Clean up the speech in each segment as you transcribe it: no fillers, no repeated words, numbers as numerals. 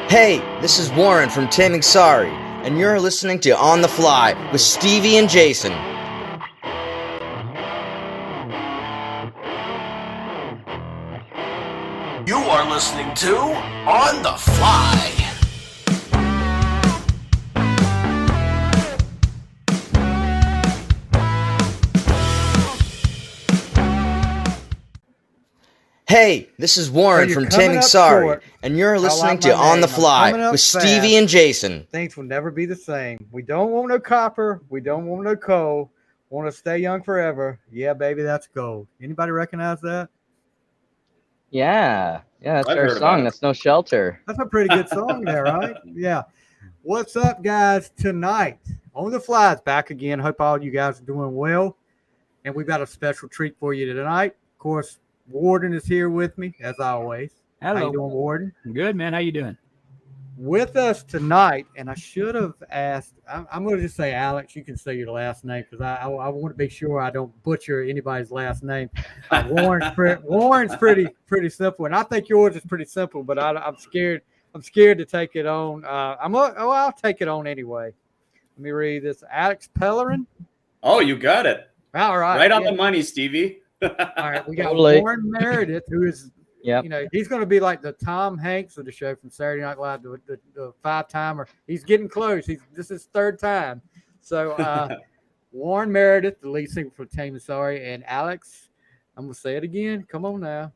Hey, this is Warren from Taming Sari, and you're listening to On the Fly with Stevie and Jason. You are listening to On the Fly. Hey, this is Warren from Taming Sari, and you're listening to On the Fly with Stevie and Jason. Things will never be the same. We don't want no copper. We don't want no coal. Want to stay young forever. Yeah, baby, that's gold. Anybody recognize that? Yeah, that's our song. That's No Shelter. That's a pretty good song there, right? Yeah. What's up, guys? Tonight, On the Fly is back again. Hope all you guys are doing well. And we've got a special treat for you tonight. Of course, Warden is here with me, as always. Hello. How you doing, Warden? Good, man. How you doing? With us tonight, and I should have asked, I'm going to just say Alex. You can say your last name because I want to be sure I don't butcher anybody's last name. Warren's pretty simple, and I think yours is pretty simple, but I'm scared. I'm scared to take it on. I'll take it on anyway. Let me read this. Alex Pellerin. Oh, you got it. All right. Right on the money, Stevie. All right, we got Warren Meredith, who is, he's going to be like the Tom Hanks of the show from Saturday Night Live, the five-timer. He's getting close. This is his third time. So Warren Meredith, the lead singer for Taming Sari, and Alex, I'm going to say it again. Come on now.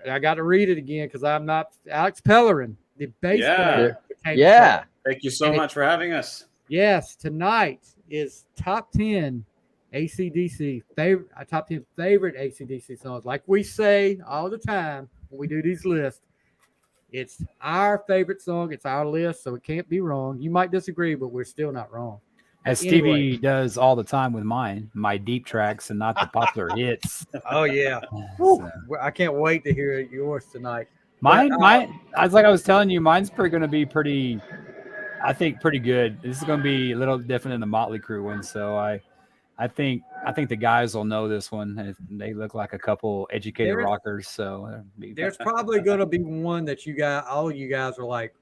I got to read it again because I'm not Alex Pellerin, the bass player. Yeah. Thank you so much for having us. Yes, tonight is top 10 ACDC top 10 favorite ACDC songs. Like we say all the time when we do these lists, it's our favorite song. It's our list, so it can't be wrong. You might disagree, but we're still not wrong. As Stevie does all the time with my deep tracks and not the popular hits. Oh yeah, So, I can't wait to hear yours tonight. mine. I was telling you, mine's going to be pretty. I think pretty good. This is going to be a little different than the Motley Crue one, so I think the guys will know this one. They look like a couple educated rockers. So there's probably going to be one that all you guys are like,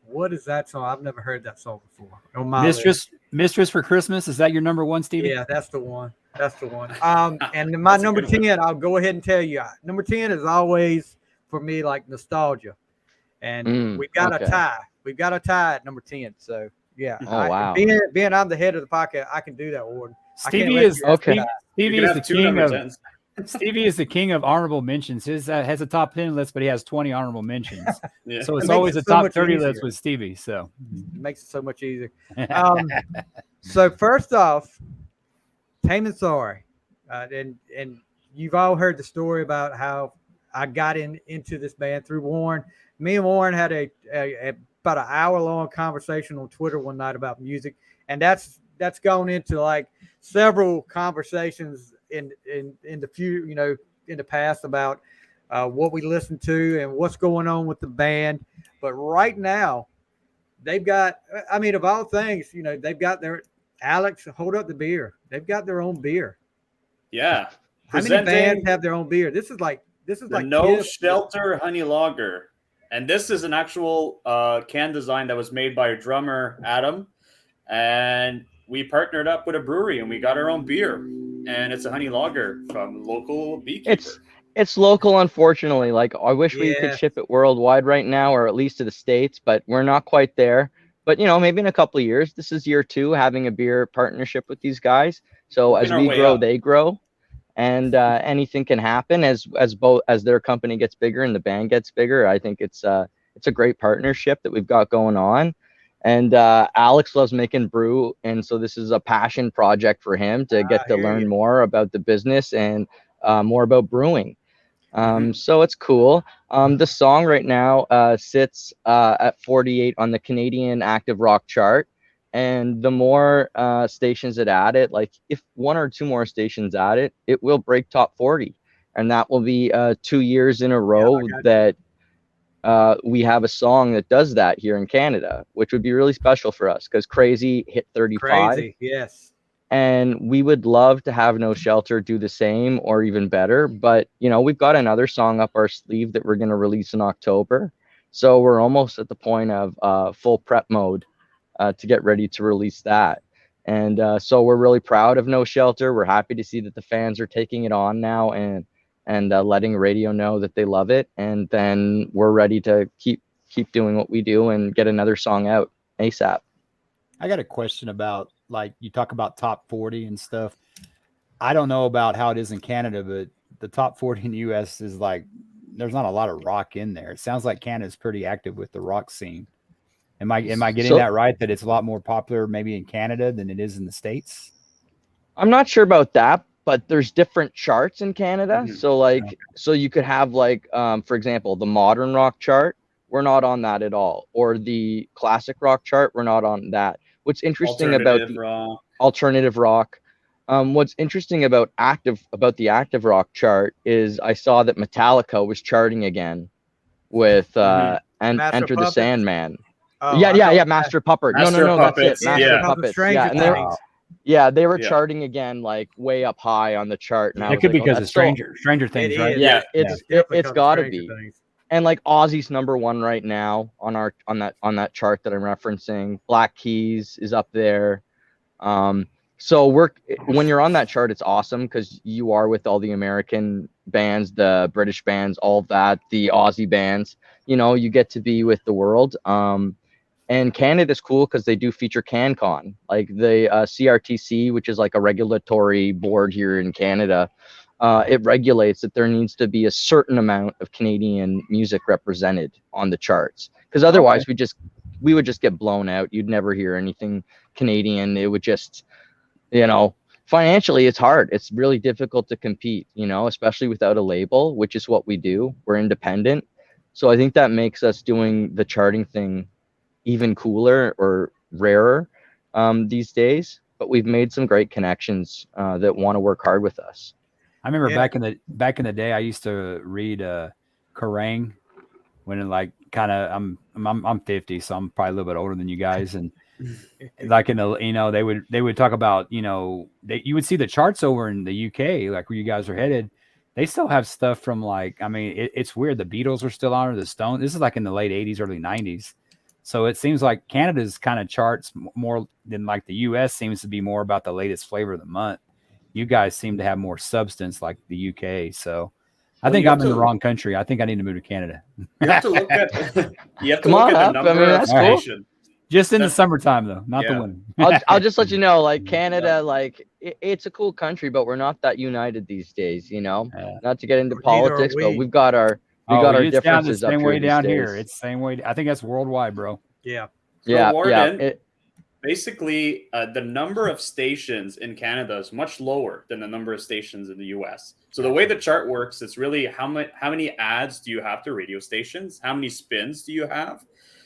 what is that song? I've never heard that song before. Mistress for Christmas. Is that your number one, Stevie? Yeah, that's the one. And my number 10, I'll go ahead and tell you. Number 10 is always for me like nostalgia. And we've got a tie. We've got a tie at number 10. So yeah. Wow. Being I'm the head of the podcast, I can do that, Warden. Stevie is the king of honorable mentions. His has a top 10 list, but he has 20 honorable mentions. So it's always a top 30 list with Stevie. So it makes it so much easier. So first off, Taming Sari, and you've all heard the story about how I got into this band through Warren. Me and Warren had about an hour-long conversation on Twitter one night about music, and that's gone into like several conversations in the past about what we listen to and what's going on with the band. But right now, they've got, of all things, they've got their Alex, hold up the beer. They've got their own beer. Yeah. How many bands have their own beer? This is like No Shelter Honey Lager. And this is an actual can design that was made by our drummer, Adam. And we partnered up with a brewery and we got our own beer. And it's a honey lager from local beekeeper. It's local, unfortunately. Like, I wish we could ship it worldwide right now, or at least to the States, but we're not quite there. But, maybe in a couple of years. This is year 2 having a beer partnership with these guys. So as we grow, they grow. And anything can happen as their company gets bigger and the band gets bigger. I think it's a great partnership that we've got going on. And Alex loves making brew, and so this is a passion project for him to get to learn more about the business and more about brewing. So it's cool. The song right now sits at 48 on the Canadian active rock chart. And the more stations that add it, like if 1 or 2 more stations add it, it will break top 40. And that will be 2 years in a row that we have a song that does that here in Canada, which would be really special for us because Crazy hit 35. Crazy, yes. And we would love to have No Shelter do the same or even better. But, we've got another song up our sleeve that we're going to release in October. So we're almost at the point of full prep mode to get ready to release that. And so we're really proud of No Shelter. We're happy to see that the fans are taking it on now and letting radio know that they love it. And then we're ready to keep doing what we do and get another song out ASAP. I got a question about, like, you talk about top 40 and stuff. I don't know about how it is in Canada, but the top 40 in the US is like, there's not a lot of rock in there. It sounds like Canada's pretty active with the rock scene. Am I getting that right? That it's a lot more popular maybe in Canada than it is in the States? I'm not sure about that, but there's different charts in Canada. So like, so you could have like, for example, the modern rock chart. We're not on that at all. Or the classic rock chart. We're not on that. What's interesting about the alternative rock, what's interesting about the active rock chart is I saw that Metallica was charting again with and Enter the Sandman. Oh, yeah, Master Puppet. No, that's it. Master Puppets. Yeah, and they were charting again, like way up high on the chart. And it could be because of Stranger Things, right? Yeah, it's got to be. And like Ozzy's #1 right now on that chart that I'm referencing. Black Keys is up there. So when you're on that chart, it's awesome because you are with all the American bands, the British bands, all of that, the Aussie bands. You know, you get to be with the world. And Canada's cool because they do feature CanCon, like the CRTC, which is like a regulatory board here in Canada. It regulates that there needs to be a certain amount of Canadian music represented on the charts, because otherwise we would just get blown out. You'd never hear anything Canadian. It would just, you know, financially it's hard. It's really difficult to compete, you know, especially without a label, which is what we do. We're independent. So I think that makes us doing the charting thing even cooler or rarer these days. But we've made some great connections that want to work hard with us. I remember back in the day, I used to read Kerrang when like kind of I'm 50, so I'm probably a little bit older than you guys, and like in the, you know, they would talk about, you know, you would see the charts over in the UK, like where you guys are headed. They still have stuff from like, I mean, it's weird. The Beatles are still on, or the Stones. This is like in the late 80s, early 90s. So it seems like Canada's kind of charts more than like the US seems to be more about the latest flavor of the month. You guys seem to have more substance like the UK. So I think I'm in the wrong country. I think I need to move to Canada. You have to look at the number of stations. Just in the summertime though, not the winter. I'll just let you know, like Canada, like it's a cool country, but we're not that united these days, you know. Not to get into politics, but we've got our differences the same way down days. here. It's the same way. I think that's worldwide, bro. Yeah. Basically, the number of stations in Canada is much lower than the number of stations in the US. So the way the chart works, it's really how many ads do you have to radio stations? How many spins do you have?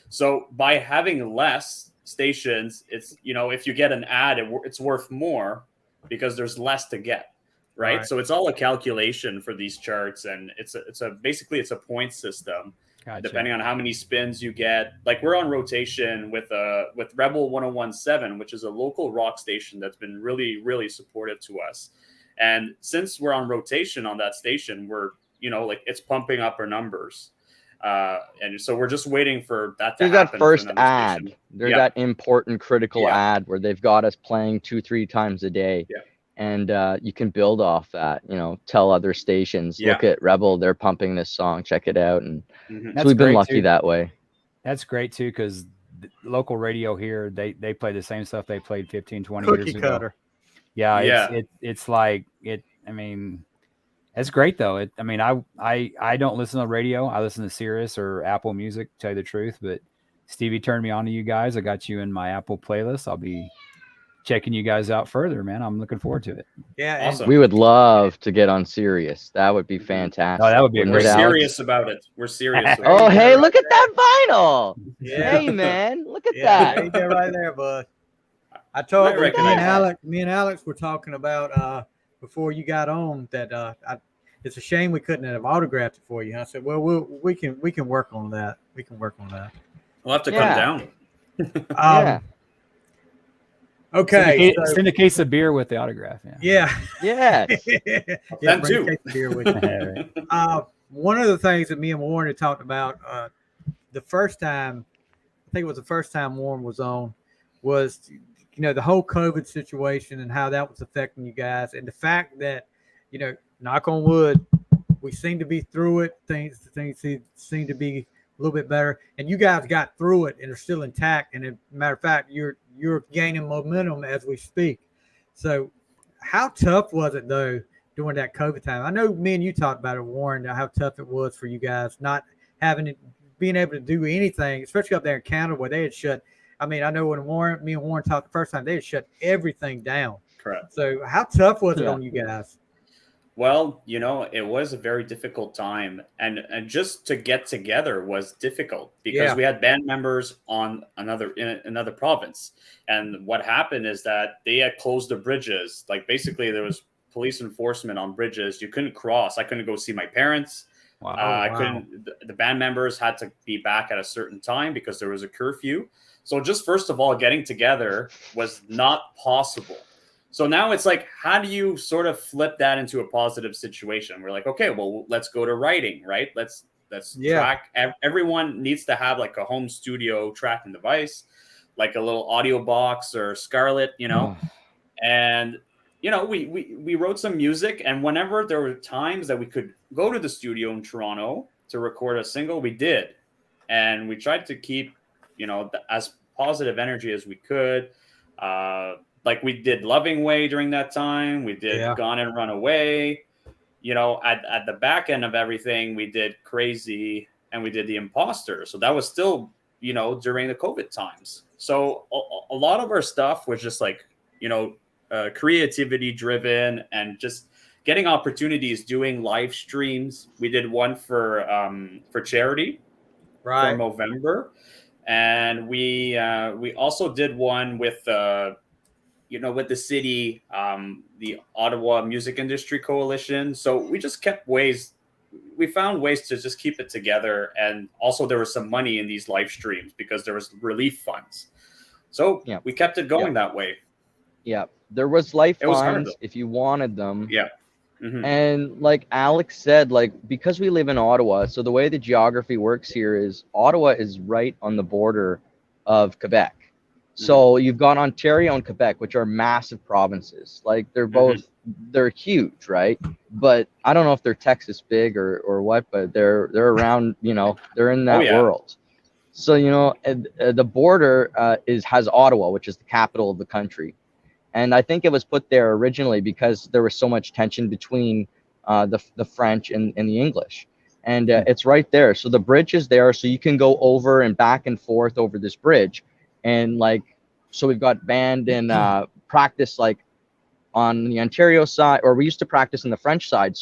So by having less stations, it's, you know, if you get an ad, it's worth more because there's less to get, right? So it's all a calculation for these charts, and it's basically a point system. Gotcha. Depending on how many spins you get. Like we're on rotation with Rebel 1017, which is a local rock station that's been really, really supportive to us. And since we're on rotation on that station, we're, you know, like it's pumping up our numbers. And so we're just waiting for that to happen. That first ad. There's that important critical ad where they've got us playing 2-3 times a day. Yeah. And you can build off that, you know, tell other stations, look at Rebel, they're pumping this song, check it out. And so we've been lucky that way. That's great too, because local radio here, they play the same stuff they played 15, 20 years ago. It's like it. I mean, it's great though. I mean, I don't listen to radio. I listen to Sirius or Apple Music, to tell you the truth. But Stevie turned me on to you guys. I got you in my Apple playlist. I'll be checking you guys out further, man. I'm looking forward to it. Yeah, awesome. We would love to get on Sirius. That would be fantastic. Oh, that would be We're serious about it. We're serious. Oh, hey, look at that vinyl. Yeah. Hey, man, look at that. Right there, right there, bud. I told me and Alex were talking about before you got on that it's a shame we couldn't have autographed it for you. I said, well, we can work on that. We can work on that. We'll have to come down. Okay. Send a case of beer with the autograph. Yeah. That too. Beer with you. One of the things that me and Warren had talked about the first time, I think it was the first time Warren was on, was, the whole COVID situation and how that was affecting you guys. And the fact that, knock on wood, we seem to be through it. Things seem to be a little bit better. And you guys got through it and are still intact. And as a matter of fact, you're gaining momentum as we speak. So how tough was it, though, during that COVID time? I know me and you talked about it, Warren, how tough it was for you guys not being able to do anything, especially up there in Canada where they had shut. I mean, I know when me and Warren talked the first time, they had shut everything down. Correct. So how tough was it on you guys? Well, it was a very difficult time, and just to get together was difficult because we had band members in another province, and what happened is that they had closed the bridges. Like basically, there was police enforcement on bridges. You couldn't cross. I couldn't go see my parents. Wow. I couldn't. The band members had to be back at a certain time because there was a curfew. So just first of all, getting together was not possible. So now it's like, how do you sort of flip that into a positive situation? We're like, okay, well, let's go to writing, right? Let's track. Everyone needs to have like a home studio tracking device, like a little audio box or Scarlett, and we wrote some music. And whenever there were times that we could go to the studio in Toronto to record a single, we did, and we tried to keep as positive energy as we could. Like we did Loving Way during that time. We did Gone and Run Away. At the back end of everything, we did Crazy and we did The Imposter. So that was still, during the COVID times. So a lot of our stuff was just like, creativity driven and just getting opportunities doing live streams. We did one for charity for November. And we also did one with with the city, the Ottawa Music Industry Coalition. So we just we found ways to just keep it together. And also there was some money in these live streams because there was relief funds. So we kept it going that way. Yeah, there was life funds if you wanted them. Yeah. Mm-hmm. And like Alex said, because we live in Ottawa, so the way the geography works here is Ottawa is right on the border of Quebec. So you've got Ontario and Quebec, which are massive provinces. Like they're both, they're huge, right? But I don't know if they're Texas big or what, but they're around, they're in that world. So, the border has Ottawa, which is the capital of the country. And I think it was put there originally because there was so much tension between the French and the English. And it's right there. So the bridge is there. So you can go over and back and forth over this bridge. And so we've got band and practice on the Ontario side, or we used to practice on the French side,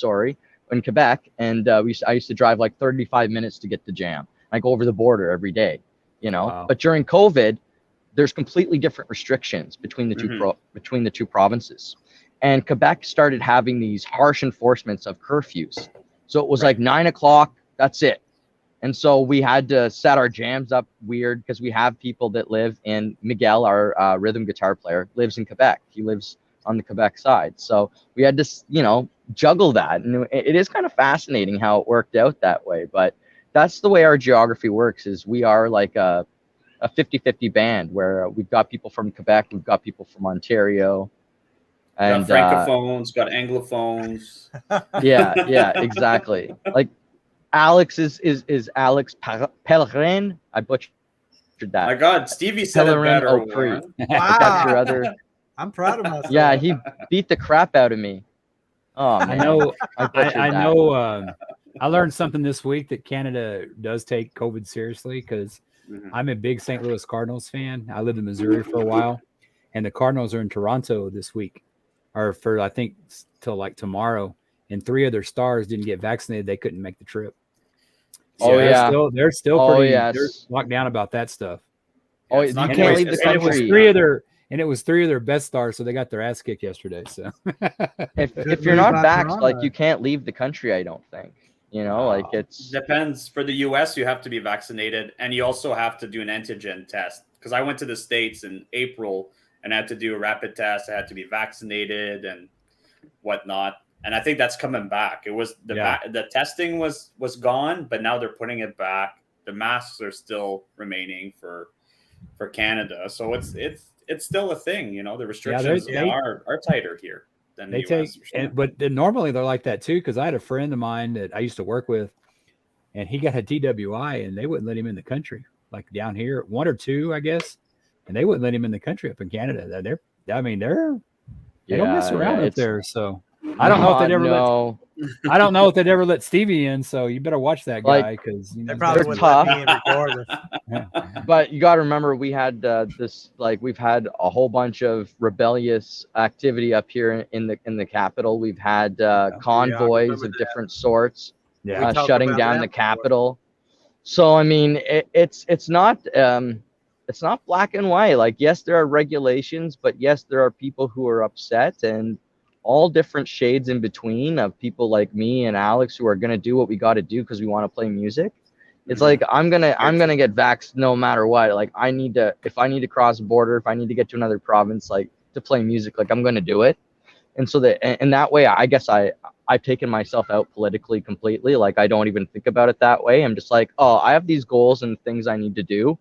in Quebec. And I used to drive 35 minutes to get to jam. I go over the border every day, Wow. But during COVID, there's completely different restrictions between the two provinces. And Quebec started having these harsh enforcements of curfews. So it was 9 o'clock, that's it. And so we had to set our jams up weird because we have people that live in Miguel, our rhythm guitar player, lives in Quebec. He lives on the Quebec side. So we had to, juggle that. And it is kind of fascinating how it worked out that way. But that's the way our geography works is we are like a 50-50 band where we've got people from Quebec, we've got people from Ontario. And got francophones, got anglophones. Yeah, exactly. Alex is Alex Pellerin. I butchered that. My God, Stevie said it better. Wow. That's your other. I'm proud of myself. Yeah, he beat the crap out of me. Oh, man. I know. I learned something this week that Canada does take COVID seriously because I'm a big St. Louis Cardinals fan. I lived in Missouri for a while, and the Cardinals are in Toronto this week, or for I think till tomorrow. And 3 of their stars didn't get vaccinated; they couldn't make the trip. So they're still pretty they're locked down about that stuff. Oh, you can't leave the country. It was 3 of their best stars, so they got their ass kicked yesterday. So if you're not vaxxed, you can't leave the country. I don't think. It's depends. For the U.S., you have to be vaccinated, and you also have to do an antigen test. Because I went to the States in April and I had to do a rapid test. I had to be vaccinated and whatnot. And I think that's coming back. It was the testing was gone, but now they're putting it back. the masks are still remaining for Canada. So it's still a thing, you know. The restrictions are tighter here than the US. But normally they're like that too. Because I had a friend of mine that I used to work with, and he got a DWI, and they wouldn't let him in the country. Like down here, 1 or 2, I guess, and they wouldn't let him in the country up in Canada. They don't mess around up there. So I don't know if they'd ever I don't know if they'd ever let Stevie in. So you better watch that guy, because they probably they're wouldn't tough. let me in regardless. But you got to remember, we had we've had a whole bunch of rebellious activity up here in the capital. We've had convoys of different sorts shutting down the capital. So I mean, it's not black and white. Like, yes, there are regulations, but yes, there are people who are upset, and all different shades in between of people like me and Alex who are gonna do what we got to do because we want to play music. It's like I'm gonna get vaxxed no matter what. Like, if I need to cross a border, if I need to get to another province, like, to play music, like, I'm gonna do it. And so that way, I guess I've taken myself out politically completely. Like, I don't even think about it that way. I'm just like, oh, I have these goals and things I need to do,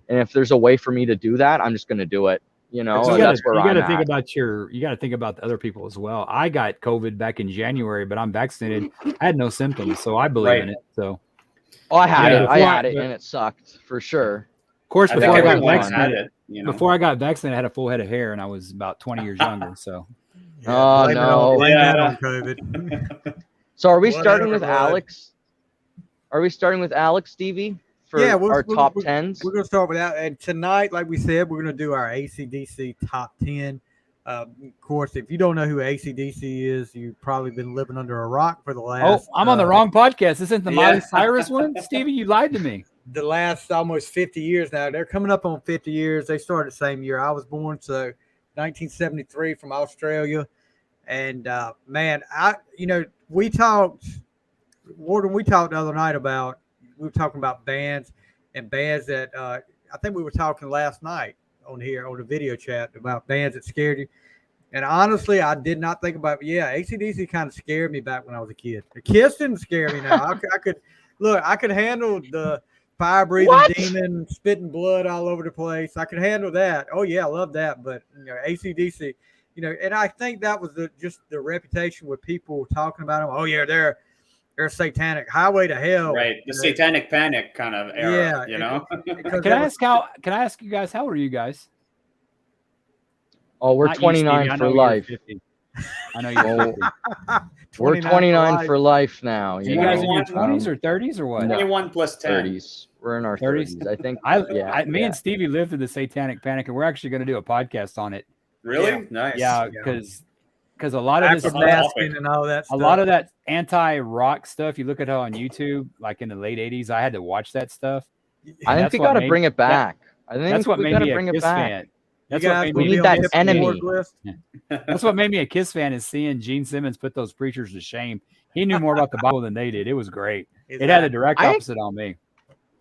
and if there's a way for me to do that, I'm just gonna do it. You know, that's where I'm at. You got to think about the other people as well. I got COVID back in January, but I'm vaccinated. I had no symptoms, so I believe in it. So, I had it, and it sucked for sure. Of course, before I got vaccinated, I had a full head of hair, and I was about 20 years younger. So, Blame that on COVID. So, are we starting with Alex? Are we starting with Alex, Stevie? Our top 10s. We're going to start with that. And tonight, like we said, we're going to do our ACDC top 10. Of course, if you don't know who ACDC is, you've probably been living under a rock for the last. Oh, I'm on the wrong podcast. This isn't the Miley Cyrus one? Stevie, you lied to me. The last almost 50 years now. They're coming up on 50 years. They started the same year I was born. So 1973 from Australia. And man, we talked the other night about, we were talking about bands that I think we were talking last night on the video chat about bands that scared you. And honestly, I did not think about it. Yeah, ACDC kind of scared me back when I was a kid. The Kiss didn't scare me now. I could handle the fire-breathing demon, spitting blood all over the place. I could handle that. Oh, yeah, I love that. But, ACDC, and I think that was just the reputation with people talking about them. Oh, yeah, they're satanic, highway to hell. Right. The satanic panic kind of era, Can I ask you guys, how are you guys? Oh, we're 29 for life. I know you're 50. We're 29 for life now. You guys in your 20s or 30s or what? 21 plus 10. 30s. We're in our 30s, I think. Me and Stevie lived through the satanic panic, and we're actually going to do a podcast on it. Really? Yeah. Nice. Yeah, because a lot of this masking and all that stuff. A lot of that anti-rock stuff, you look at how on YouTube, like in the late 80s, I had to watch that stuff. I think we got to bring it back. That's what made me a Kiss fan. We need that enemy. That's what made me a Kiss fan, is seeing Gene Simmons put those preachers to shame. He knew more about the Bible than they did. It was great. It had a direct opposite on me.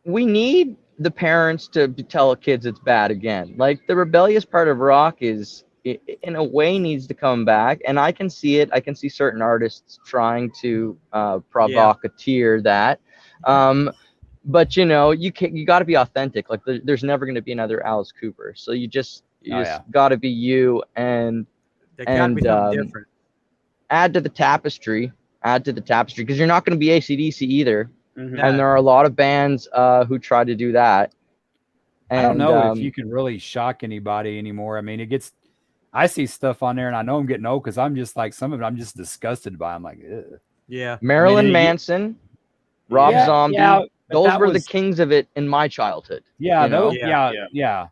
We need the parents to tell kids it's bad again. Like, the rebellious part of rock is, in a way, needs to come back, and I can see it. I can see certain artists trying to provocateer that, but you got to be authentic. Like, there's never going to be another Alice Cooper, so you just got to be you, and be different. Add to the tapestry, because you're not going to be AC/DC either. Mm-hmm. And there are a lot of bands who try to do that. And, I don't know if you can really shock anybody anymore. I mean, I see stuff on there, and I know I'm getting old, because I'm just like, some of it I'm just disgusted by. I'm like, ugh. Yeah. Marilyn Manson, Rob Zombie, those were the kings of it in my childhood. Yeah.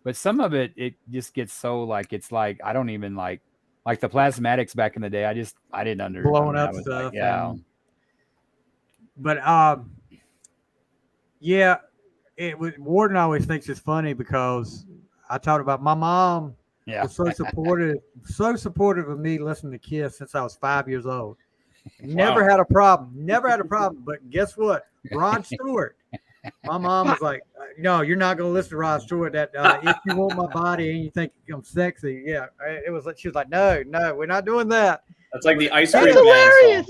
But some of it just gets so, like, it's like, I don't even like the Plasmatics back in the day. I didn't understand. Blowing up stuff. Like, But Warden always thinks it's funny, because I talked about my mom was so supportive of me listening to Kiss since I was 5 years old. Never had a problem. But guess what? Rod Stewart. My mom was like, "No, you're not going to listen to Rod Stewart. That if you want my body and you think I'm sexy, yeah." It was like, she was like, "No, we're not doing that." That's like the ice cream. That's hilarious.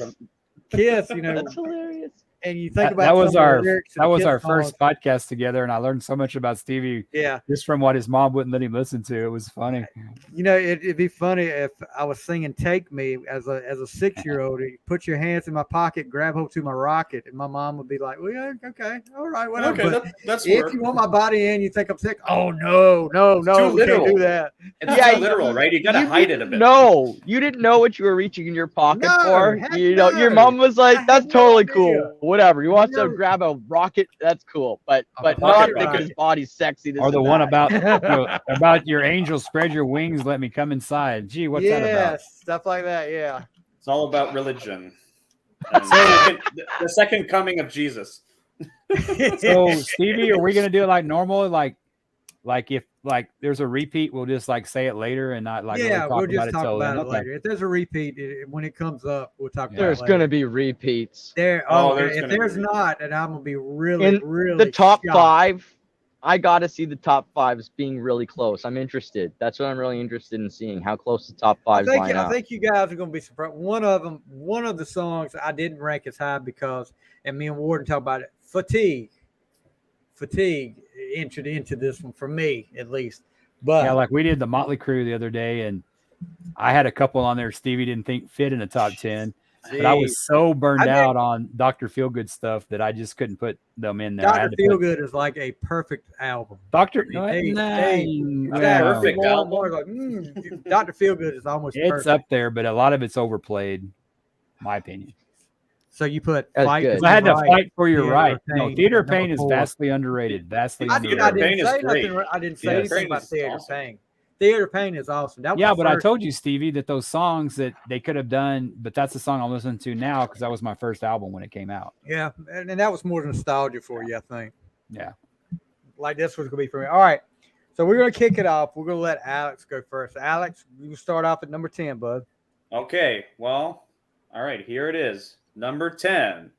Kiss, That's hilarious. and you think about that was some of the our lyrics to that the was Kiss our songs. first podcast together, and I learned so much about Stevie. Yeah, just from what his mom wouldn't let him listen to. It was funny. you know, it'd be funny if I was singing "Take Me" as a 6-year-old. Put your hands in my pocket, grab hold to my rocket, and my mom would be like, "Well, yeah, okay, all right, whatever." Okay, But that's if work. you want my body in, you think I'm sick. Oh no, we can't literal. do that. It's Yeah, too literal, right? You gotta hide it a bit. No, you didn't know what you were reaching in your pocket No, for. heck You know, your no. mom was I like, had "That's no totally idea. cool. Whatever. You want No. to grab a rocket? That's cool. But pocket not thinking rocket. his body's sexy. This Or the and one that. about your angel spread your wings, let me come inside. Gee, what's that about? Yes, stuff like that. Yeah. It's all about religion. And the second coming of Jesus. So Stevie, are we gonna do it like normal? Like if there's a repeat, we'll just like say it later and not like Yeah, really we'll just talk till about then. it later. If there's a repeat, when it comes up, we'll talk about it There's later. gonna be repeats. If there's not, then I'm gonna be really, In really the top shocked. 5, I gotta see the top 5s being really close. I'm interested. That's what I'm really interested in seeing, how close the top 5s line up. I think you guys are gonna be surprised. One of the songs I didn't rank as high because, and me and Warden talk about it. Fatigue entered into this one for me at least. But Yeah, like we did the Motley Crue the other day, and I had a couple on there Stevie didn't think fit in the top 10. But I was so burned out on Dr. Feelgood stuff that I just couldn't put them in there. Dr. Feelgood is like a perfect album. Dr. Perfect album. Like, Dr. Feelgood is almost it's perfect. up there, but a lot of it's overplayed, my opinion. So you put That's fight. good. For I had to Right, fight for your Theater right. of No, Pain, Theater of number Pain is 4. vastly underrated. Vastly I underrated. didn't Pain is say great. nothing. I didn't say Yes. anything Pain about is Theater of awesome. Pain. Theater of Pain is awesome. That was Yeah, the but I first- told you, Stevie, that those songs that they could have done, but that's the song I'm listening to now because that was my first album when it came out. Yeah, and that was more nostalgia for you, I think. Yeah. Like this was gonna be for me. All right, so we're gonna kick it off. We're gonna let Alex go first. Alex, you start off at number 10, bud. Okay, well, all right, here it is. Number 10.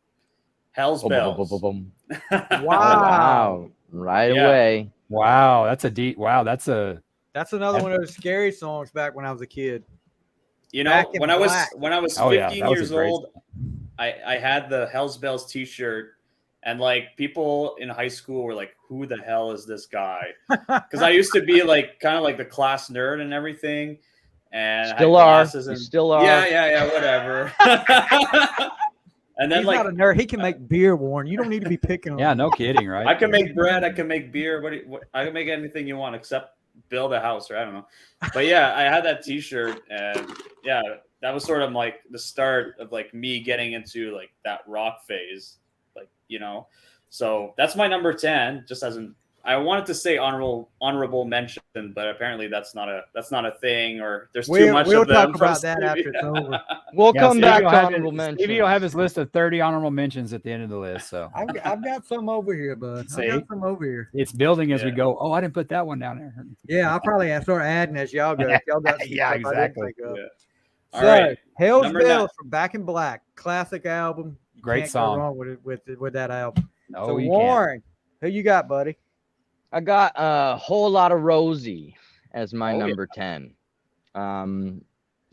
Hell's Bells. Boom. Wow, Wow. Right Yeah. away. Wow, that's a deep. Wow, that's a. that's another one of those scary songs back when I was a kid. You know, Back in when I was 15 that was a years great old, I had the Hell's Bells t-shirt, and like people in high school were like, "Who the hell is this guy?" Because I used to be like kind of like the class nerd and everything, and Still I had are. glasses You and still are. yeah, whatever. And then He's like not a nerd. He can make beer, Warren. You don't need to be picking on Yeah, him. no kidding, right? I can make bread, I can make beer. I can make anything you want except build a house, or I don't know. But yeah, I had that T-shirt, and yeah, that was sort of like the start of like me getting into like that rock phase, like So that's my number 10. Just as I wanted to say honorable mention, but apparently that's not a thing, or there's too much We'll of them. talk about that after it's over. We'll Yeah, come Stevie back will to have honorable his- mentions. Stevie will have his list of 30 honorable mentions at the end of the list. So I've got some over here, bud. See? I've got some over here. it's building as we Yeah. go. Oh, I didn't put that one down there. Yeah, I'll probably start adding as y'all go. If y'all got some Yeah, stuff I didn't exactly. think of. Yeah. So, All right. Hell's Number Bells 9. from Back in Black, classic album. You Great can't song. Go wrong with that album. No, so you Warren, who you got, buddy? I got a whole lot of Rosie as my Oh, yeah. number 10.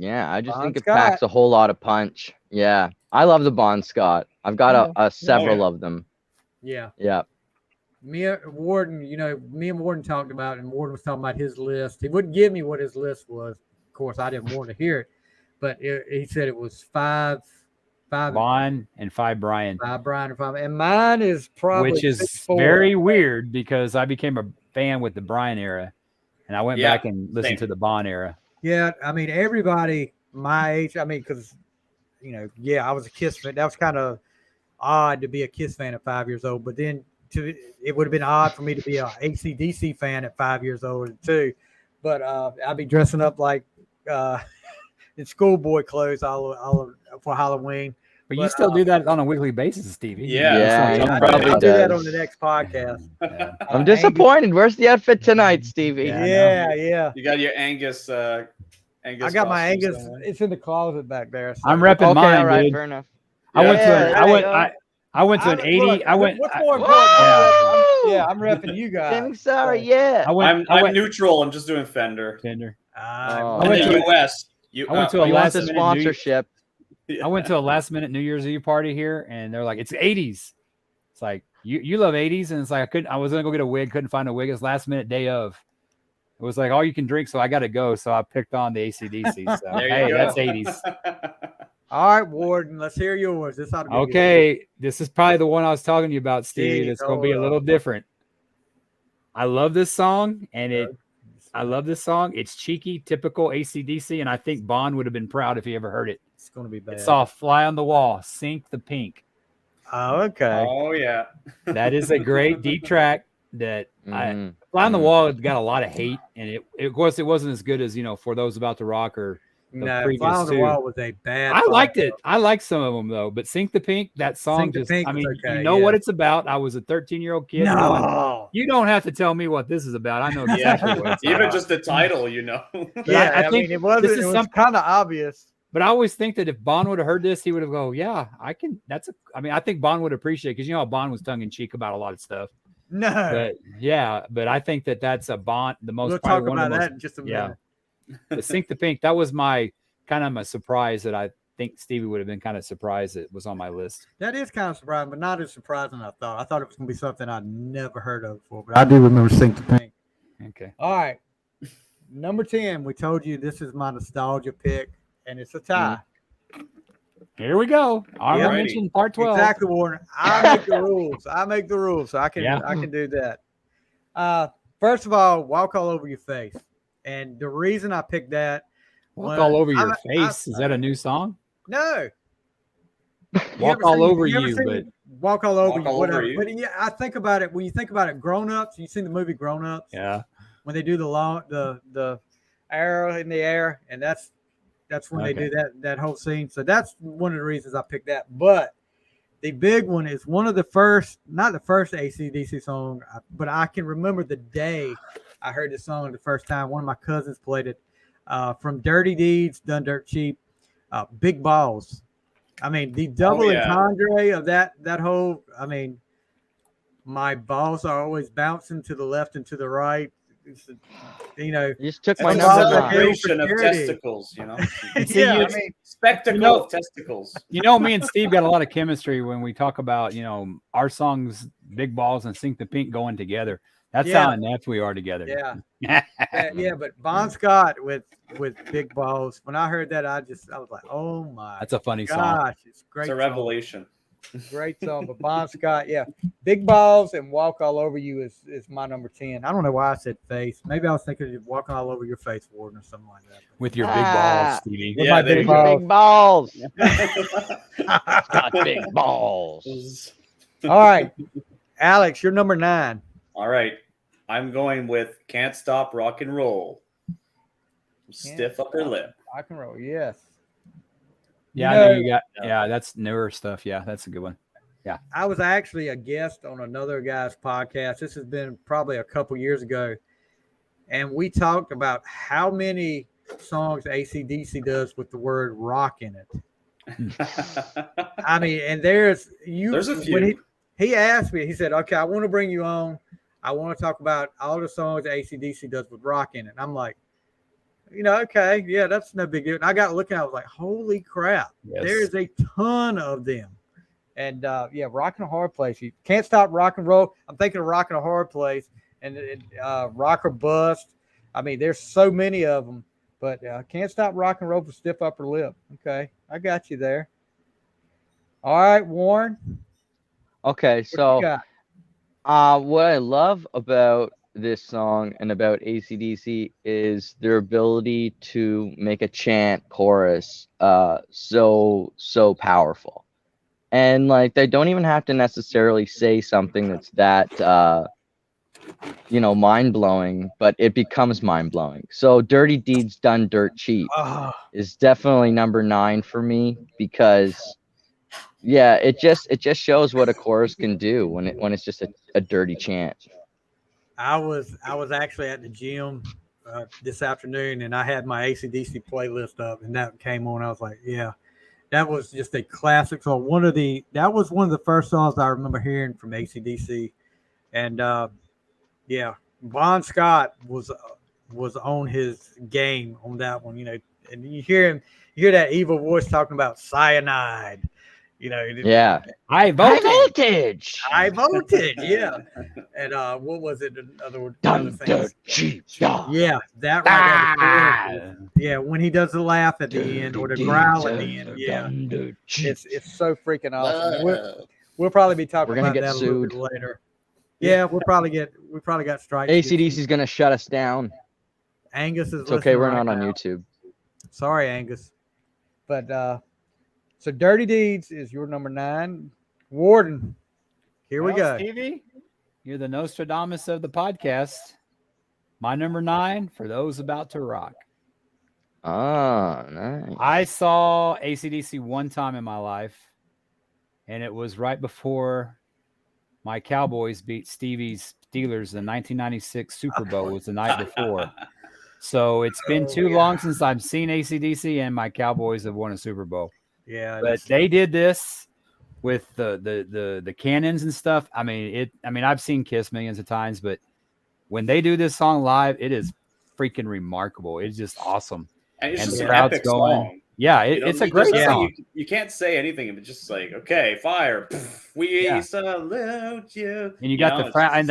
Yeah, I just Bon think it Scott. packs a whole lot of punch. Yeah, I love the Bon Scott. I've got a several of them. Yeah. Yeah. Me and Warden, me and Warden talked about it, and Warden was talking about his list. He wouldn't give me what his list was. Of course, I didn't want to hear it, but he said it was five Vaughn and 5 Brian, Brian and 5, and mine is probably which is 6-4. very weird because I became a fan with the Brian era, and I went Yeah, back and listened same. to the Vaughn era. Yeah, I mean everybody my age. I mean, because I was a Kiss fan. That was kind of odd to be a Kiss fan at 5 years old, but then it would have been odd for me to be a ACDC fan at 5 years old too. But I'd be dressing up like in schoolboy clothes all for Halloween. But you still do that on a weekly basis, Stevie. Yeah. Yeah, It's he not- probably I'll do that does. on the next podcast. Yeah. I'm disappointed. Where's the outfit tonight, Stevie? Yeah. Yeah. You got your Angus. Angus. I got my costume Angus. somewhere. It's in the closet back there. So. I'm repping Okay, mine, all right, dude. fair enough. I went to Yeah, an, there I you went go. I went to an 80. Look, I went. What's I- more important? I'm repping you guys. Taming Sari, yeah. I went. I'm neutral. I'm just doing Fender. Fender. Oh. I In went the to US. I went to a You want last the minute sponsorship? I went to a last minute New Year's Eve party here, and they're like, "It's 80s." It's like you love 80s, and it's like I was gonna go get a wig, couldn't find a wig. It's last minute day of. It was like all you can drink, so I got to go. So I picked on the ACDC. So hey, that's 80s. All right, Warden, let's hear yours. This ought to be Okay, good. this is probably the one I was talking to you about, Steve. It's gonna be a little different. I love this song, and I love this song. It's cheeky, typical ACDC, and I think Bond would have been proud if he ever heard it. It's gonna be bad. It's off Fly on the Wall, Sink the Pink. Oh, okay. Oh yeah. That is a great deep track that Fly on the Wall got a lot of hate, and of course it wasn't as good as For Those About to Rock or the previous Fly on the two. Wall was a bad. I liked it. I liked some of them though, but Sink the Pink, that song what it's about. I was a 13-year-old kid. No, you don't have to tell me what this is about. I know exactly what it's Even about. just the title, Yeah, I think it was. It was kind of obvious. But I always think that if Bond would have heard this, he would have go, "Yeah, I can." I think Bond would appreciate it because how Bond was tongue in cheek about a lot of stuff. No, but I think that's a Bond. The most. We'll talk about that in just a minute. The Sink the Pink. That was my kind of a surprise that I think Stevie would have been kind of surprised it was on my list. That is kind of surprising, but not as surprising as I thought. I thought it was going to be something I'd never heard of before, but I do remember Sink the Pink. Okay. All right. Number 10. We told you this is my nostalgia pick, and it's a tie. Here we go. I mentioned part 12. Exactly, Warren. I make the rules. So I can do that. First of all, Walk All Over Your Face. And the reason I picked that, Walk All Over Your Face. Is that a new song? No. Walk All Over You, but Walk All Over You, whatever. But yeah, I think about it when you think about it. Grown Ups. You've seen the movie Grown Ups. Yeah. When they do the arrow in the air, and that's when they do that whole scene. So that's one of the reasons I picked that. But the big one is one of the first, not the first ACDC song, but I can remember the day I heard the song the first time. One of my cousins played it from Dirty Deeds, Done Dirt Cheap, Big Balls. I mean, the double entendre of that whole, my balls are always bouncing to the left and to the right. You just took my celebration of testicles, spectacle of testicles. Me and Steve got a lot of chemistry when we talk about, our songs, Big Balls and Sink the Pink going together. That's how inept we are together. Yeah. But Bon Scott with Big Balls. When I heard that, I was like, oh my. That's a funny song. It's great. It's a revelation. Great song, but Bon Scott, Big Balls and Walk All Over You is my number 10. I don't know why I said face. Maybe I was thinking of Walking All Over Your Face, Warden, or something like that. With your big balls, Stevie. With my big balls. Got big balls. All right, Alex, you're number 9. All right, I'm going with Can't Stop Rock and Roll. Stiff Upper Lip. Rock and Roll, yes. Yeah, I know you got. Yeah, that's newer stuff. Yeah, that's a good one. Yeah, I was actually a guest on another guy's podcast. This has been probably a couple years ago, and we talked about how many songs AC/DC does with the word rock in it. And there's a few. When he asked me, he said, "Okay, I want to bring you on. I want to talk about all the songs AC/DC does with rock in it." And I'm like, okay, yeah, that's no big deal. And I got looking, I was like, holy crap, there is a ton of them. And Rockin' a Hard Place. You can't stop rock and roll. I'm thinking of Rockin' a Hard Place and Rock or Bust. There's so many of them, but Can't Stop Rock and Roll for Stiff Upper Lip. Okay, I got you there. All right, Warren. Okay, so what I love about this song and about AC/DC is their ability to make a chant chorus so powerful, and they don't even have to necessarily say something that's that mind-blowing, but it becomes mind-blowing. So Dirty Deeds Done Dirt Cheap is definitely number 9 for me, because it just shows what a chorus can do when it's just a dirty chant. I was actually at the gym this afternoon, and I had my AC/DC playlist up, and that came on. I was like, yeah, that was just a classic song. That was one of the first songs I remember hearing from AC/DC. And Bon Scott was on his game on that one. and you hear that evil voice talking about cyanide. Yeah. High voltage. High voltage, yeah. And what was it? Another thing. Yeah, that right there. Yeah, when he does the laugh at the end or the growl at the end. Yeah, it's so freaking awesome. We'll probably be talking about that a little bit later. Yeah, we probably got strikes. ACDC's gonna shut us down. Angus is. It's okay. We're not on YouTube. Sorry, Angus. But so Dirty Deeds is your number 9. Warden, here we go. Stevie, you're the Nostradamus of the podcast. My number 9 for those about to rock. Ah, nice. I saw ACDC one time in my life, and it was right before my Cowboys beat Stevie's Steelers. The 1996 Super Bowl was the night before. So it's been too long since I've seen ACDC, and my Cowboys have won a Super Bowl. Yeah, but they did this with the cannons and stuff. I mean, I've seen Kiss millions of times, but when they do this song live, it is freaking remarkable. It's just awesome. And it's just the an crowd's epic going. song. Yeah, it's a great song. You can't say anything. It's just like, okay, fire. We salute you. And you got the front, and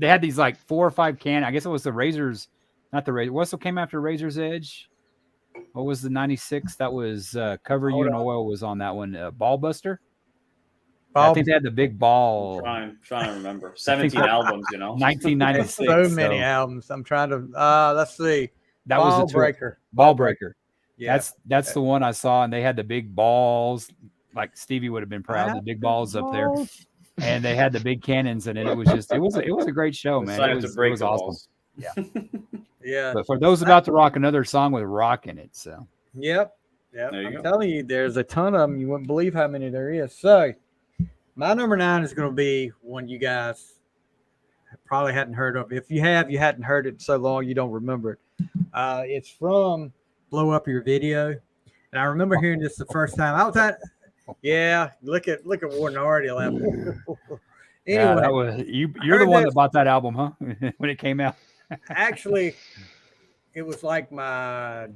they had these like 4 or 5 can. I guess it was the Razors, not the Razors. What came after Razor's Edge? What was the 96? That was Cover You in Oil was on that one. Ball Buster? I think they had the big ball. I'm trying to remember. 17 albums, 1996. So many albums. I'm trying to, let's see. That was Ball Breaker. Ball Breaker. Yeah. That's the one I saw, and they had the big balls. Like Stevie would have been proud. The big balls up there. And they had the big cannons, and it was a great show, man. It was awesome. Yeah. Yeah. But for those about to rock, another song with rock in it. So. Yep. I'm telling you, there's a ton of them. You wouldn't believe how many there is. So, my number 9 is going to be one you guys probably hadn't heard of. If you have, you hadn't heard it so long you don't remember it. It's from Blow Up Your Video, and I remember hearing this the first time. I was at. Yeah, look at Warden already laughing. Anyway, that was you're the one that bought that album, huh? When it came out. Actually, it was like my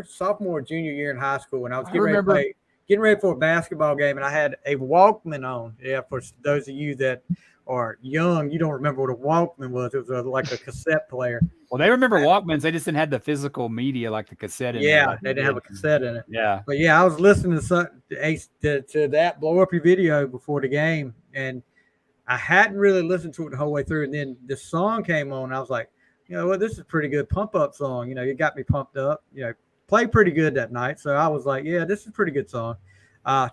sophomore, junior year in high school, and I was getting ready for a basketball game, and I had a Walkman on. Yeah, for those of you that are young, you don't remember what a Walkman was. It was like a cassette player. Well, they remember Walkmans. They just didn't have the physical media like the cassette in it. Yeah, they didn't have a cassette in it. Yeah. But yeah, I was listening to that Blow Up Your Video before the game, and I hadn't really listened to it the whole way through. And then this song came on, and I was like, this is a pretty good pump-up song. It got me pumped up. Played pretty good that night. So I was like, yeah, this is a pretty good song.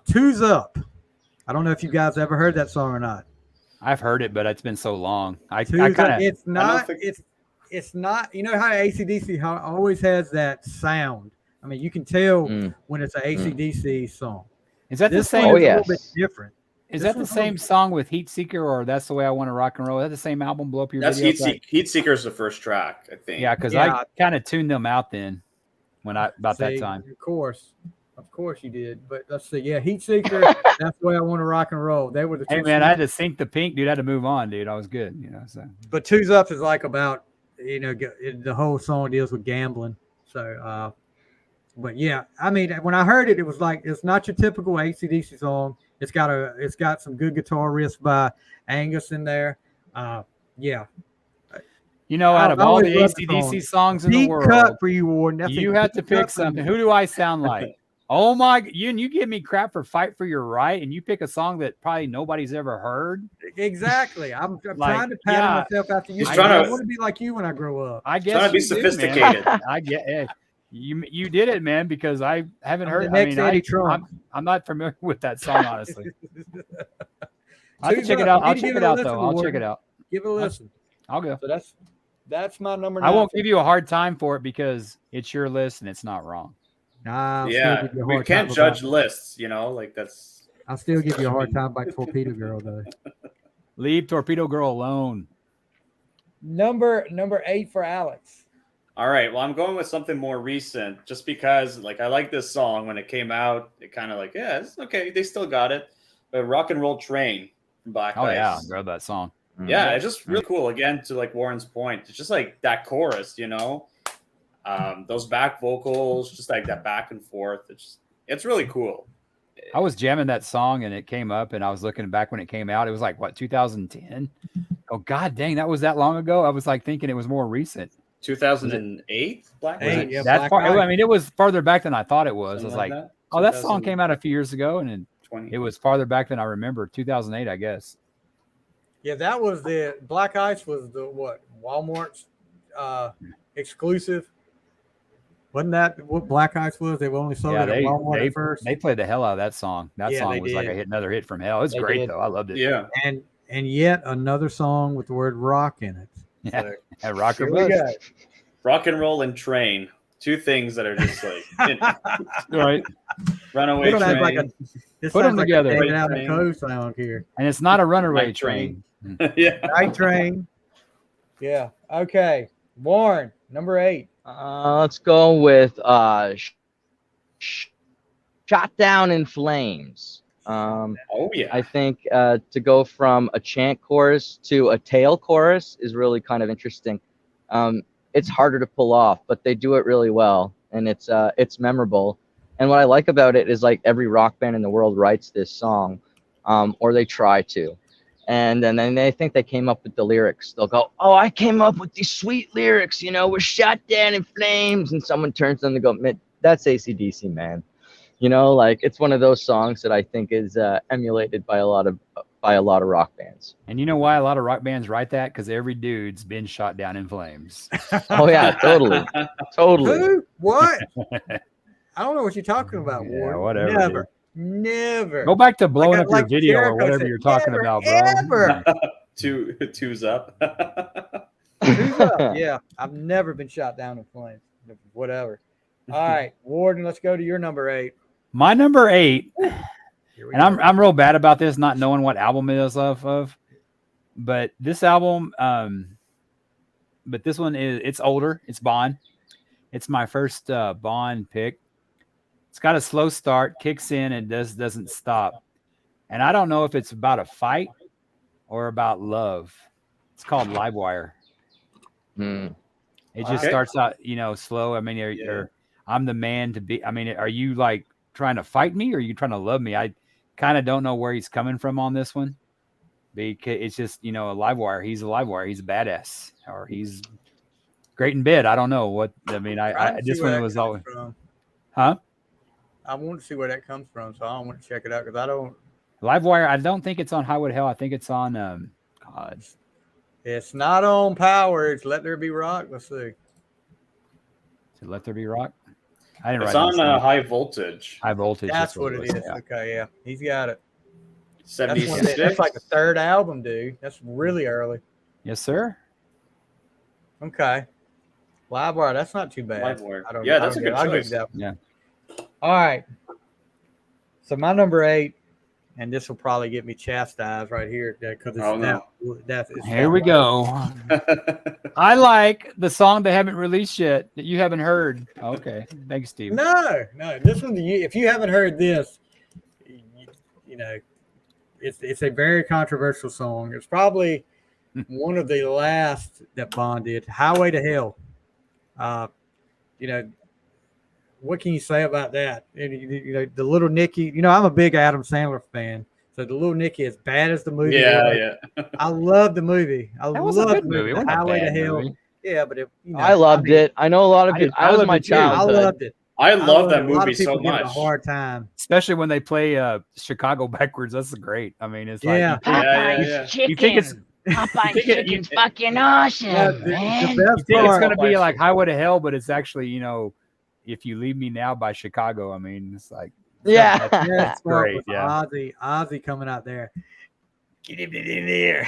Two's Up. I don't know if you guys ever heard that song or not. I've heard it, but it's been so long. It's not, you know how ACDC always has that sound. I mean, you can tell when it's an ACDC song. Is that this the same? Oh, yeah. A little bit different. Is that the same song with Heat Seeker, or That's the Way I Want to Rock and Roll? Is that the same album, Blow Up Your Video? That's Heat Seeker is the first track, I think. Yeah, because I kind of tuned them out then that time. Of course you did. But let's see. Yeah, Heat Seeker, That's the Way I Want to Rock and Roll. They were the two. Hey, man, I had to sink the pink, dude. I had to move on, dude. I was good, So. But Two's Up is like about, the whole song deals with gambling. So, but yeah, I mean, when I heard it, it was like, it's not your typical ACDC song. It's got some good guitar riffs by Angus in there. Yeah. Out of all the ACDC songs in the world, cut for you, Warden. You have to pick something. Who do I sound like? Oh my! You give me crap for Fight for Your Right, and you pick a song that probably nobody's ever heard. Exactly. I'm trying to pattern myself after you. I want to be like you when I grow up. I guess trying to be sophisticated. I get it. You did it, man, because I haven't heard. I'm not familiar with that song, honestly. I can check it out. I'll check it out, though. I'll check it out. Give it a listen. I'll go. So that's my number 9. I won't give you a hard time for it because it's your list and it's not wrong. Nah, we can't judge lists, that's. I'll still give you a hard time by Torpedo Girl, though. Leave Torpedo Girl alone. Number 8 for Alex. All right. Well, I'm going with something more recent, just because, I like this song when it came out. It kind of it's okay. They still got it. But Rock and Roll Train from Black Ice. Oh yeah, I love that song. Yeah, it's just really cool. Again, to Warren's point, it's just that chorus. Those back vocals, just like that back and forth. It's really cool. I was jamming that song and it came up, and I was looking back when it came out. It was like, what, 2010? Oh, God dang, that was that long ago? I was like thinking it was more recent. 2008? Black Ice? Yeah, that Black far, Ice. I mean, it was farther back than I thought it was. Something I was like, that? oh, that song came out a few years ago, and it 20. was farther back than I remember. 2008, I guess. Yeah, that was the Black Ice was the what Walmart's exclusive. Wasn't that what Black Ice was? They only sold it at Walmart at first. They played the hell out of that song. That song was like another hit from hell. It's great though. I loved it. Yeah. And yet another song with the word rock in it. Yeah. So, And rock here and we go. Rock and roll and train. Two things that are just like right. Runaway Put train. them together. David Allan Coe song here. And it's not a runaway Night train. Yeah. Night Train. Yeah. Okay. Warren, number 8. Let's go with Shot Down in Flames. Oh yeah. I think to go from a chant chorus to a tail chorus is really kind of interesting. It's harder to pull off, but they do it really well, and it's memorable. And what I like about it is like every rock band in the world writes this song, or they try to. And then they think they came up with the lyrics. They'll go, oh, I came up with these sweet lyrics, we're shot down in flames. And someone turns to them and go, that's ACDC, man. Like it's one of those songs that I think is emulated by a lot of rock bands. And you know why a lot of rock bands write that? Because every dude's been shot down in flames. Oh, yeah, totally. Totally. Who? What? I don't know what you're talking about, Warren. Whatever. Never. Go back to blowing up your like video Jericho or whatever said, you're talking never, about, bro. Ever. Two's up. Who's up? Yeah, I've never been shot down in flames. Whatever. All right, Warden, let's go to your number 8. My number 8, Here we and go. I'm real bad about this, not knowing what album it is off of, but this album, but this one it's older. It's Bond. It's my first Bond pick. It's got a slow start, kicks in, and doesn't stop. And I don't know if it's about a fight or about love. It's called Livewire. It just starts out, slow. I mean, I'm the man to be. I mean, are you like trying to fight me or are you trying to love me? I kind of don't know where he's coming from on this one. Because it's just, a Livewire. He's a Livewire. He's a badass, or he's great in bed. I don't know what. I mean, I this one was always. Huh? I want to see where that comes from, so I don't want to check it out because I don't. Livewire. I don't think it's on Highway to Hell. I think it's on. God. It's not on Power. It's Let There Be Rock. Let's see. To Let There Be Rock. I didn't It's write on High Voltage. High Voltage. That's what it is. Yeah. Okay, yeah, he's got it. 76. That's like the 3rd album, dude. That's really early. Yes, sir. Okay. Livewire, that's not too bad. Livewire. Yeah, that's a good choice. Yeah. All right. So my number 8, and this will probably get me chastised right here because it's Here we go. I like the song they haven't released yet that you haven't heard. Okay, thanks, Steve. No. This one, if you haven't heard this, it's a very controversial song. It's probably one of the last that Bond did. Highway to Hell. What can you say about that? And, the Little Nicky. I'm a big Adam Sandler fan. So the Little Nicky, as bad as the movie, yeah. I love the movie. That was a good movie. It wasn't a Highway to bad Hell. movie. Yeah, but I loved it. I know a lot of people. I That was loved my it too. I childhood. loved it. I love that A lot movie of people so give it a much. hard time. Especially when they play Chicago backwards. That's great. I mean, it's Yeah. like Yeah. Chicken. you think it's Popeye's chicken's fucking awesome, Yeah, man. the you best think it's part. gonna be like Highway to Hell, but it's actually If You Leave Me Now by Chicago. I mean, it's like Yeah. That's great, with yeah. Ozzy coming out there. Get him in there.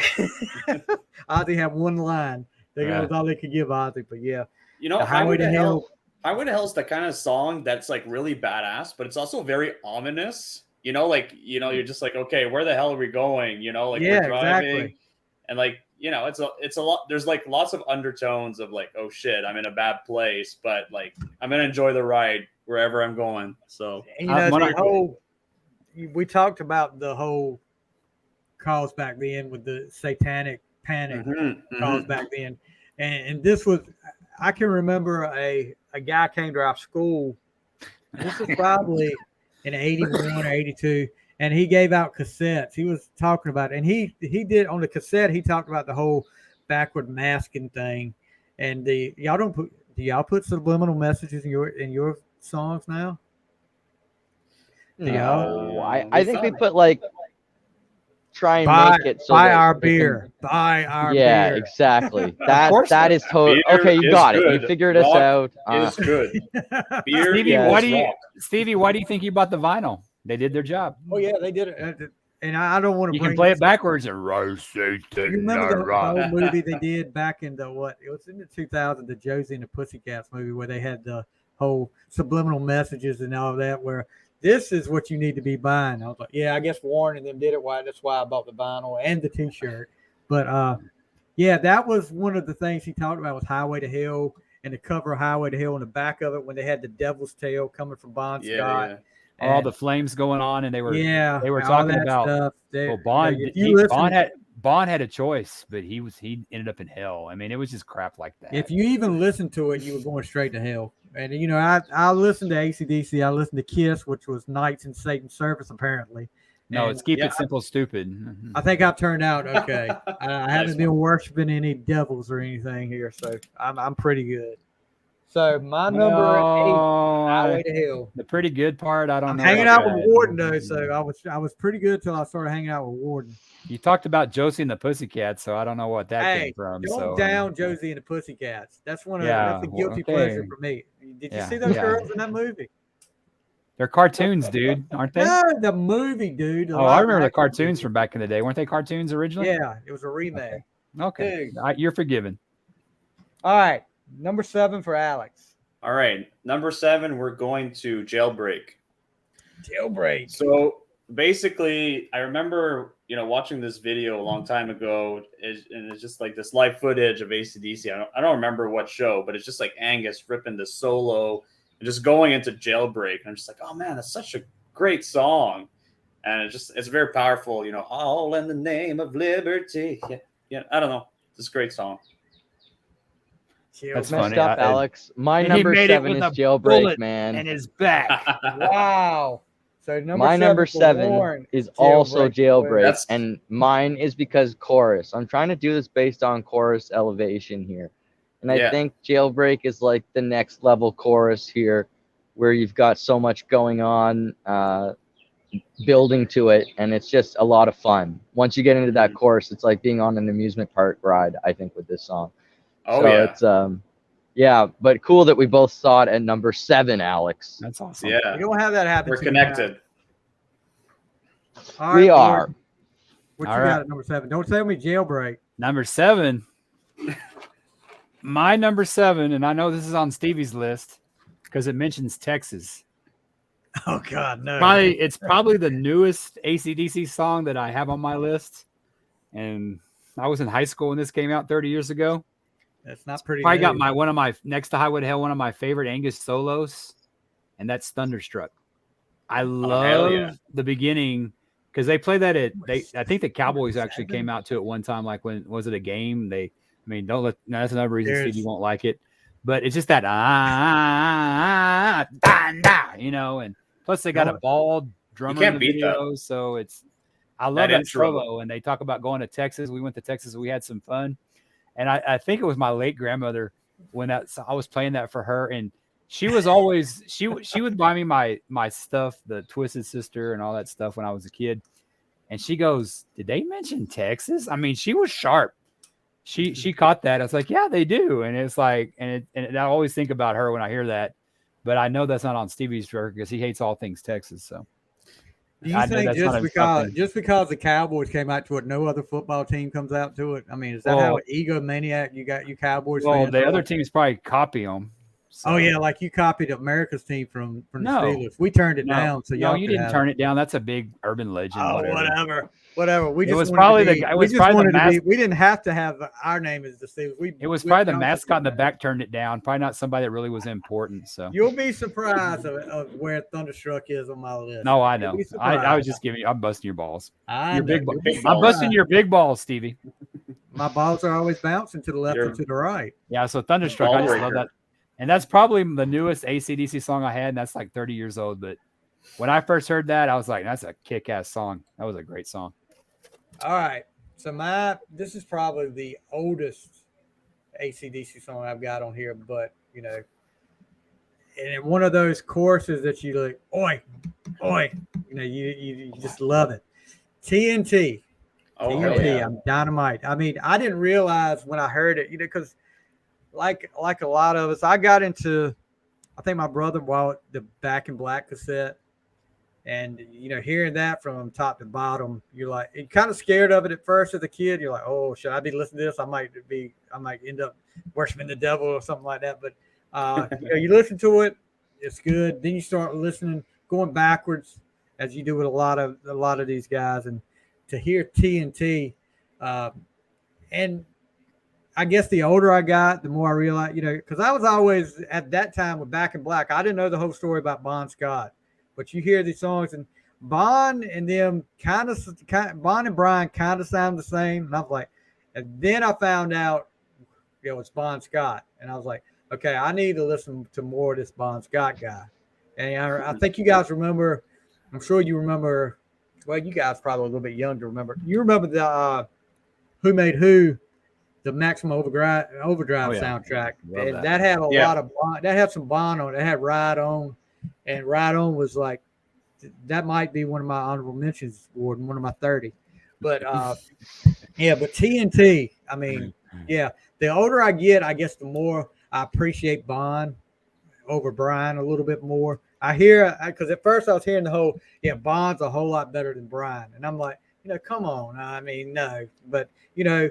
Ozzy had one line. That was all they could give Ozzy. But yeah, the Highway to Hell. Highway to Hell is the kind of song that's like really badass, but it's also very ominous. You're just like, okay, where the hell are we going? We're driving, exactly. and it's a lot. There's like lots of undertones of like, oh shit, I'm in a bad place, but like I'm gonna enjoy the ride wherever I'm going. So and, we talked about the whole cause back then with the satanic panic cause back then, and this was. I can remember a guy came to our school. This is probably in 81 or 82, and he gave out cassettes. He was talking about it, and he did on the cassette. He talked about the whole backward masking thing, and do y'all put subliminal messages in your songs now? No, I think we put like try and make it so buy that our it beer. Buy our beer. Yeah, exactly. That is totally Beer okay. You is got it. good. You figured us Rock out. Is good. Beer Stevie, equals Stevie, rock. why do you think you bought the vinyl? They did their job. Oh yeah, they did it. And I don't want to. You can play it backwards and roast it. You remember the old movie they did back in the what? It was in the 2000s, the Josie and the Pussycats movie, where they had the whole subliminal messages and all that. Where this is what you need to be buying. I was like, yeah, I guess Warren and them did it. That's why I bought the vinyl and the T-shirt. But yeah, that was one of the things he talked about was Highway to Hell, and the cover of Highway to Hell on the back of it when they had the devil's tail coming from Bon Scott. Yeah. All the flames going on, and they were all talking that about stuff. well, Bond had a choice, but he ended up in hell. I mean, it was just crap like that. If you even listened to it, you were going straight to hell. And you know, I listened to ACDC, I listened to Kiss, which was Knights in Satan's Service, apparently. No, And it's Keep It Simple, Stupid. I think I've turned out okay. I haven't been worshiping any devils or anything here, so I'm pretty good. So my number 8, Highway to Hell. The pretty good part, I don't know. Hanging out with Warden though, so I was pretty good till I started hanging out with Warden. You talked about Josie and the Pussycats, so I don't know what that came from. Don't down Josie and the Pussycats. That's that's a guilty pleasure for me. Did you see those girls in that movie? They're cartoons, dude, aren't they? No, the movie, dude. I remember the cartoons from back in the day. Weren't they cartoons originally? Yeah, it was a remake. Okay. You're forgiven. All right, number 7 for Alex. All right, number 7, we're going to Jailbreak. Jailbreak. So basically, I remember, watching this video a long time ago, and it's just like this live footage of ACDC. I don't remember what show, but it's just like Angus ripping the solo and just going into Jailbreak. And I'm just like, oh man, that's such a great song. And it's very powerful, all in the name of liberty. Yeah, I don't know. It's a great song. That's messed up, Alex. My number 7 is Jailbreak, man. And his back. Wow. So number 7 is also Jailbreak, and mine is because chorus. I'm trying to do this based on chorus elevation here. And I think Jailbreak is like the next level chorus here, where you've got so much going on, building to it, and it's just a lot of fun. Once you get into that chorus, it's like being on an amusement park ride, I think, with this song. Oh, so it's but cool that we both saw it at number 7, Alex. That's awesome. Yeah. You don't have that happen. We're connected. All right, we are. What you got at number 7? Don't tell me Jailbreak. Number 7. My number 7, and I know this is on Stevie's list because it mentions Texas. Oh God, no! It's probably the newest AC/DC song that I have on my list, and I was in high school when this came out 30 years ago. That's not pretty. I got one of my next to Highway to Hell, one of my favorite Angus solos, and that's Thunderstruck. I love the beginning because they play that I think the Cowboys actually came out to it one time. Like when was it a game? That's another reason Stevie won't like it. But it's just that and plus they got a bald drummer in the video, so I love that solo. And they talk about going to Texas. We went to Texas. We had some fun, and I think it was my late grandmother when I was playing that for her, and she was always she would buy me my stuff, the Twisted Sister and all that stuff when I was a kid, and she goes, "Did they mention Texas?" I mean, she was sharp. She caught that. I was like, yeah, they do. And it's like, and I always think about her when I hear that, but I know that's not on Stevie's record because he hates all things Texas. So do you think just because the Cowboys came out to it, no other football team comes out to it? I mean, is that how egomaniac you got you Cowboys fans? Well, the other teams probably copy them. So. Oh yeah, like you copied America's team from the Steelers. We turned it down, so you didn't turn it down. That's a big urban legend. Oh, whatever. We didn't have to have our name as the Steelers. It was probably the mascot in the back turned it down. Probably not somebody that really was important. So you'll be surprised of where Thunderstruck is on my list. No, I know. I was just giving you. I'm busting your balls. I'm busting your big balls, Stevie. my balls are always bouncing to the left and to the right. Yeah, so Thunderstruck, I just love that. And that's probably the newest ACDC song I had, and that's like 30 years old. But when I first heard that, I was like, that's a kick-ass song. That was a great song. All right. So this is probably the oldest ACDC song I've got on here, but, you know, and in one of those choruses that you like, oi, oi, you know, you just love it. TNT. Oh, TNT, I'm dynamite. I mean, I didn't realize when I heard it, you know, because like a lot of us, I got into, I think my brother bought the Back in Black cassette, and you know, hearing that from top to bottom, you're like, you're kind of scared of it at first as a kid. You're like, oh, should I be listening to this? I might end up worshiping the devil or something like that. But you know, you listen to it, it's good. Then you start listening, going backwards, as you do with a lot of these guys, and to hear TNT, and I guess the older I got, the more I realized, you know, because I was always at that time with Back in Black, I didn't know the whole story about Bon Scott, but you hear these songs and Bon and them Bon and Brian kind of sound the same, and I was like, and then I found out, you know, it's Bon Scott, and I was like, okay, I need to listen to more of this Bon Scott guy, and I think you guys remember, I'm sure you remember. Well, you guys probably a little bit young to remember. You remember the Who Made Who, the Maximum Overdrive soundtrack, and that had a lot of Bon, that had some Bon on it. It had Ride On, and Ride On was like, that might be one of my honorable mentions, Warden, one of my 30. But yeah, but TNT, I mean, yeah, the older I get, I guess the more I appreciate Bon over Brian a little bit more. I hear, because at first I was hearing the whole, Bon's a whole lot better than Brian. And I'm like, you know, come on. I mean, no. But, you know,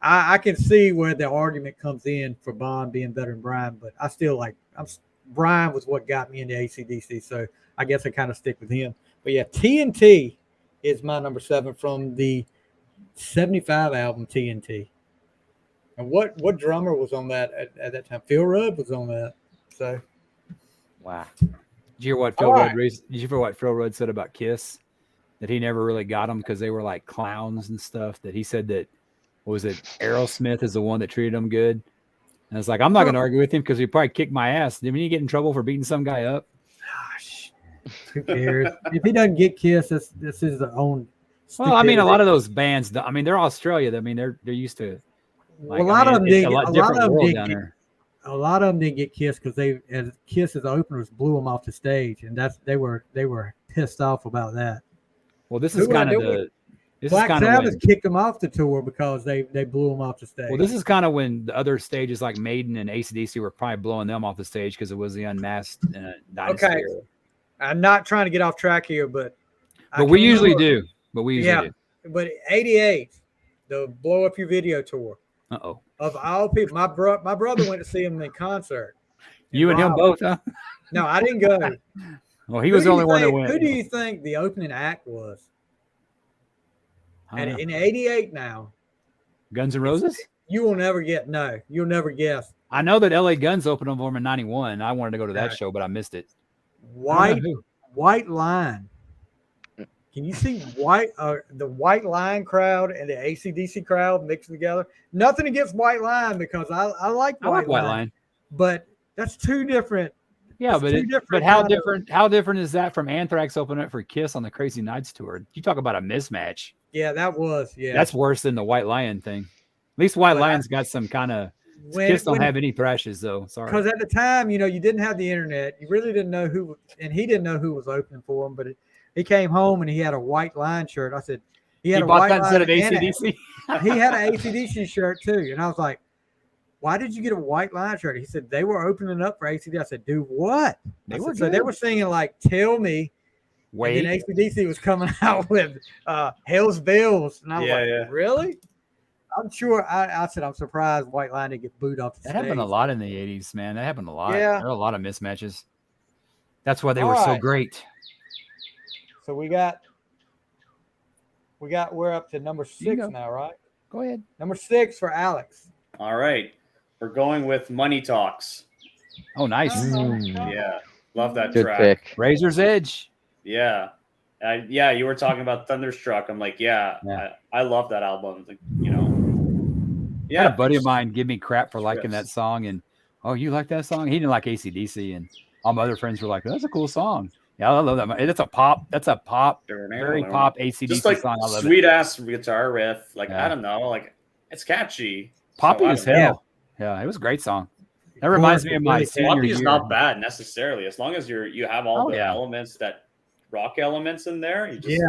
I can see where the argument comes in for Bon being better than Brian. But I still like, Brian was what got me into ACDC. So I guess I kind of stick with him. But yeah, TNT is my number 7 from the 75 album TNT. And what drummer was on that at that time? Phil Rudd was on that. So. Wow. Did you hear what Phil Rudd said about Kiss? That he never really got them because they were like clowns and stuff. That he said that, what was it, Aerosmith is the one that treated them good. And it's like, I'm not going to argue with him because he probably kicked my ass. Didn't he get in trouble for beating some guy up? Gosh, who cares? If he doesn't get Kiss, this is his own. Well, I mean, a lot of those bands, I mean, they're Australia. I mean, they're used to. Like, a lot of them did. A lot of them didn't get Kiss because as Kiss as openers blew them off the stage, and they were pissed off about that. Well, this is kind of the Black Sabbath kicked them off the tour because they blew them off the stage. Well, this is kind of when the other stages like Maiden and ACDC were probably blowing them off the stage because it was the Unmasked Dynasty. Okay, I'm not trying to get off track here, but we usually do. But But '88, the Blow Up Your Video tour. Uh-oh. Of all people, my brother went to see him in concert. You and him both, huh? No, I didn't go. Well, he was the only one that went. Who do you think the opening act was? And in '88 now. Guns N' Roses? You will never get. No, you'll never guess. I know that LA Guns opened them for him in '91. I wanted to go to that show, but I missed it. White Line. Can you see the White Line crowd and the ACDC crowd mixed together? Nothing against White Line because I like White Line, but that's two different. Yeah, but how different is that from Anthrax opening it for Kiss on the Crazy Nights tour? You talk about a mismatch. Yeah, that was. Yeah, that's worse than the White Lion thing. At least White Lion's got some kind of. Kiss don't have any thrashes though. Sorry. Because at the time, you didn't have the internet. You really didn't know who, and he didn't know who was opening for him, but. He came home and he had a White Line shirt. I said, he bought that instead of ACDC. He had an ACDC shirt too. And I was like, why did you get a White Line shirt? He said, they were opening up for ACDC. I said, do what? They were singing like Tell Me. Wait. And then ACDC was coming out with Hell's Bells. And I was like, really? I'm sure. I said, I'm surprised White Line didn't get booed off the stage. That happened a lot in the 80s, man. That happened a lot. Yeah. There were a lot of mismatches. That's why they were so great. So we're up to number 6 now, right? Go ahead. Number 6 for Alex. All right. We're going with Money Talks. Oh, nice. Yeah. Love that Good track. pick. Razor's Edge. Yeah. You were talking about Thunderstruck. I'm like, I love that album. I had a buddy of mine give me crap for liking that song, and you like that song? He didn't like ACDC, and all my other friends were like, "That's a cool song." Yeah, I love that. That's a pop. That's a pop. Very pop ACDC just like song. I love sweet it. ass guitar riff. Like I don't know, like it's catchy. Poppy as hell. Yeah, it was a great song. That reminds me of my senior Poppy year. is not bad necessarily, as long as you have all the elements, that rock elements in there. You just,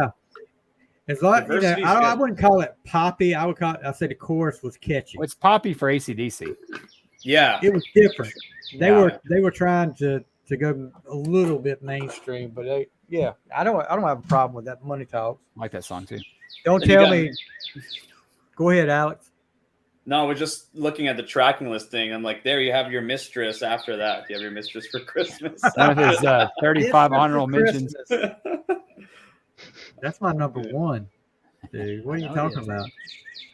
As long I wouldn't call it poppy. I'd say the chorus was catchy. Well, it's poppy for ACDC. Yeah, it was different. They were trying to go a little bit mainstream, but I don't have a problem with that. Money Talks. I like that song too. Don't tell me. Go ahead, Alex. No, we're just looking at the tracking listing. I'm like, there you have your mistress. After that, you have your mistress for Christmas. One of his 35 honorable mentions. That's my number one, dude. What are you talking about?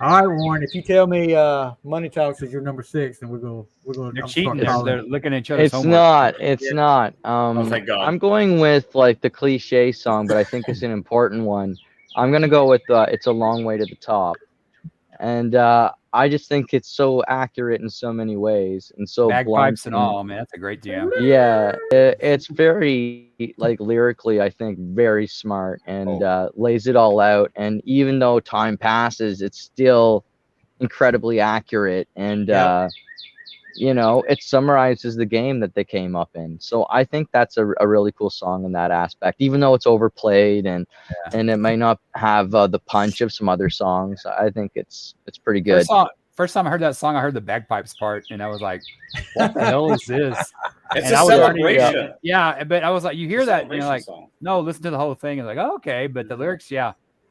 All right, Warren. If you tell me Money Talks is your number 6, then we're going. They're cheating. They're looking at each other's It's homework. not. It's not. Oh, thank God. I'm going with like the cliche song, but I think it's an important one. I'm gonna go with "It's a Long Way to the Top," and I just think it's so accurate in so many ways, and so bagpipes blunt and all, man. That's a great jam. Yeah, it's very like lyrically, I think, very smart, and lays it all out. And even though time passes, it's still incredibly accurate, and it summarizes the game that they came up in. So I think that's a really cool song in that aspect, even though it's overplayed and it may not have the punch of some other songs. I think it's pretty good. First time I heard that song, I heard the bagpipes part, and I was like, "What the hell is this?" It's and a celebration. But I was like, you hear that, and you're like, no, listen to the whole thing. And like, oh, okay, but the lyrics,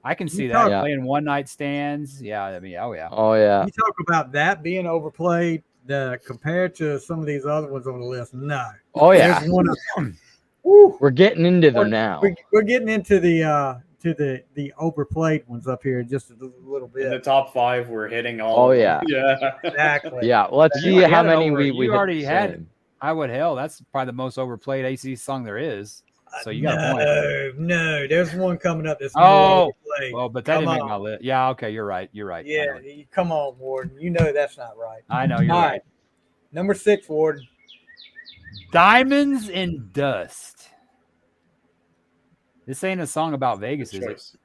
I can see that playing one night stands. Yeah, I mean, oh yeah. You talk about that being overplayed. Compared to some of these other ones on the list, no. Oh yeah, there's one of them. We're getting into them now. We're getting into the overplayed ones up here just a little bit. In the top 5, we're hitting all. Oh yeah, yeah, exactly. Yeah, let's see how many we already had. I Would Hell. That's probably the most overplayed AC song there is. So you got a point. No, there's one coming up that's more overplayed. Well, but that didn't make my list. Yeah, okay, you're right. Yeah, come on, Warden. You know that's not right. I know you're right. Number 6, Warden. Diamonds and Dust. This ain't a song about Vegas, is it?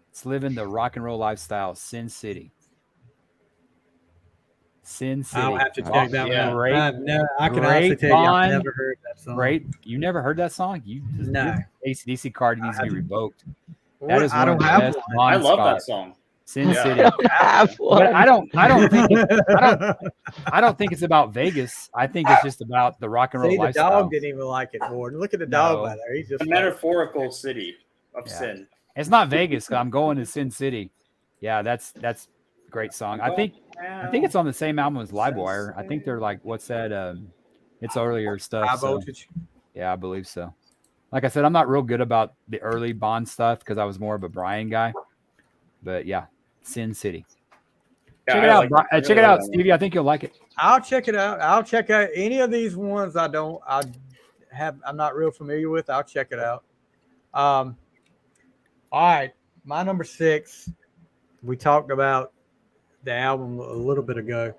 It's living the rock and roll lifestyle. Sin City. Sin City. I'll have to check that one out. I can honestly tell you I've never heard that song. Great. You never heard that song? No. ACDC card needs to be revoked. That is I don't have one. I love that song. Sin City. But I don't think it's about Vegas. I think it's just about the rock and roll lifestyle. The dog didn't even like it, Warden. Look at the dog by there. He's just a metaphorical city of sin. It's not Vegas. I'm going to Sin City. Yeah, that's a great song. I think it's on the same album as Livewire. I think they're like, what's that? It's earlier stuff. High Voltage. Yeah, I believe so. Like I said, I'm not real good about the early Bond stuff because I was more of a Brian guy. But yeah, Sin City. Check it out. Check it out, Stevie. I think you'll like it. I'll check it out. I'll check out any of these ones I'm not real familiar with. I'll check it out. All right. My number 6, we talked about the album a little bit ago.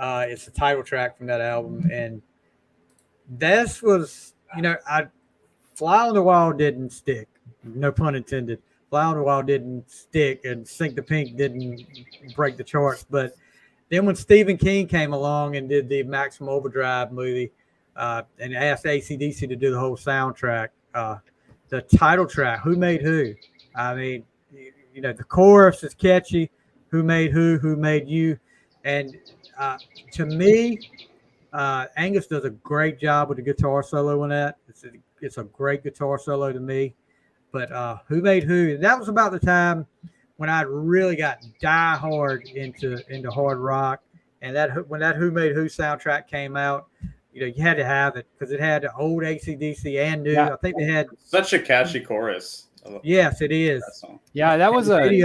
It's the title track from that album. And this was, Fly on the Wall didn't stick. No pun intended. Fly on the Wall didn't stick, and Sink the Pink didn't break the charts. But then when Stephen King came along and did the Maximum Overdrive movie and asked ACDC to do the whole soundtrack, the title track, Who Made Who? I mean, the chorus is catchy. Who made who made you? And to me, Angus does a great job with the guitar solo in that. It's a great guitar solo to me. But Who Made Who? And that was about the time when I really got die hard into hard rock. And when that Who Made Who soundtrack came out, you had to have it because it had the old ACDC and new. Yeah. I think they had such a catchy chorus. Yes, it is. Yeah, that was pretty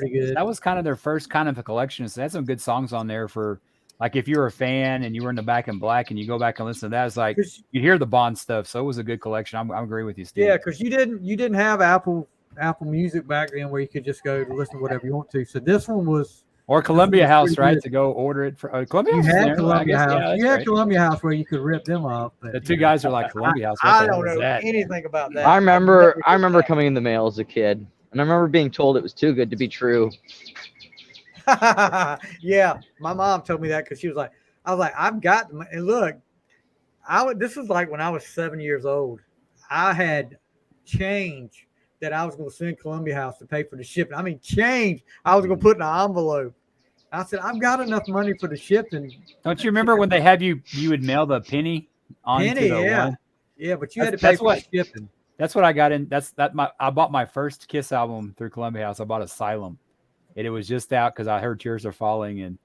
good. That was kind of their first kind of a collection. So they had some good songs on there for, like, if you're a fan and you were in the Back in Black and you go back and listen to that, it's like you hear the Bond stuff. So it was a good collection. I agree with you, Steve. Yeah, because you didn't have Apple Music back then where you could just go to listen to whatever you want to. So this one was Or Columbia House, right? To go order it for Columbia You House. had Columbia House. Yeah, you had right. Columbia House where you could rip them off. But, The two guys are like Columbia House. What I the don't hell is know that? anything about that. I remember coming in the mail as a kid, and I remember being told it was too good to be true. Yeah, my mom told me that because I was like, I've got them. And look, this was like when I was 7 years old. I had change that I was going to send Columbia House to pay for the shipping. I mean, change I was going to put in an envelope. I said, I've got enough money for the shipping. Don't you remember when they had you would mail the penny onto the one? Yeah, but you had to pay for the shipping. That's what I got in. I bought my first Kiss album through Columbia House. I bought Asylum. And it was just out because I heard Tears Are Falling and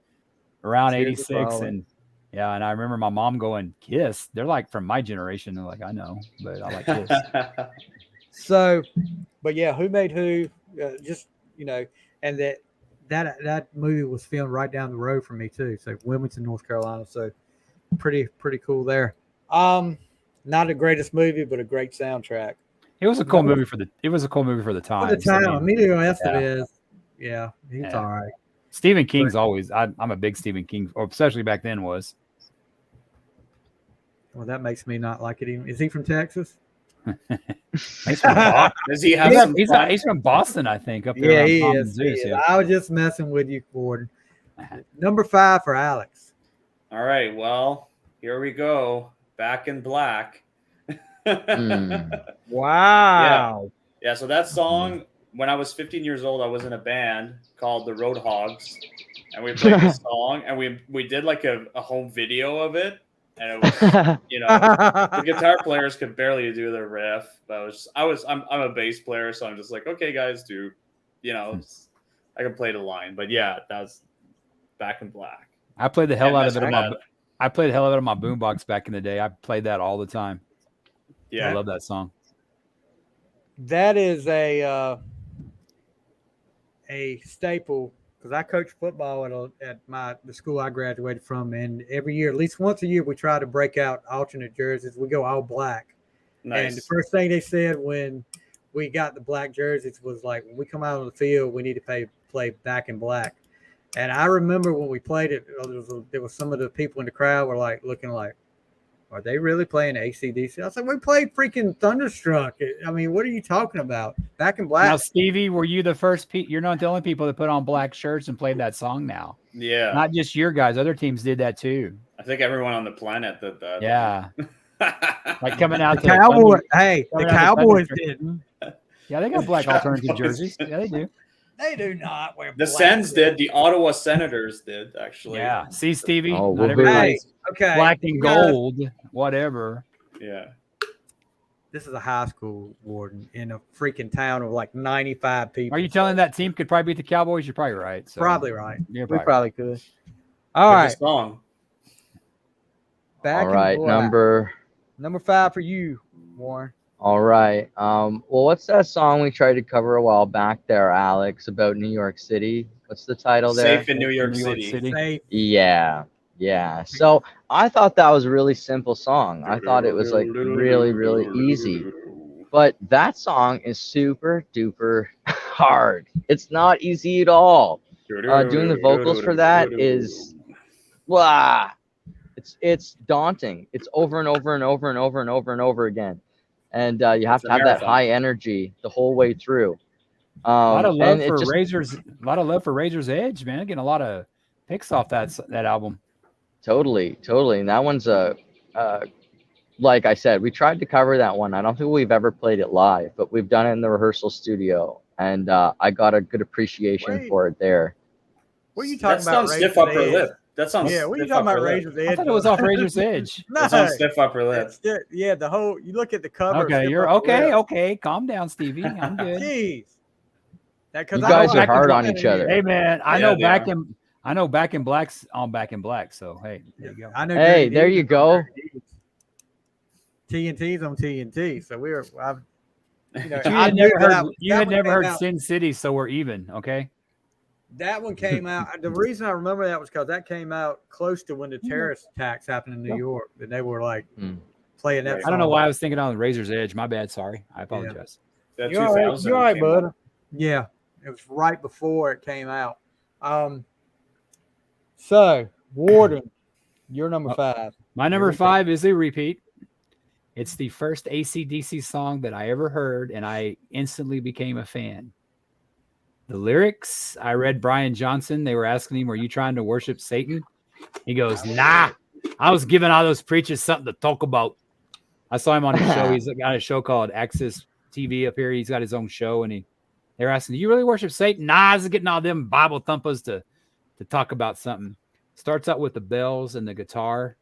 around 86. And yeah, and I remember my mom going, Kiss? They're like from my generation. They're like, I know, but I like Kiss. So, but yeah, Who Made Who? Just, and that movie was filmed right down the road from me too. So Wilmington, North Carolina. So pretty cool there. Not the greatest movie, but a great soundtrack. It was a cool movie for the time. For the time, Emilio Estevez. Yeah, he's all right. Stephen King's always. I'm a big Stephen King, or especially back then was. Well, that makes me not like it. Is he from Texas? He's from Boston. Does he have he's from Boston, I think. Up there. Yeah, he is. I was just messing with you, Gordon. Number 5 for Alex. All right. Well, here we go. Back in Black. Wow. Yeah. So that song, when I was 15 years old, I was in a band called the Roadhogs, and we played this song, and we did like a home video of it, and it was the guitar players could barely do the riff, but I'm a bass player, so I'm just like, okay, guys, I can play the line, but yeah, that's Back in Black. I played the hell out of it on my boombox back in the day. I played that all the time. Yeah, I love that song. That is a staple because I coach football at the school I graduated from, and every year, at least once a year, we try to break out alternate jerseys. We go all black. Nice. And the first thing they said when we got the black jerseys was like, when we come out on the field, we need to play Back in Black. And I remember when we played it, there was some of the people in the crowd were like looking like, are they really playing ACDC? I said, we played freaking Thunderstruck. I mean, what are you talking about? Back in Black. Now, Stevie, were you the first? You're not the only people that put on black shirts and played that song now. Yeah. Not just your guys. Other teams did that too. I think everyone on the planet did that. Yeah. Like coming out. The Cowboys. Hey, the Cowboys didn't. Yeah, they got black alternative jerseys. Yeah, they do. They do not wear the black. Sens did. The Ottawa Senators did, actually. Yeah. See, Stevie? Oh, not everybody's okay. Black and gold, whatever. Yeah. This is a high school, Warden, in a freaking town of like 95 people. Are you telling that team could probably beat the Cowboys? You're probably right. So. Probably right. You're we probably could. All right. Song. Back all right. Number 5 for you, Warren. All right. Well, what's that song we tried to cover a while back there, Alex, about New York City? What's the title there? Safe in New York City. Safe. Yeah. So I thought that was a really simple song. I thought it was like really, really easy. But that song is super duper hard. It's not easy at all. Doing the vocals for that is, it's daunting. It's over and over and over and over and over and over again. And you have to have that high energy the whole way through. A lot of love for Razor's. A lot of love for Razor's Edge, man. Getting a lot of picks off that album. Totally. And that one's like I said, we tried to cover that one. I don't think we've ever played it live, but we've done it in the rehearsal studio, and I got a good appreciation for it there. What are you talking about? Stiff Upper Lip. That sounds. Yeah, what are you talking about? Razor's Edge. I thought it was off Razor's Edge. No, it's on Stiff Upper Lip. Yeah, the whole. You look at the cover. Okay, you're okay. Okay, calm down, Stevie. I'm good. Jeez. You guys are hard on each other. Hey, man, I know Back in Black's on Back in Black. So hey, there you go. I know. Hey, there you go. TNT's on TNT, so we were. You had never heard Sin City, so we're even. Okay. That one came out. The reason I remember that was because that came out close to when the terrorist attacks happened in New York, and they were like playing that. I don't know why I was thinking on Razor's Edge. My bad. Sorry. I apologize. Yeah. You're all right, bud. Yeah, it was right before it came out. So, Warden, you're number 5. My number 5 is a repeat. It's the first ACDC song that I ever heard, and I instantly became a fan. The lyrics, I read Brian Johnson. They were asking him, "Were you trying to worship Satan?" He goes, "Nah, I was giving all those preachers something to talk about." I saw him on his show. He's got a show called Access TV up here. He's got his own show, and they're asking, "Do you really worship Satan?" Nah, I was getting all them Bible thumpers to talk about something. Starts out with the bells and the guitar.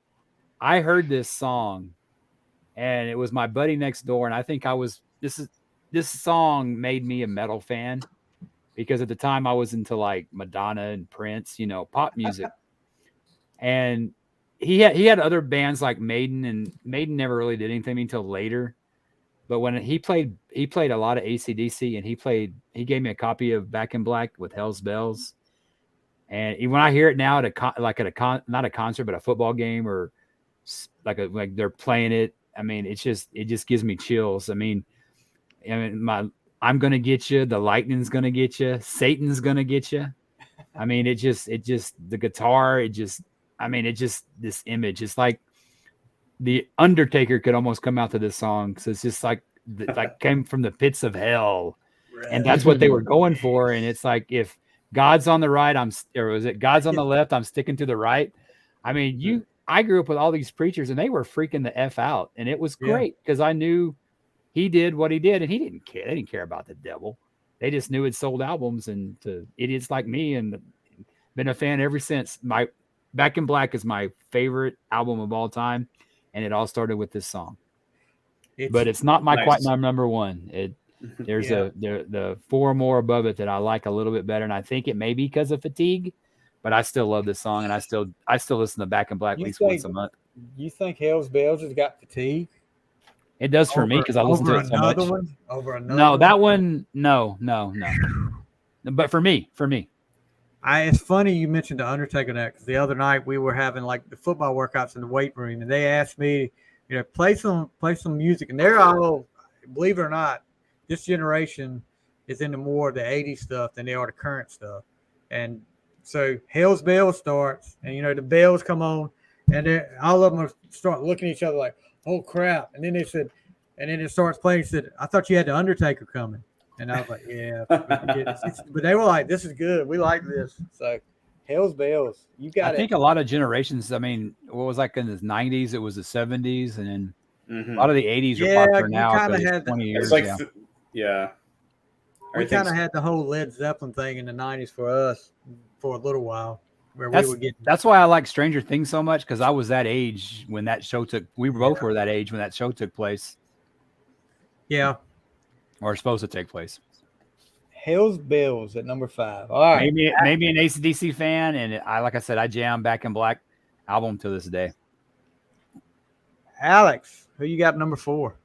I heard this song, and it was my buddy next door, and I think this song made me a metal fan because at the time I was into like Madonna and Prince, pop music. And he had other bands like Maiden, and Maiden never really did anything until later. But when he played a lot of ACDC, and he gave me a copy of Back in Black with Hell's Bells. And when I hear it now not a concert, but a football game, or like they're playing it, I mean, it just gives me chills. I mean, I'm gonna get you, the lightning's gonna get you, Satan's gonna get you. I mean, it just the guitar, this image. It's like the Undertaker could almost come out to this song, because it's just like came from the pits of hell, and that's what they were going for. And it's like, if God's on the right, God's on the left, I'm sticking to the right. I mean, I grew up with all these preachers, and they were freaking the F out, and it was great because I knew he did what he did, and he didn't care. They didn't care about the devil. They just knew it sold albums, and to idiots like me, and been a fan ever since. My Back in Black is my favorite album of all time, and it all started with this song. But it's not quite my number 1. There's the 4 more above it that I like a little bit better, and I think it may be because of fatigue, but I still love this song, and I still listen to Back in Black at least once a month. You think Hell's Bells has got fatigue? It does for me because I listen to it so much. No, that one, no. But for me. It's funny you mentioned the Undertaker that, because the other night we were having like the football workouts in the weight room, and they asked me, play some music, and they're all, believe it or not, this generation is into more of the 80s stuff than they are the current stuff. And so Hell's Bells starts, and the bells come on, and all of them start looking at each other like, "Oh crap!" And then they said, and then it starts playing. He said, "I thought you had the Undertaker coming," and I was like, "Yeah," but they were like, "This is good. We like this." So Hell's Bells, you got it. I think a lot of generations. I mean, what was like in the 90s? It was the 70s, and then a lot of the 80s are popular now. Kind of had 20 years. It's like, we kind of had the whole Led Zeppelin thing in the 90s for us for a little while. That's why I like Stranger Things so much, because I was that age when that show we both were that age when that show took place. Yeah. Or supposed to take place. Hell's Bells at number 5. All right. Maybe an ACDC fan, and like I said, I jam Back in Black album to this day. Alex, who you got number 4?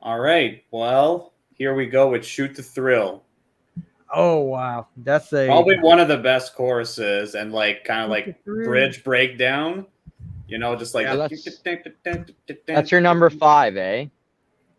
All right. Well, here we go with Shoot to Thrill. Oh wow, that's probably one of the best choruses, and kind of bridge breakdown. Just like that's your number 5, eh?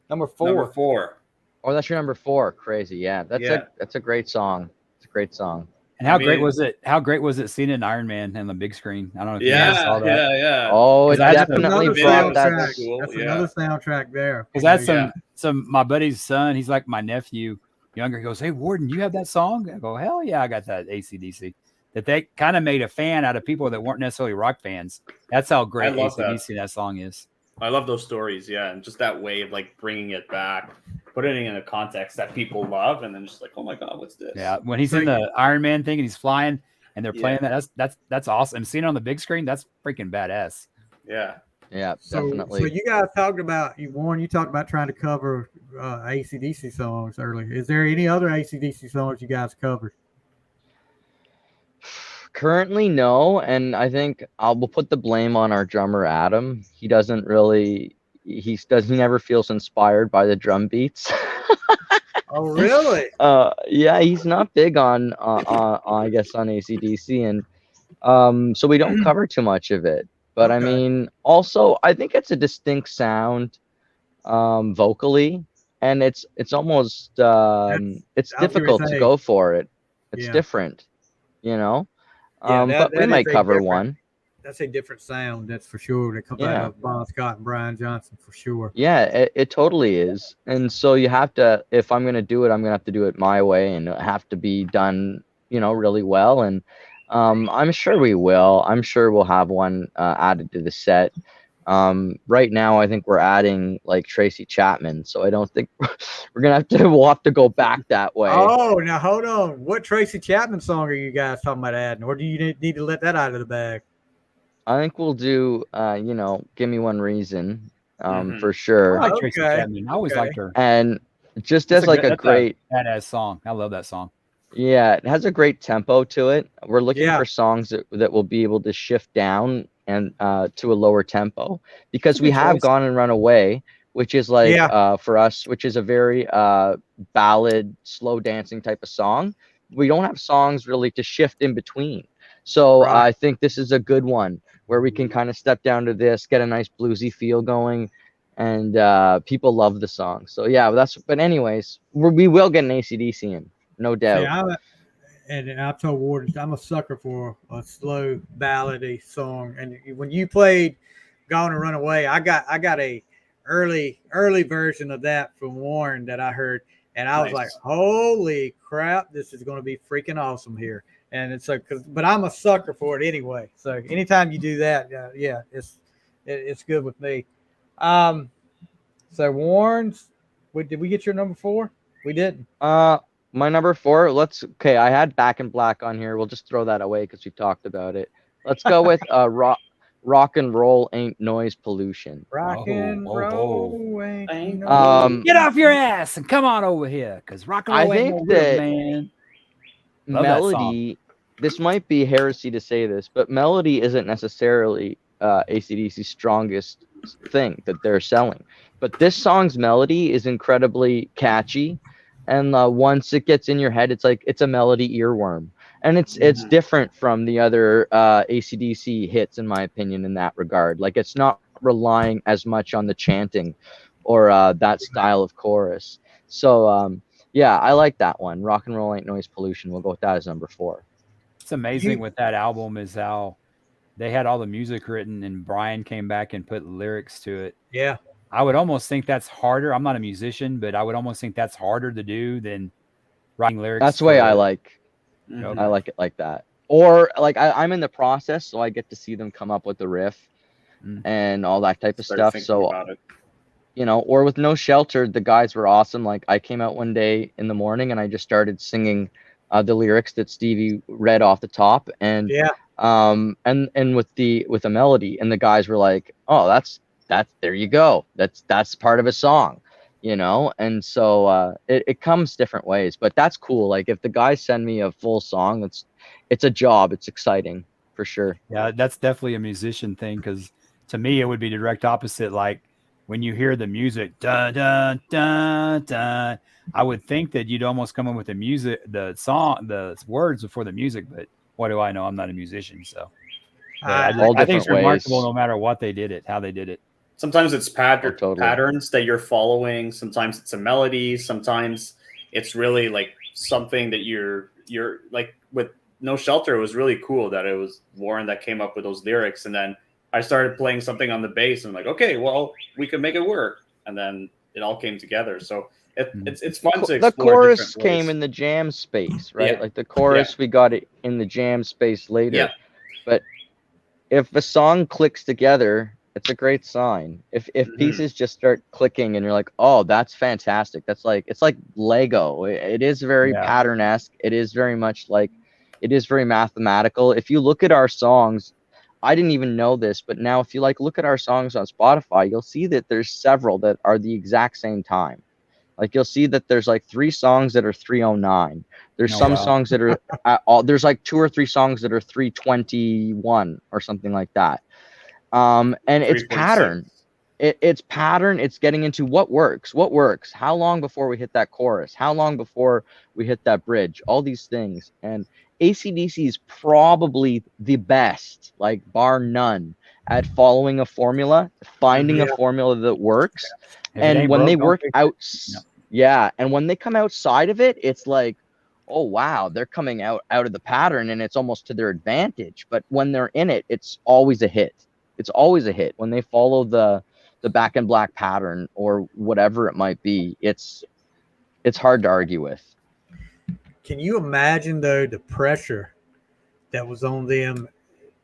Number 4. Number 4. Oh, that's your number 4. Crazy, yeah. That's a great song. It's a great song. And how great was it? How great was it seeing an Iron Man on the big screen? I don't know if you guys saw that. Yeah. Oh, it definitely brought that. That's another soundtrack there. Because that's some my buddy's son. He's like my nephew. Younger, he goes, "Hey Warden, you have that song?" I go, "Hell yeah, I got that ACDC." That they kind of made a fan out of people that weren't necessarily rock fans. That's how great ACDC that song is. I love those stories, and just that way of bringing it back, putting it in a context that people love, and then just like, oh my god, what's this? Yeah, when he's in the Iron Man thing and he's flying and they're playing that's awesome. And seeing it on the big screen, that's freaking badass. Yeah, definitely. So you guys talked about you talked about trying to cover ACDC songs earlier. Is there any other ACDC songs you guys covered? Currently, no, and I think we'll put the blame on our drummer Adam. He doesn't really. He never feels inspired by the drum beats. Oh, really? Yeah, he's not big on I guess on ACDC, and so we don't cover too much of it. But I mean, also, I think it's a distinct sound vocally, and it's almost it's difficult to go for it. It's different, But we might cover one. That's a different sound, that's for sure. That comes out of Bon Scott and Brian Johnson for sure. Yeah, it totally is. And so you have to, if I'm gonna do it, I'm gonna have to do it my way, and it have to be done, really well. And I'm sure we will. I'm sure we'll have one added to the set. Right now, I think we're adding like Tracy Chapman, so I don't think we'll have to go back that way. Oh, now hold on. What Tracy Chapman song are you guys talking about adding, or do you need to let that out of the bag? I think we'll do, Give Me One Reason, for sure. I like Tracy Chapman. I always liked her. And just as like a great badass song. I love that song. Yeah, it has a great tempo to it. We're looking for songs that will be able to shift down and to a lower tempo, because we have Gone and Run Away, which is like for us, which is a very ballad, slow dancing type of song. We don't have songs really to shift in between. So I think this is a good one where we can kind of step down to this, get a nice bluesy feel going, and people love the song. So yeah, but anyways, we will get an ACDC in, no doubt. Yeah, and I've told Ward I'm a sucker for a slow ballady song. And when you played Gone and Run Away, I got a early version of that from Warren that I heard, and I was like, holy crap, this is going to be freaking awesome here. And it's like, but I'm a sucker for it anyway. So anytime you do that, it's good with me. So Warren's, did we get your number 4? We didn't. My number 4. I had Back in Black on here. We'll just throw that away because we talked about it. Let's go with Rock and Roll Ain't Noise Pollution. Rock and roll ain't get off your ass and come on over here, because rock and roll ain't no real, man. Love Melody, this might be heresy to say this, but melody isn't necessarily AC/DC's strongest thing that they're selling. But this song's melody is incredibly catchy, and once it gets in your head, it's a melody earworm. And it's different from the other AC/DC hits, in my opinion, in that regard. Like, it's not relying as much on the chanting or that style of chorus. So yeah, I like that one. Rock and Roll Ain't Noise Pollution. We'll go with that as number 4. It's amazing with that album is how they had all the music written and Brian came back and put lyrics to it. Yeah. I would almost think that's harder. I'm not a musician, but I would almost think that's harder to do than writing lyrics. That's the way I like. I like it like that. Or like I'm in the process, so I get to see them come up with the riff and all that type of stuff. So or with No Shelter, the guys were awesome. Like, I came out one day in the morning and I just started singing the lyrics that Stevie read off the top, and and with a melody, and the guys were like, "Oh, that's there you go. That's part of a song." And so it comes different ways, but that's cool. Like, if the guys send me a full song, it's a job. It's exciting for sure. Yeah, that's definitely a musician thing, because to me it would be the direct opposite. Like, when you hear the music, dun, dun, dun, dun, I would think that you'd almost come in with the song, the words before the music. But what do I know? I'm not a musician, so I think it's remarkable no matter how they did it. Sometimes it's patterns that you're following. Sometimes it's a melody. Sometimes it's really like something that you're like with No Shelter. It was really cool that it was Warren that came up with those lyrics, and then I started playing something on the bass, and I'm like, okay, well, we can make it work, and then it all came together. So it's fun to explore. The chorus came in the jam space, right? Yeah. Like the chorus, we got it in the jam space later. Yeah. But if a song clicks together, it's a great sign. If pieces just start clicking and you're like, oh, that's fantastic. It's like Lego. It is very pattern-esque. It is very much like, it is very mathematical. If you look at our songs, I didn't even know this, but now if you look at our songs on Spotify, you'll see that there's several that are the exact same time. Like, you'll see that there's like 3 songs that are 3:09. There's songs that are there's like 2 or 3 songs that are 3:21 or something like that. And it's pattern. It's pattern. It's getting into what works. How long before we hit that chorus? How long before we hit that bridge? All these things. And AC/DC is probably the best, like bar none, at following a formula, finding a formula that works. And when they work out, and when they come outside of it, it's like, oh wow, they're coming out of the pattern and it's almost to their advantage. But when they're in it, it's always a hit. It's always a hit when they follow the Back in Black pattern or whatever it might be. It's hard to argue with. Can you imagine though the pressure that was on them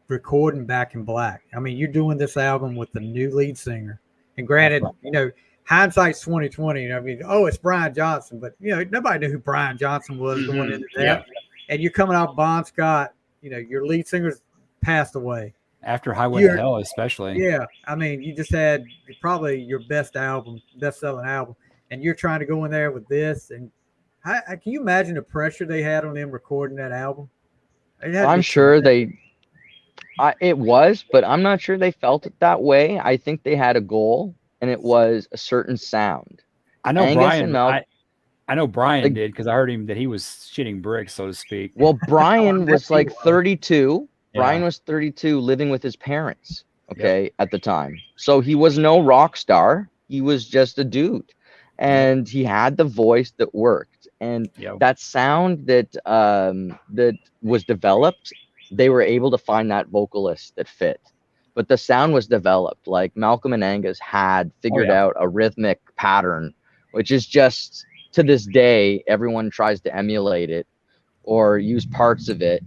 recording Back in Black? I mean, you're doing this album with the new lead singer, and granted, you know, hindsight's 2020. I mean, it's Brian Johnson, but you know, nobody knew who Brian Johnson was going into that. Yeah. And you're coming out Bon Scott. You know, your lead singer's passed away After Highway to Hell, especially. Yeah, I mean, you just had probably your best-selling album, and you're trying to go in there with this. And can you imagine the pressure they had on them recording that album? I'm sure it was, but I'm not sure they felt it that way. I think they had a goal, and it was a certain sound. I know Brian. I know Brian did because I heard him that he was shitting bricks, so to speak. Well, Brian was like 32. Yeah. Brian was 32, living with his parents. Okay, at the time, so he was no rock star. He was just a dude, and he had the voice that worked, and that sound that was developed. They were able to find that vocalist that fit, but the sound was developed. Like Malcolm and Angus had figured out a rhythmic pattern, which is just to this day, everyone tries to emulate it or use parts of it.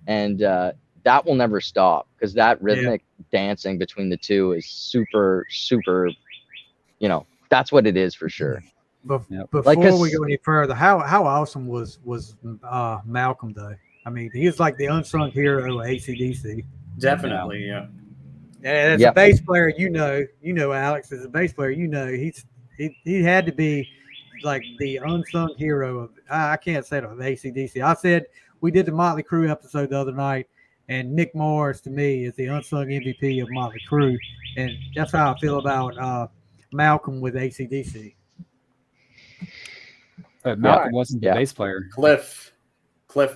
And that will never stop because that rhythmic dancing between the two is super, super, you know, that's what it is for sure. Before we go any further, how awesome was Malcolm though? I mean, he was like the unsung hero of ACDC. Definitely, yeah. And as a bass player, you know, Alex, as a bass player, you know, he had to be like the unsung hero of, I can't say it, of ACDC. I said, we did the Motley Crue episode the other night, and Nick Morris to me is the unsung MVP of Motley Crue. And that's how I feel about Malcolm with ACDC. But Malcolm wasn't the bass player. Cliff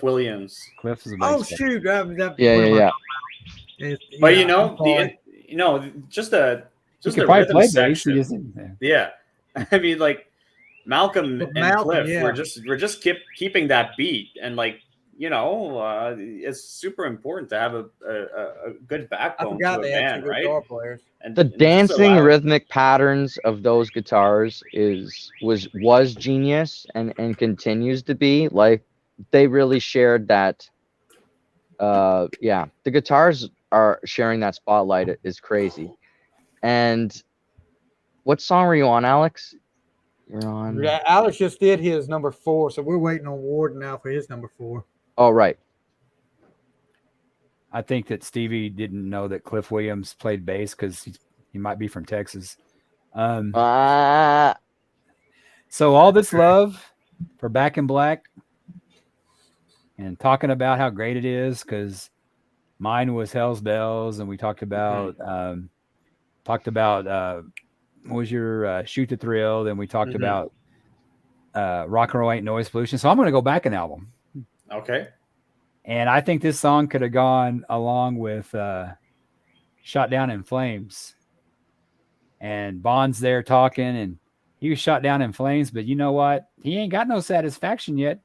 Williams. Cliff is a bass player. Shoot. But you know, just a rhythm section. Yeah. I mean, like Malcolm and Cliff, we're just keeping that beat, and like, you know, it's super important to have a good backbone to a band, right? And the dancing rhythmic patterns of those guitars was genius and continues to be. Like they really shared that. The guitars are sharing that spotlight is crazy. And what song were you on, Alex? You're on. Yeah, Alex just did his number 4, so we're waiting on Ward now for his number 4. Oh, right. I think that Stevie didn't know that Cliff Williams played bass because he might be from Texas. So all this love for Back in Black and talking about how great it is, because mine was Hell's Bells, and we talked about what was your Shoot the Thrill, then we talked about Rock and Roll Ain't Noise Pollution. So I'm going to go back an album. Okay. And I think this song could have gone along with Shot Down in Flames. And Bond's there talking, and he was shot down in flames, but you know what? He ain't got no satisfaction yet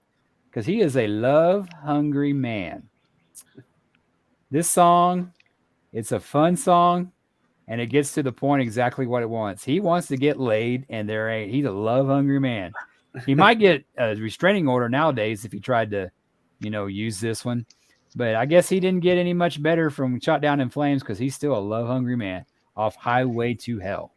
because he is a love-hungry man. This song, it's a fun song, and it gets to the point exactly what it wants. He wants to get laid, and he's a love-hungry man. He might get a restraining order nowadays if he tried to, use this one. But I guess he didn't get any much better from Shot Down in Flames because he's still a love-hungry man off Highway to Hell.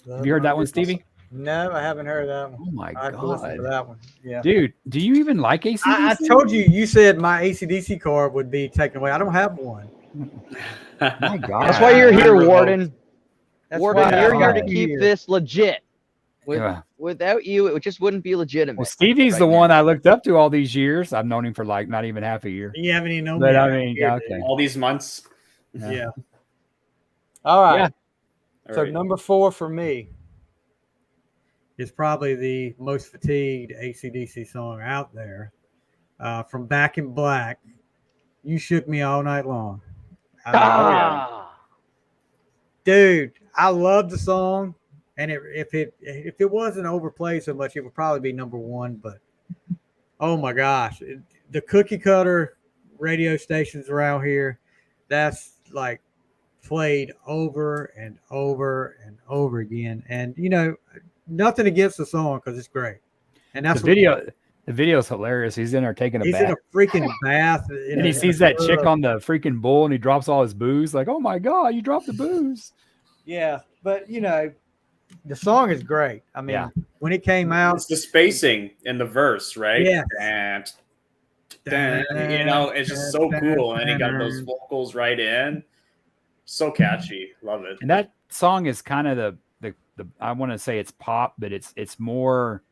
Have you heard that one, Stevie? No, I haven't heard that one. Oh, my God. Listen to that one. Yeah. Dude, do you even like ACDC? I told you said my ACDC card would be taken away. I don't have one. My God. That's why you're here, Warden. Warden, you're here to I'm keep this legit. Without you, it just wouldn't be legitimate. Well, Stevie's the one I looked up to all these years. I've known him for like not even half a year. You haven't even known but me. I mean, okay. All these months. Yeah. All right. Yeah. So number 4 for me is probably the most fatigued AC/DC song out there. From Back in Black, You Shook Me All Night Long. Dude, I love the song. And if it wasn't overplayed so much, it would probably be number 1. But Oh my gosh, the cookie cutter radio stations around here, that's like played over and over and over again. And nothing against the song because it's great. And that's the video's hilarious. He's in there taking a he's bath. in a freaking bath, and he sees that chick on the freaking bull, and he drops all his booze. Like, oh my god, you dropped the booze. Yeah, but the song is great. I mean, when it came out, it's the spacing in the verse, right? Yeah. It's just so cool, and he got those vocals right in. So catchy, love it. And that song is kind of the I want to say it's pop, but it's more.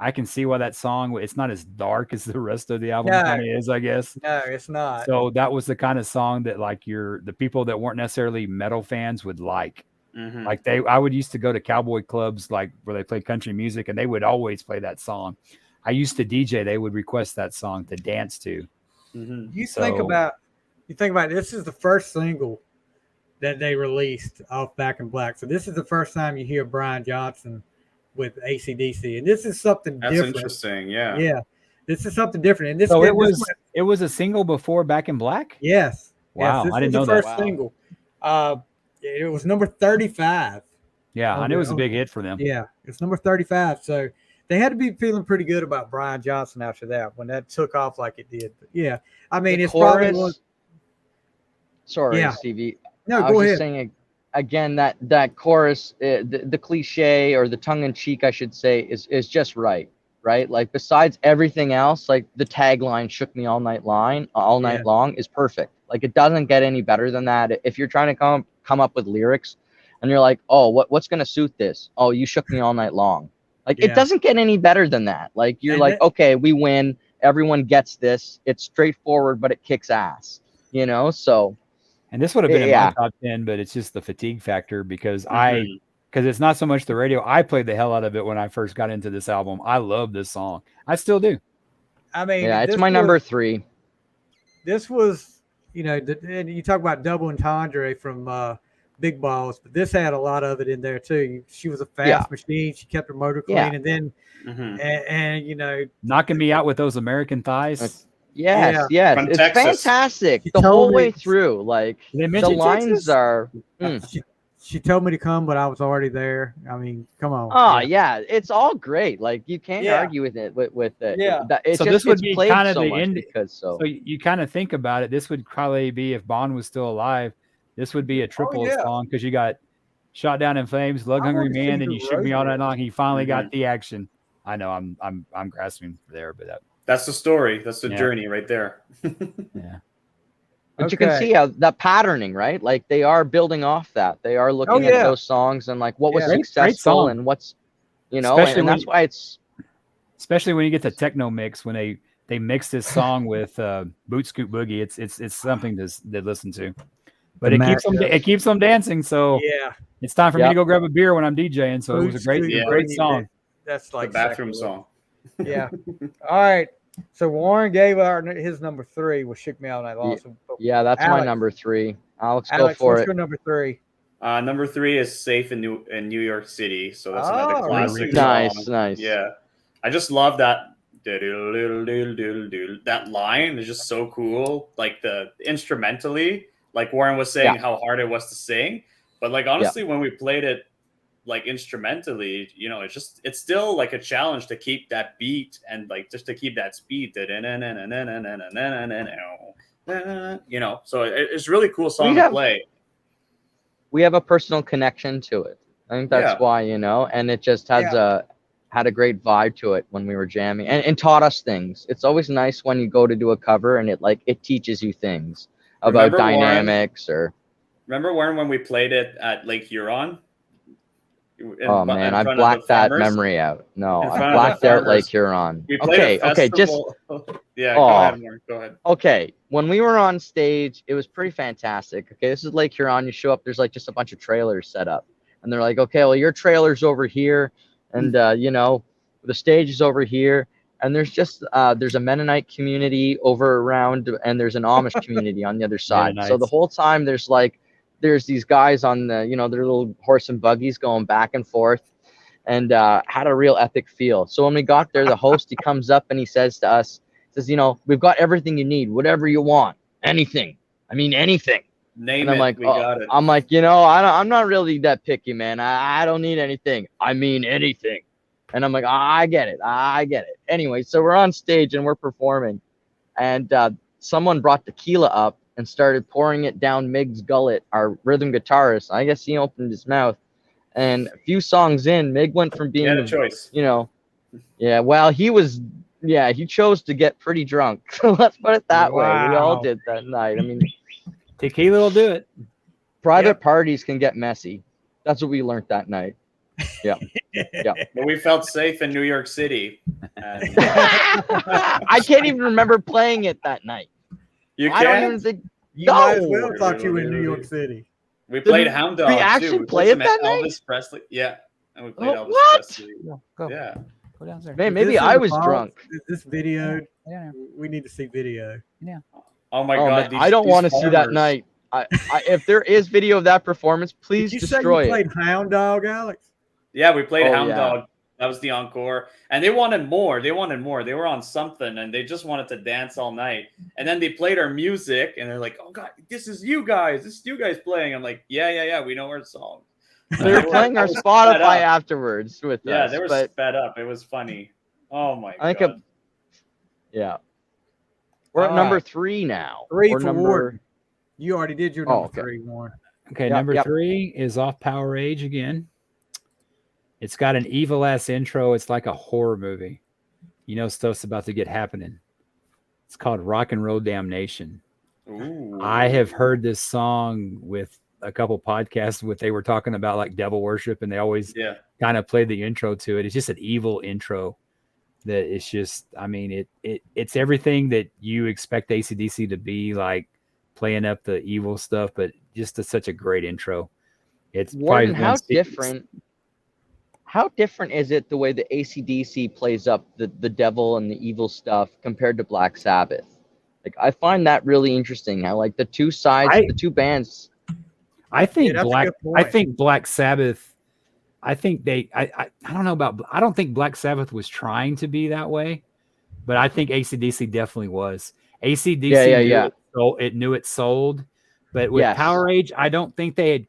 I can see why that song. It's not as dark as the rest of the album kind of is, I guess. No, it's not. So that was the kind of song that like the people that weren't necessarily metal fans would like. Mm-hmm. Like I would used to go to cowboy clubs like where they played country music, and they would always play that song. I used to DJ. They would request that song to dance to. Mm-hmm. You think about this is the first single that they released off Back in Black. So this is the first time you hear Brian Johnson with ACDC, and this is something different. That's interesting. Yeah. Yeah. This is something different. And this so it was a single before Back in Black? Yes. Wow. Yes, I didn't know that. First single. It was number 35. Yeah, I knew it was a big hit for them. Yeah, it's number 35. So they had to be feeling pretty good about Brian Johnson after that when that took off like it did. But yeah, I mean, it's chorus, probably Sorry, Stevie. No, I go was ahead. Just saying again that chorus, the cliche or the tongue in cheek, I should say, is just right. Like besides everything else, like the tagline "shook me all night long" is perfect. Like it doesn't get any better than that. If you're trying to come up with lyrics, and you're like, oh, what's gonna suit this? Oh, you shook me all night long. Like it doesn't get any better than that. Like you're okay, we win. Everyone gets this. It's straightforward, but it kicks ass. So. And this would have been in my top 10, but it's just the fatigue factor because because it's not so much the radio. I played the hell out of it when I first got into this album. I love this song. I still do. I mean, it's my number 3. This was, and you talk about double entendre from Big Balls, but this had a lot of it in there too. She was a fast machine. She kept her motor clean, and then, and knocking me out with those American thighs. Yes, it's Texas. Fantastic the whole way through. Like the lines Texas? are. She told me to come, but I was already there. I mean, come on. Oh yeah, it's all great. Like you can't argue with it. With it. Yeah. So this would be kind of the end. So you kind of think about it. This would probably be if Bond was still alive. This would be a triple song because you got Shot Down in Flames, Lug Hungry Man, and You Shook Me All Night Long. He finally got the action. I know I'm grasping there, but that's the story. That's the journey right there. Yeah. But you can see how that patterning, right? Like they are building off that. They are looking at those songs and like what was successful and what's, and that's why it's. Especially when you get the techno mix, when they mix this song with Boot Scoot Boogie, it's something to listen to. But it keeps them dancing. So it's time for me to go grab a beer when I'm DJing. So it was a great song. That's like the bathroom song. Yeah. All right. So Warren gave his number 3 was Shook Me All Night Long. So, that's my number 3. Alex, go for what's it. Your number 3? Number 3 is Safe in New York City. So that's another classic. Nice. Yeah. I just love that. That line is just so cool. Like the instrumentally, like Warren was saying how hard it was to sing. But like honestly, when we played it like instrumentally, it's still like a challenge to keep that beat and like just to keep that speed. So it's really cool song to play. We have a personal connection to it. I think that's why, and it just has had a great vibe to it when we were jamming and taught us things. It's always nice when you go to do a cover and it teaches you things about dynamics Remember Warren when we played it at Lake Huron? Oh man, I blacked that memory out. No, I blacked out Lake Huron. Okay, just go ahead, Warren. Go ahead. Okay, when we were on stage, it was pretty fantastic. Okay, this is Lake Huron. You show up, there's like just a bunch of trailers set up, and they're like, okay, well your trailer's over here, and the stage is over here, and there's just there's a Mennonite community over around, and there's an Amish community on the other side. So the whole time there's these guys on the, their little horse and buggies going back and forth. and had a real epic feel. So when we got there, the host, he comes up and he says to us, you know, we've got everything you need, whatever you want, anything. I mean, anything. Name and I'm it. like, We got it. I'm like, you know, I'm not really that picky, man. I don't need anything. I mean, anything. And I'm like, I get it. Anyway, so we're on stage and we're performing, and someone brought tequila up and started pouring it down Mig's gullet, our rhythm guitarist. I guess he opened his mouth, and a few songs in, Mig went from being, a choice. you know, well, he chose to get pretty drunk. So let's put it that way. We all did that night. I mean, tequila will do it. Private parties can get messy. That's what we learned that night. Yeah. But we felt safe in New York City. And I can't even remember playing it that night. You I don't can't? even think. You might as well thought you were in New York City. We played Hound Dog. We actually played it that night? Elvis Presley. Yeah. And we played Elvis What? Presley. Go. Yeah. Go downstairs. Man, maybe I was drunk. Is this video? Yeah. We need to see video. Oh my Oh, God. man, I don't want to see that farmers. night. If there is video of that performance, please Did you say destroy you it. played Hound Dog, Alex? Yeah, we played Oh, Hound yeah. Dog. That was the encore. And they wanted more. They were on something and they just wanted to dance all night. And then they played our music and they're like, oh God, this is you guys playing. I'm like, yeah. We know our song. They were playing our Spotify afterwards with Yeah, us. they were but sped up. It was funny. Oh my I think God. yeah. We're at All number right. 3 now. 3 Or for Warden. You already did your number 3, Warren. Okay, Yep, number yep. 3 is off Power Age again. It's got an evil ass intro. It's like a horror movie. You know stuff's about to get happening. It's called Rock and Roll Damnation. Ooh. I have heard this song with a couple podcasts with they were talking about like devil worship, and they always kind of played the intro to it. It's just an evil intro that it's just, I mean, it's everything that you expect ACDC to be, like playing up the evil stuff, but just such a great intro. It's Warden, probably how different is it the way the ACDC plays up the devil and the evil stuff compared to Black Sabbath? Like, I find that really interesting. How like the two sides, the two bands. I think that's a good point. I think Black Sabbath. I think I don't know about. I don't think Black Sabbath was trying to be that way, but I think AC/DC definitely was. AC/DC knew it sold, but with Power Age, I don't think they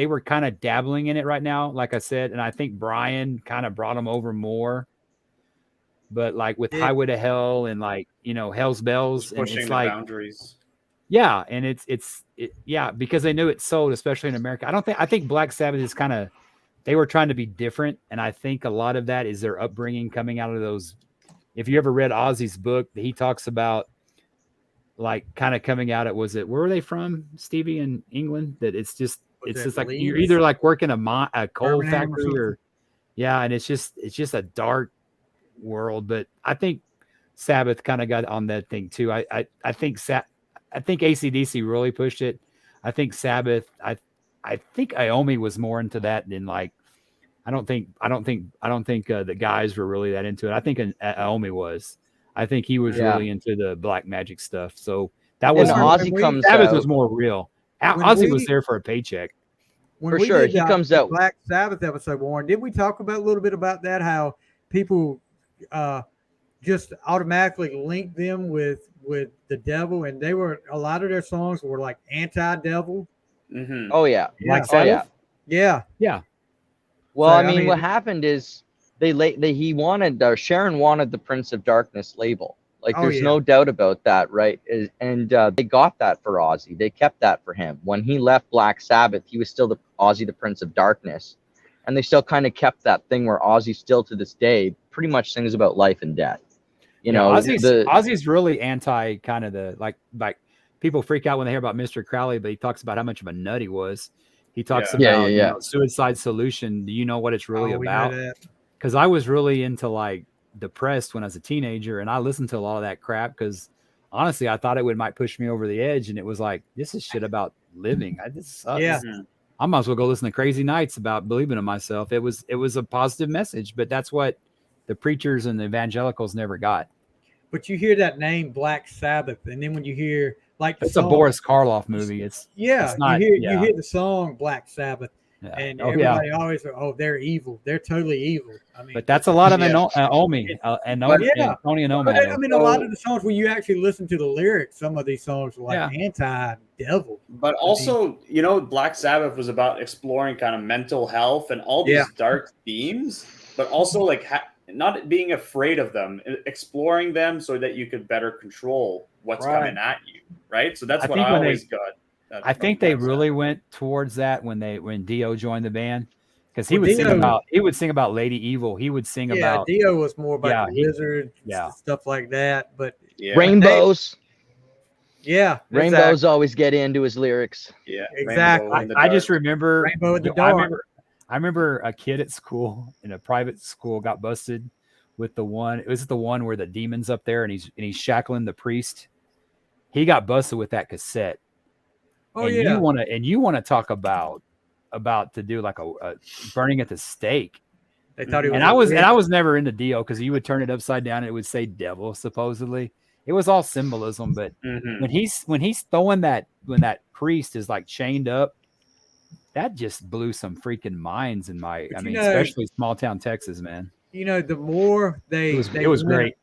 were kind of dabbling in it right now, like I said, and I think Brian kind of brought them over more. But like with Highway to Hell and like, you know, Hell's Bells, and Pushing it's the like boundaries. yeah, and it's because they knew it sold, especially in America. I think Black Sabbath is kind of, they were trying to be different, and I think a lot of that is their upbringing coming out of those. If you ever read Ozzy's book, he talks about like kind of coming out. Where were they from, Stevie, in England? That it's just like you're either like working a coal factory or and it's just a dark world. But I think Sabbath kind of got on that thing too. I think AC/DC really pushed it. I think Sabbath. I think Iommi was more into that than like. I don't think the guys were really that into it. I think Iommi was. I think he was really into the black magic stuff. So that was Ozzy comes Sabbath out. was more real. Ozzy was there for a paycheck. When for sure, he comes out. Black Sabbath episode, Warren, did we talk about a little bit about that? How people just automatically link them with the devil, and they were, a lot of their songs were like anti-devil. Mm-hmm. Oh yeah, Black Sabbath. Yeah. Well, So, I mean, what happened is Sharon wanted the Prince of Darkness label. Like, there's no doubt about that, right? And they got that for Ozzy. They kept that for him. When he left Black Sabbath, he was still the Ozzy, the Prince of Darkness, and they still kind of kept that thing where Ozzy still to this day pretty much sings about life and death. You know, Ozzy's really anti kind of the like people freak out when they hear about Mr. Crowley, but he talks about how much of a nut he was. He talks about you know, Suicide Solution. Do you know what it's really about? Because I was really into like depressed when I was a teenager, and I listened to a lot of that crap because honestly, I thought it might push me over the edge, and it was like, this is shit about living. This sucks. Yeah. I might as well go listen to Crazy Nights about believing in myself. It was a positive message, but that's what the preachers and the evangelicals never got. But you hear that name Black Sabbath, and then when you hear like It's a Boris Karloff movie. You hear the song Black Sabbath, Yeah. And Oh, everybody always, they're evil. They're totally evil. I mean, but that's a lot of Yeah. Omi and Tony and Omi. I mean, a lot of the songs when you actually listen to the lyrics, some of these songs are like anti-devil. But also, Black Sabbath was about exploring kind of mental health and all these dark themes, but also like not being afraid of them, exploring them so that you could better control what's coming at you, right? So that's what I always got. I think they really went towards that when Dio joined the band, because he would sing about Lady Evil. He would sing about Dio was more about the wizard, stuff like that. But rainbows. Rainbows always get into his lyrics. Yeah, exactly. I just remember Rainbow in the Dark. I remember a kid at school in a private school got busted with the one. It was the one where the demon's up there and he's shackling the priest. He got busted with that cassette. Oh, and you want to talk about to do like a burning at the stake. They thought he was, and I was never into Dio because you would turn it upside down and it would say devil. Supposedly, it was all symbolism. But when he's throwing that, when that priest is like chained up, that just blew some freaking minds in my. Especially small town Texas, man. The more it was great.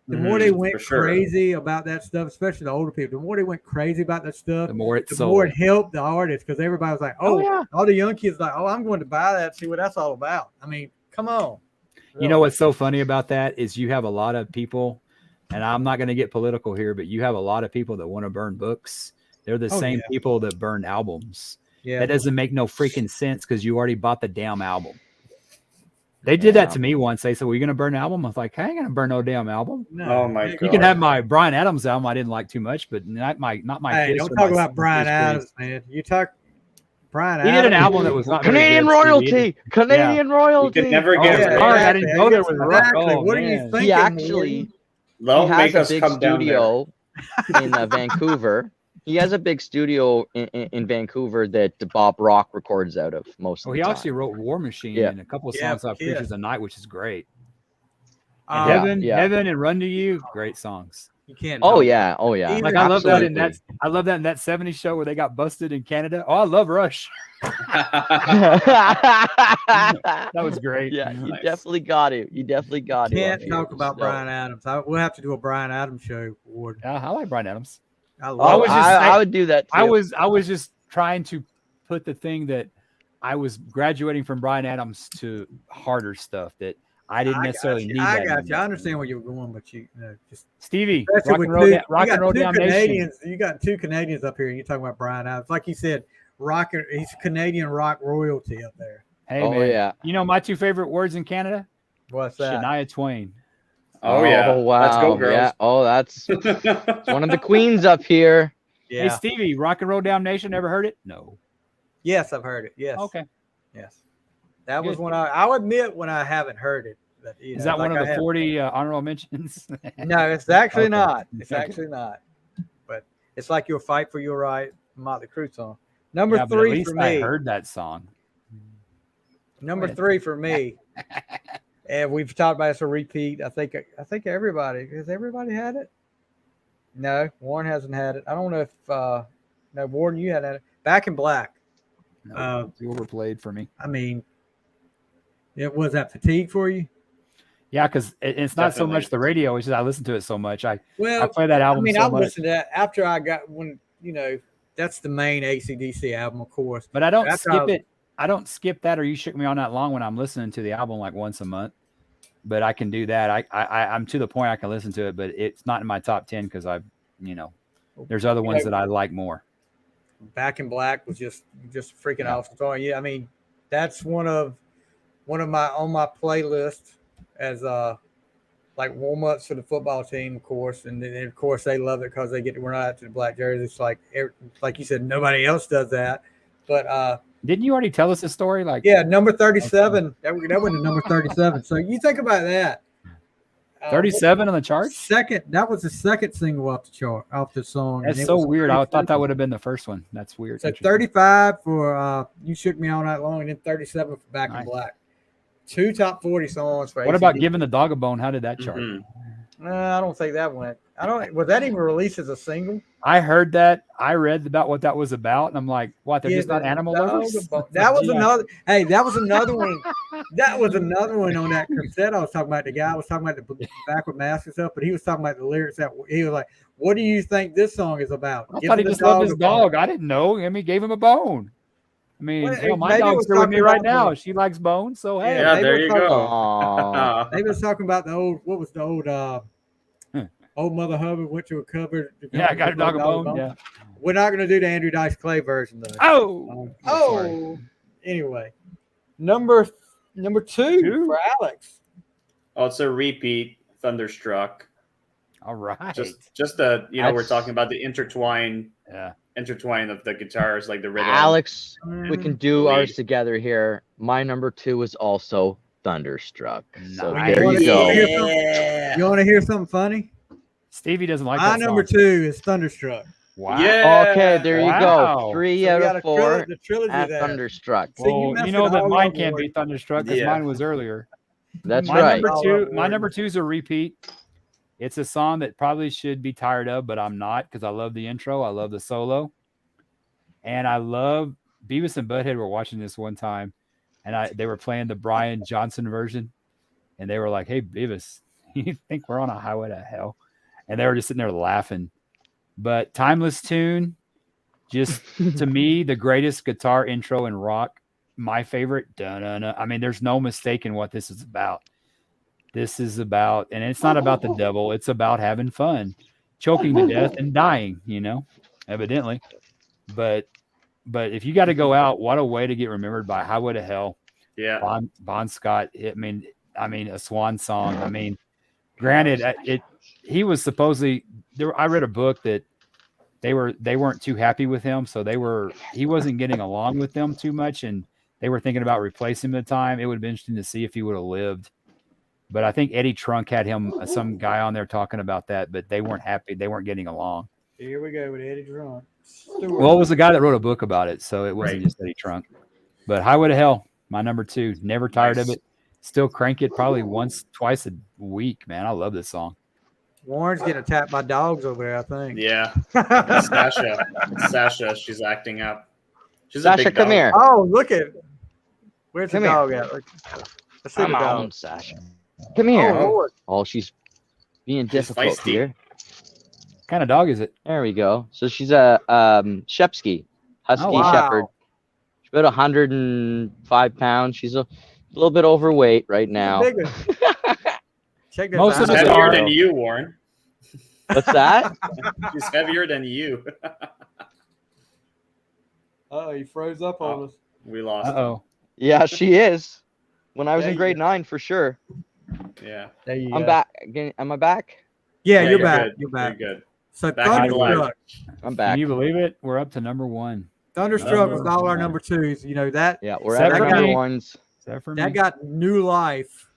The more they went crazy about that stuff, especially the older people, the more they went crazy about that stuff, the more it helped the artists, because everybody was like, all the young kids like, I'm going to buy that, see what that's all about. I mean, come on. You know what's so funny about that is you have a lot of people, and I'm not going to get political here, but you have a lot of people that want to burn books. They're the same people that burn albums. Yeah, that doesn't make no freaking sense because you already bought the damn album. They did that to me once. They said, "Well, you going to burn an album?" I was like, "I ain't going to burn no damn album." No. Oh my god! You can have my Bryan Adams album. I didn't like too much, but not my. Hey, don't talk about Bryan Adams, man. You talk Bryan Adams. He did an album that was not Canadian royalty. Canadian royalty. You could never get. I didn't go there with exactly. What are you thinking? He actually has a big studio in Vancouver. He has a big studio in Vancouver that Bob Rock records out of most of the time. He actually wrote War Machine and a couple of songs off Creatures of the Night, which is great. Heaven and Run to You, great songs. You can't. Oh yeah. Like I love that in that. I love that in that '70s show where they got busted in Canada. Oh, I love Rush. That was great. Yeah, you definitely got it. You definitely got it. Can't talk about Bryan Adams. We'll have to do a Bryan Adams show. Ward. Yeah, I like Bryan Adams. I would do that too. I was just trying to put the thing that I was graduating from Bryan Adams to harder stuff that I didn't necessarily need. I got you. I understand where you're going, but just Stevie, Rock and Roll Canadians. You got two Canadians up here, and you're talking about Bryan Adams. Like you said, he's Canadian rock royalty up there. Hey, man. Yeah. You know my two favorite words in Canada? What's that? Shania Twain. Oh yeah! Oh wow! Let's go, girls. Yeah. Oh, that's one of the queens up here. Yeah. Hey Stevie, Rock and Roll Damnation. Ever heard it? No. Yes, I've heard it. Yes. Okay. Yes. That was one I'll admit when I haven't heard it. But, is that one of the 40 honorable mentions? No, it's actually not. It's actually not. But it's like You'll Fight for Your Right, Motley Crue song. Number 3 for me. I heard that song. Number 3 for me. And we've talked about it's a repeat. I think everybody has everybody had it. No, Warren hasn't had it. I don't know if no, Warren, you had it. Back in Black. No, it's overplayed for me. I mean, it was that fatigue for you? Yeah, because it's not so much the radio. It's just I listen to it so much. I play that album. I listened to that after I got that's the main ACDC album, of course. But I don't skip it. I don't skip that or You Shook Me All Night Long when I'm listening to the album like once a month. But I can do that. I'm to the point I can listen to it, but it's not in my top 10 because there's other ones that I like more. Back in Black was just freaking awesome song. Yeah, I mean, that's one of my on my playlist as like warm ups for the football team, of course, and then of course they love it because they get to run out to the black jerseys. It's like you said, nobody else does that. But didn't you already tell us a story? Like number 37. Okay. That went to number 37. So you think about that. 37 on the charts? That was the second single off the song. That's so weird. I thought that would have been the first one. That's weird. So 35 for You Shook Me All Night Long, and then 37 for Back in Black. 2 top 40 songs for What about Giving the Dog a Bone? How did that chart? I don't think that went. I don't. Was that even released as a single? I heard that. I read about what that was about, and I'm like, what? They're just not animal lovers? That was another. Hey, that was another one. That was another one on that cassette. I was talking about the guy. I was talking about the backward mask and stuff, but he was talking about the lyrics. That he was like, "What do you think this song is about?" I thought he just loved his dog. I didn't know. I mean, gave him a bone. I mean, well, my dog's here with me right now. She likes bones, so hey. Yeah, there you go. They was talking about the old. What was the old? Old Mother Hubbard went to a cupboard. Yeah, I got a dog a bone. Yeah. We're not going to do the Andrew Dice Clay version though. Oh. Anyway, number two for Alex. Oh, it's a repeat. Thunderstruck. All right. Just the we're talking about the intertwine of the guitars, like the rhythm. Alex, we can do ours together here. My number 2 is also Thunderstruck. So there you go. You want to hear something funny? Stevie doesn't like my that number 2 is Thunderstruck. Wow. Yeah. Okay, there you go. 3 out of 4 at there. Thunderstruck. Well, you know that mine can't be Thunderstruck because mine was earlier. That's right. My number 2 is a repeat. It's a song that probably should be tired of, but I'm not because I love the intro. I love the solo. And I love Beavis and Butthead were watching this one time, and they were playing the Brian Johnson version. And they were like, "Hey, Beavis, you think we're on a highway to hell?" And they were just sitting there laughing. But timeless tune, just to me, the greatest guitar intro in rock. My favorite. Dun-dun-dun. I mean, there's no mistaking what this is about. This is about, and it's not about the devil. It's about having fun, choking to death and dying, evidently. But if you got to go out, what a way to get remembered by Highway to Hell. Yeah. Bon Scott. I mean, a swan song. I mean, granted, he was supposedly there. I read a book that they weren't too happy with him, so he wasn't getting along with them too much, and they were thinking about replacing him at the time. It would have been interesting to see if he would have lived. But I think Eddie Trunk had some guy on there talking about that, but they weren't happy. They weren't getting along. Here we go with Eddie Trunk. Well, it was the guy that wrote a book about it, so it wasn't just Eddie Trunk. But Highway to Hell, my number 2. Never tired of it. Still crank it probably twice a week, man. I love this song. Warren's getting attacked by dogs over there, I think. Yeah. Sasha, she's acting up. Sasha, come here. Oh, look at where's the dog at? Let's see the dog. Sasha. Come here. Oh, she's being difficult here. What kind of dog is it? There we go. So she's a Shepsky, Husky Shepherd. She's about 105 pounds. She's a little bit overweight right now. Check Most of it's heavier than you, Warren. What's that? She's heavier than you. He froze up on us. We lost. Uh-oh. Yeah, she is. When I was in grade 9, for sure. Yeah. I'm back. Am I back? Yeah, you're back. Good. You're back. You're good. So back Thunderstruck. I'm back. Can you believe it? We're up to number 1. Thunderstruck was all our number 2s. That. Yeah, we're at number 1s. That got new life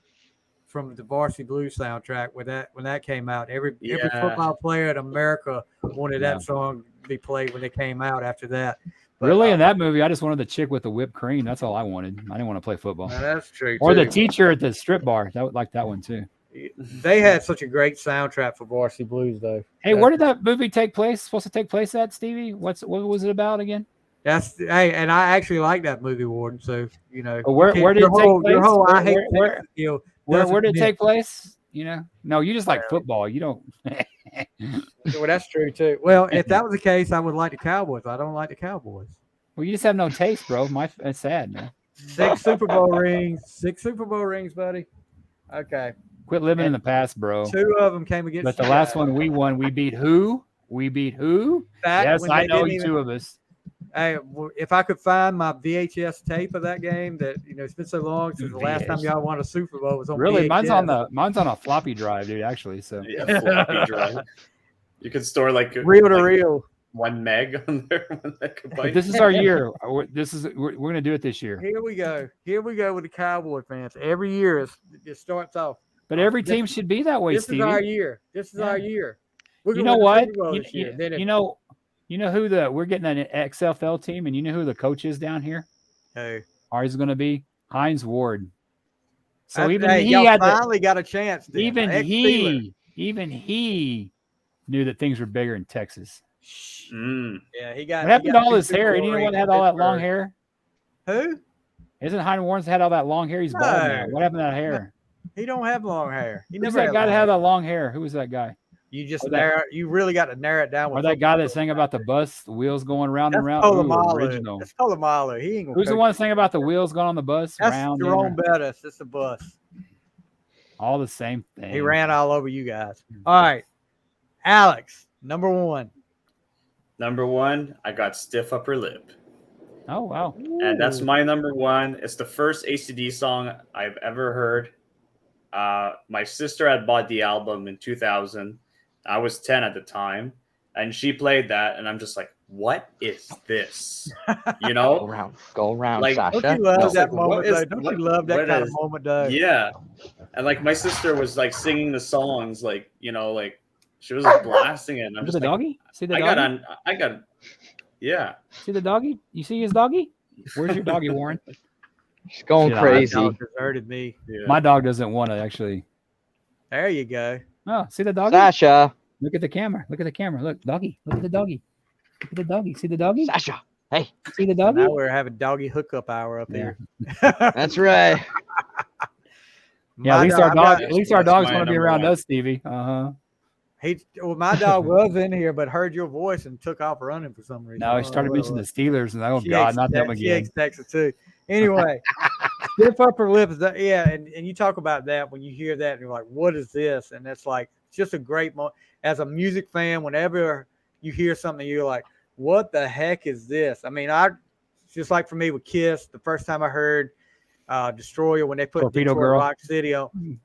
from the Varsity Blues soundtrack when that came out. Every football player in America wanted that song to be played when it came out after that. But, really, in that movie, I just wanted the chick with the whipped cream. That's all I wanted. I didn't want to play football. That's true. Or the teacher at the strip bar. I would like that one too. They had such a great soundtrack for Varsity Blues, though. Hey, where did that movie take place? Supposed to take place at, Stevie? What was it about again? And I actually like that movie, Warden. So where did it take place? Where did it take place? No, you just like football. You don't. Well, that's true too. Well, if that was the case, I would like the Cowboys. I don't like the Cowboys. Well, you just have no taste, bro. It's sad, man. 6 Super Bowl rings, buddy. Okay. Quit living in the past, bro. 2 of them came against. But the last one we won. We beat who? Yes, I know you 2 of us. Hey, if I could find my VHS tape of that game, it's been so long since the last time y'all won a Super Bowl was on. Really, VHS. mine's on a floppy drive, dude. Actually, so yeah, floppy drive. You can store like reel to reel 1 meg on there. This is our year. We're gonna do it this year. Here we go with the Cowboy fans. Every year it starts off. But every team should be that way, Stevie. This is our year. You know what? You know who we're getting an XFL team, and you know who the coach is down here? Who? Ours is going to be Hines Ward. So he finally got a chance. Even he knew that things were bigger in Texas. Yeah, he got. What happened to all two his hair? Super Anyone Bowls had in all that long Pittsburgh. hair? Who? Isn't Heine Warren's had all that long hair? He's bald now. No. What happened to that hair? He don't have long hair. He Who's never that had guy that long had hair. that long hair? Who was that guy? You just Or that- narrow. You really got to narrow it down. Or with that guy that sang about the bus, the wheels going round and That's round? Ooh, Polamalu. original. That's Polamalu. He ain't gonna. Who's the coach one you. that sang about the wheels going on the bus? That's round Jerome and Bettis. It's the bus. all the same thing. He ran all over you guys. All right, Alex, number one. Number one, I got Stiff Upper Lip. Oh, wow. And that's my number one. It's the first ACD song I've ever heard. My sister had bought the album in 2000. I was 10 at the time. And she played that. And I'm just like, what is this? You know? Go around, Like, Sasha. Don't you love No. that What moment, is- though? Don't what- you love that what kind is- of moment, though? Yeah. And like my sister was like singing the songs, like, you know, like she was like blasting it. And I'm Remember just the like, doggy? See the I doggy? got, yeah. See the doggy? You see his doggy? Where's your doggy, Warren? She's going Yeah, crazy. My dog deserted me. Yeah. My dog doesn't want to actually. There you go. Oh, see the doggy? Sasha. Look at the camera. Look at the camera. Look, doggy. Look at the doggy. Look at the doggy. See the doggy? Sasha. Hey. See the So doggy? now we're having doggy hookup hour up Yeah. here. That's right. Yeah, at least our dog. At least our That's dog's my going to be number around one. us, Stevie. My dog was in here, but heard your voice and took off running for some reason. No, he started mentioning the Steelers, and oh She God, hates not them Tex- She again. hates Texas too. Anyway, stiff upper lip is that, yeah, and you talk about that when you hear that, and you're like, what is this? And it's like, it's just a great moment. As a music fan, whenever you hear something, you're like, what the heck is this? I mean, just like for me with Kiss, the first time I heard Destroyer when they put Torpedo Detroit Girl. Rock City on.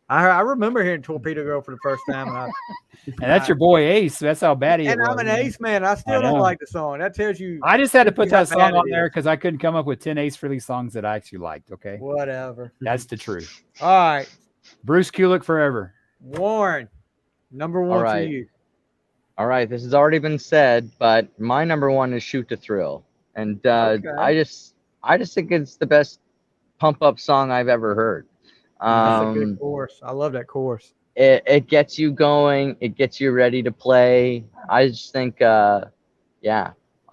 I remember hearing Torpedo Girl for the first time. And that's your boy Ace. That's how bad he is. And I'm an Ace man. I still don't know. like the song. That tells you I just had to put how that song bad it on there is. because I couldn't come up with 10 Ace Frehley songs that I actually liked. Okay, whatever. that's the truth. All right, Bruce Kulick forever. Warren, number one for right. you. All right. This has already been said, but my number one is Shoot to Thrill. And Okay. I just think it's the best pump up song I've ever heard. That's a good chorus. I love that chorus. It gets you going. It gets you ready to play. I just think, I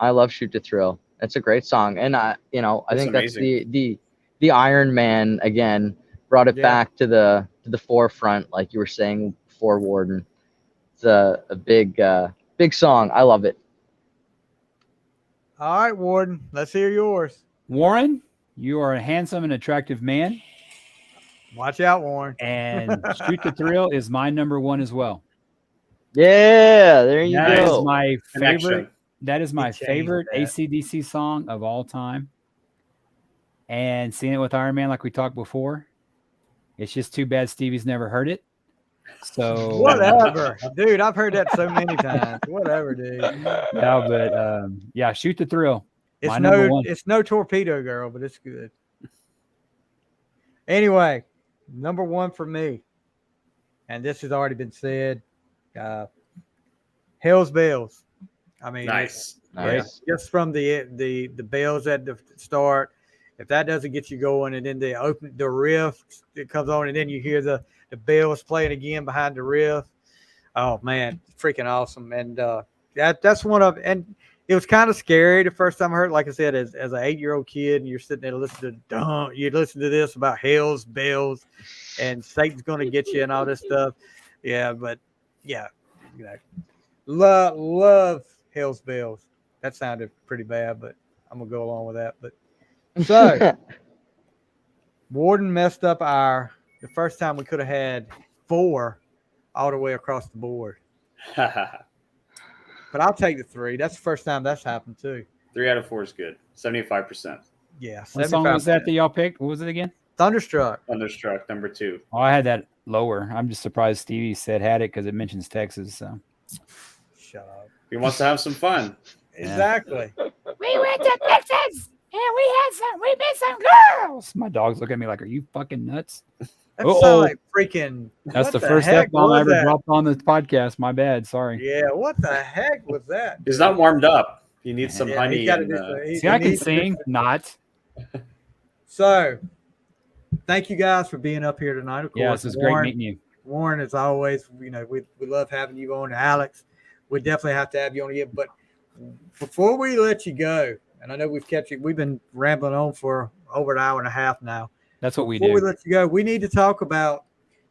love Shoot to Thrill. It's a great song, and I It's think amazing. that's the Iron Man again brought it Yeah. back to the forefront, like you were saying before, Warden. It's a big song. I love it. All right, Warden, let's hear yours. Warren, you are a handsome and attractive man, Watch out, Warren. and Shoot the Thrill is my number one as well. Yeah, there you That go. is my Connection. favorite. That is my He changed favorite that. ACDC song of all time. And seeing it with Iron Man, like we talked before, it's just too bad Stevie's never heard it. So Whatever, dude. I've heard that so many times. Whatever, dude. Yeah, but Shoot the Thrill. It's My number one. it's no Torpedo Girl, but it's good. Anyway, number one for me, and this has already been said. Hell's Bells. I mean, Nice. Nice. just from the bells at the start. If that doesn't get you going, and then the riff it comes on, and then you hear the bells playing again behind the riff. Oh man, freaking awesome! And that's one of, and it was kind of scary the first time I heard it. Like I said, as an 8-year-old kid, and you're sitting there listening to you listen to this about hell's bells, and Satan's going to get you and all this stuff. Yeah, but yeah, love hell's bells. That sounded pretty bad, but I'm gonna go along with that. But so Warden messed up the first time we could have had 4 all the way across the board. But I'll take the 3. That's the first time that's happened too. 3 out of 4 is good. 75%. Yeah. What song was that 75%. y'all picked? What was it again? Thunderstruck. Thunderstruck, number 2. Oh, I had that lower. I'm just surprised Stevie said had it because it mentions Texas. So Shut up. He wants to have some fun. Exactly. We went to Texas and we met some girls. my dogs look at me like, "Are you fucking nuts?" That Uh-oh. sounds like freaking. That's what the first heck F-bomb I was ever that? dropped on this podcast. My bad. Sorry. Yeah. What the heck was that? He's not warmed up. He needs some Yeah, honey. he's gotta And, do some- he- See, I he can needs to do sing, not. So, thank you guys for being up here tonight. Of course, Yeah, this is great Warren, meeting you. Warren, as always, we love having you on. Alex, we definitely have to have you on again. But before we let you go, and I know we've been rambling on for over an hour and a half now. That's what we do. Before we let you go, we need to talk about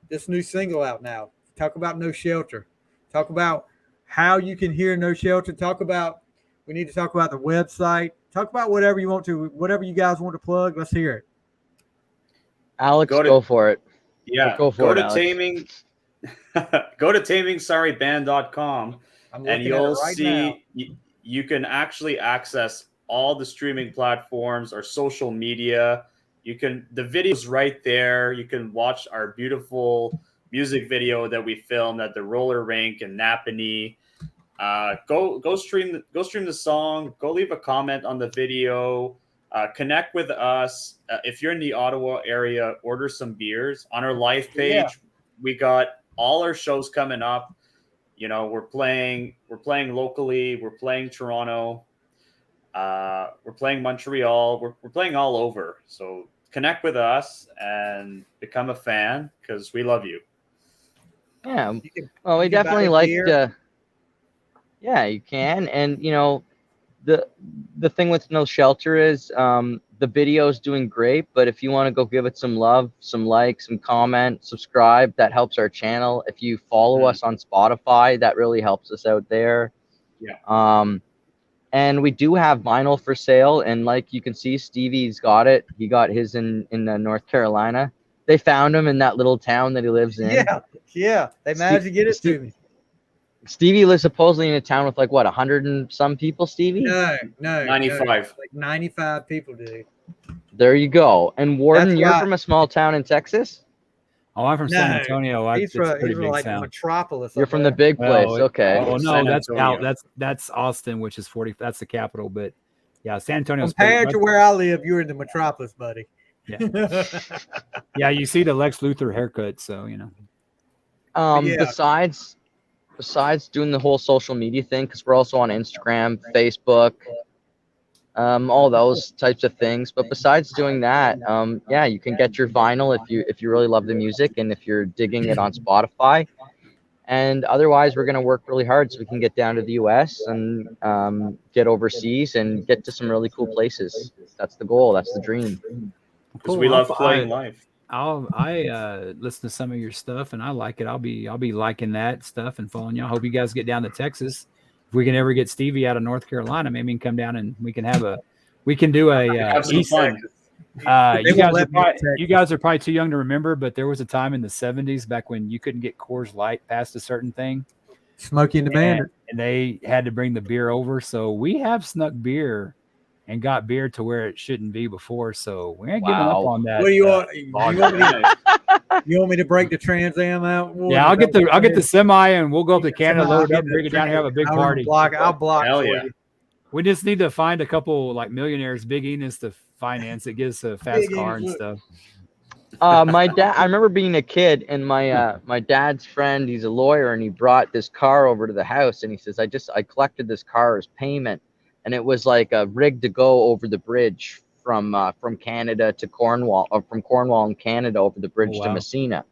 this new single out now. Talk about No Shelter. Talk about how you can hear No Shelter. We need to talk about the website. Talk about whatever you want to, whatever you guys want to plug. Let's hear it. Alex, go for it. Yeah, go to Alex. Go to tamingsariband.com and you'll see you can actually access all the streaming platforms or social media. The video's right there. You can watch our beautiful music video that we filmed at the roller rink in Napanee. Go stream the song. Go leave a comment on the video. Connect with us. If you're in the Ottawa area, order some beers on our live page. Yeah. We got all our shows coming up. We're playing locally. We're playing Toronto. We're playing Montreal. We're playing all over. So connect with us and become a fan because we love you. Yeah. Well, we definitely like to. Yeah, you can. And, the thing with No Shelter is the video is doing great. But if you want to go give it some love, some likes, some comment, subscribe, that helps our channel. If you follow us on Spotify, that really helps us out there. Yeah. And we do have vinyl for sale. And like you can see, Stevie's got it. He got his in North Carolina. They found him in that little town that he lives in. Yeah. They managed to get it to me. Stevie lives supposedly in a town with 100 and some people, Stevie? No. 95. Like 95 people, dude. There you go. And Warden, you're from a small town in Texas? Oh, I'm from San Antonio. He's from the metropolis. You're from the big place. Okay. Oh, no, that's Austin, which is 40. That's the capital. But yeah, San Antonio. Compared to where I live, you're in the metropolis, buddy. Yeah. Yeah, you see the Lex Luthor haircut, so Besides doing the whole social media thing, because we're also on Instagram, Facebook, all those types of things. But besides doing that, you can get your vinyl if you really love the music and if you're digging it on Spotify. And otherwise, we're going to work really hard so we can get down to the U.S. and get overseas and get to some really cool places. That's the goal. That's the dream. Because we love playing live. I listen to some of your stuff and I like it. I'll be liking that stuff and following you. I hope you guys get down to Texas. If we can ever get Stevie out of North Carolina, maybe we can come down and we can do a East fun. You guys are probably too young to remember, but there was a time in the 70s back when you couldn't get Coors Light past a certain thing. Smokey and the Bandit. And they had to bring the beer over. So we have snuck beer and got beer to where it shouldn't be before, so we ain't giving up on that. What do you want? You want me to break the Trans Am out? Yeah, I'll get the semi, and we'll go up to Canada, load it up, bring it down here, have a big party. I'll block Hell for yeah. you. We just need to find a couple millionaires, Big Enos, to finance it, gives a fast car and stuff. My dad, I remember being a kid, and my dad's friend, he's a lawyer, and he brought this car over to the house, and he says, I collected this car as payment. And it was like a rig to go over the bridge from Canada to Cornwall, or from Cornwall in Canada over the bridge to Messina.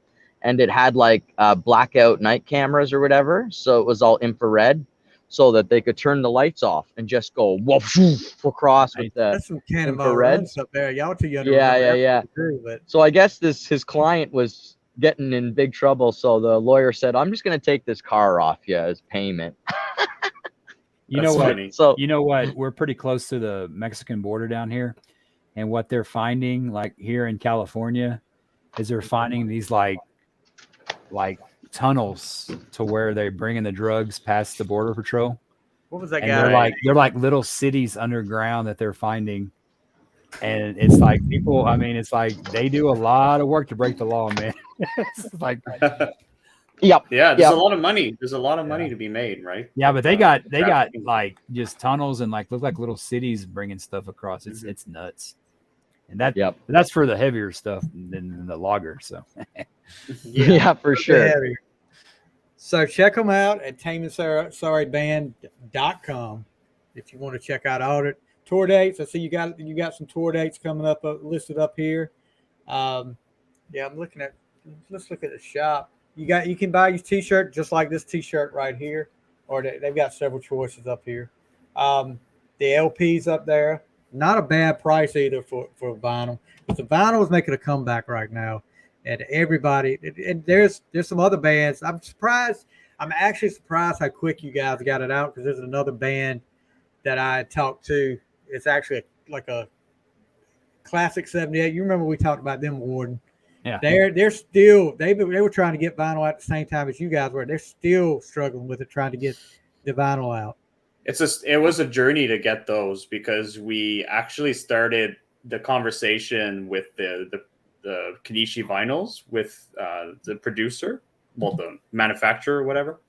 And it had blackout night cameras or whatever. So it was all infrared so that they could turn the lights off and just go across with the That's some cannonball runs up there. Y'all too young to yeah. But So I guess his client was getting in big trouble. So the lawyer said, I'm just going to take this car off you as payment. You know what? Funny. So you know what? We're pretty close to the Mexican border down here, and what they're finding, here in California, is they're finding these like tunnels to where they're bringing the drugs past the border patrol. what was that And guy? they're like little cities underground that they're finding, and it's like people. I mean, it's like they do a lot of work to break the law, man. It's like. Yep. Yeah, there's a lot of money. There's a lot of money to be made, right? Yeah, but they got just tunnels and look like little cities bringing stuff across. It's nuts, and that's for the heavier stuff than the logger. So yeah, for sure. So check them out at tamingsariband.com if you want to check out all the tour dates. I see you got some tour dates coming up listed up here. I'm looking at. Let's look at the shop. You can buy your T-shirt just like this T-shirt right here, or they've got several choices up here. The LPs up there, not a bad price either for vinyl. But the vinyl is making a comeback right now, and everybody. And there's some other bands. I'm surprised. I'm actually surprised how quick you guys got it out, because there's another band that I talked to. It's actually like a classic 78. You remember we talked about them, Warden? Yeah. They're still they were trying to get vinyl at the same time as you guys were. They're still struggling with it, trying to get the vinyl out. It was a journey to get those, because we actually started the conversation with the Kanishi vinyls with the producer, well, the manufacturer or whatever,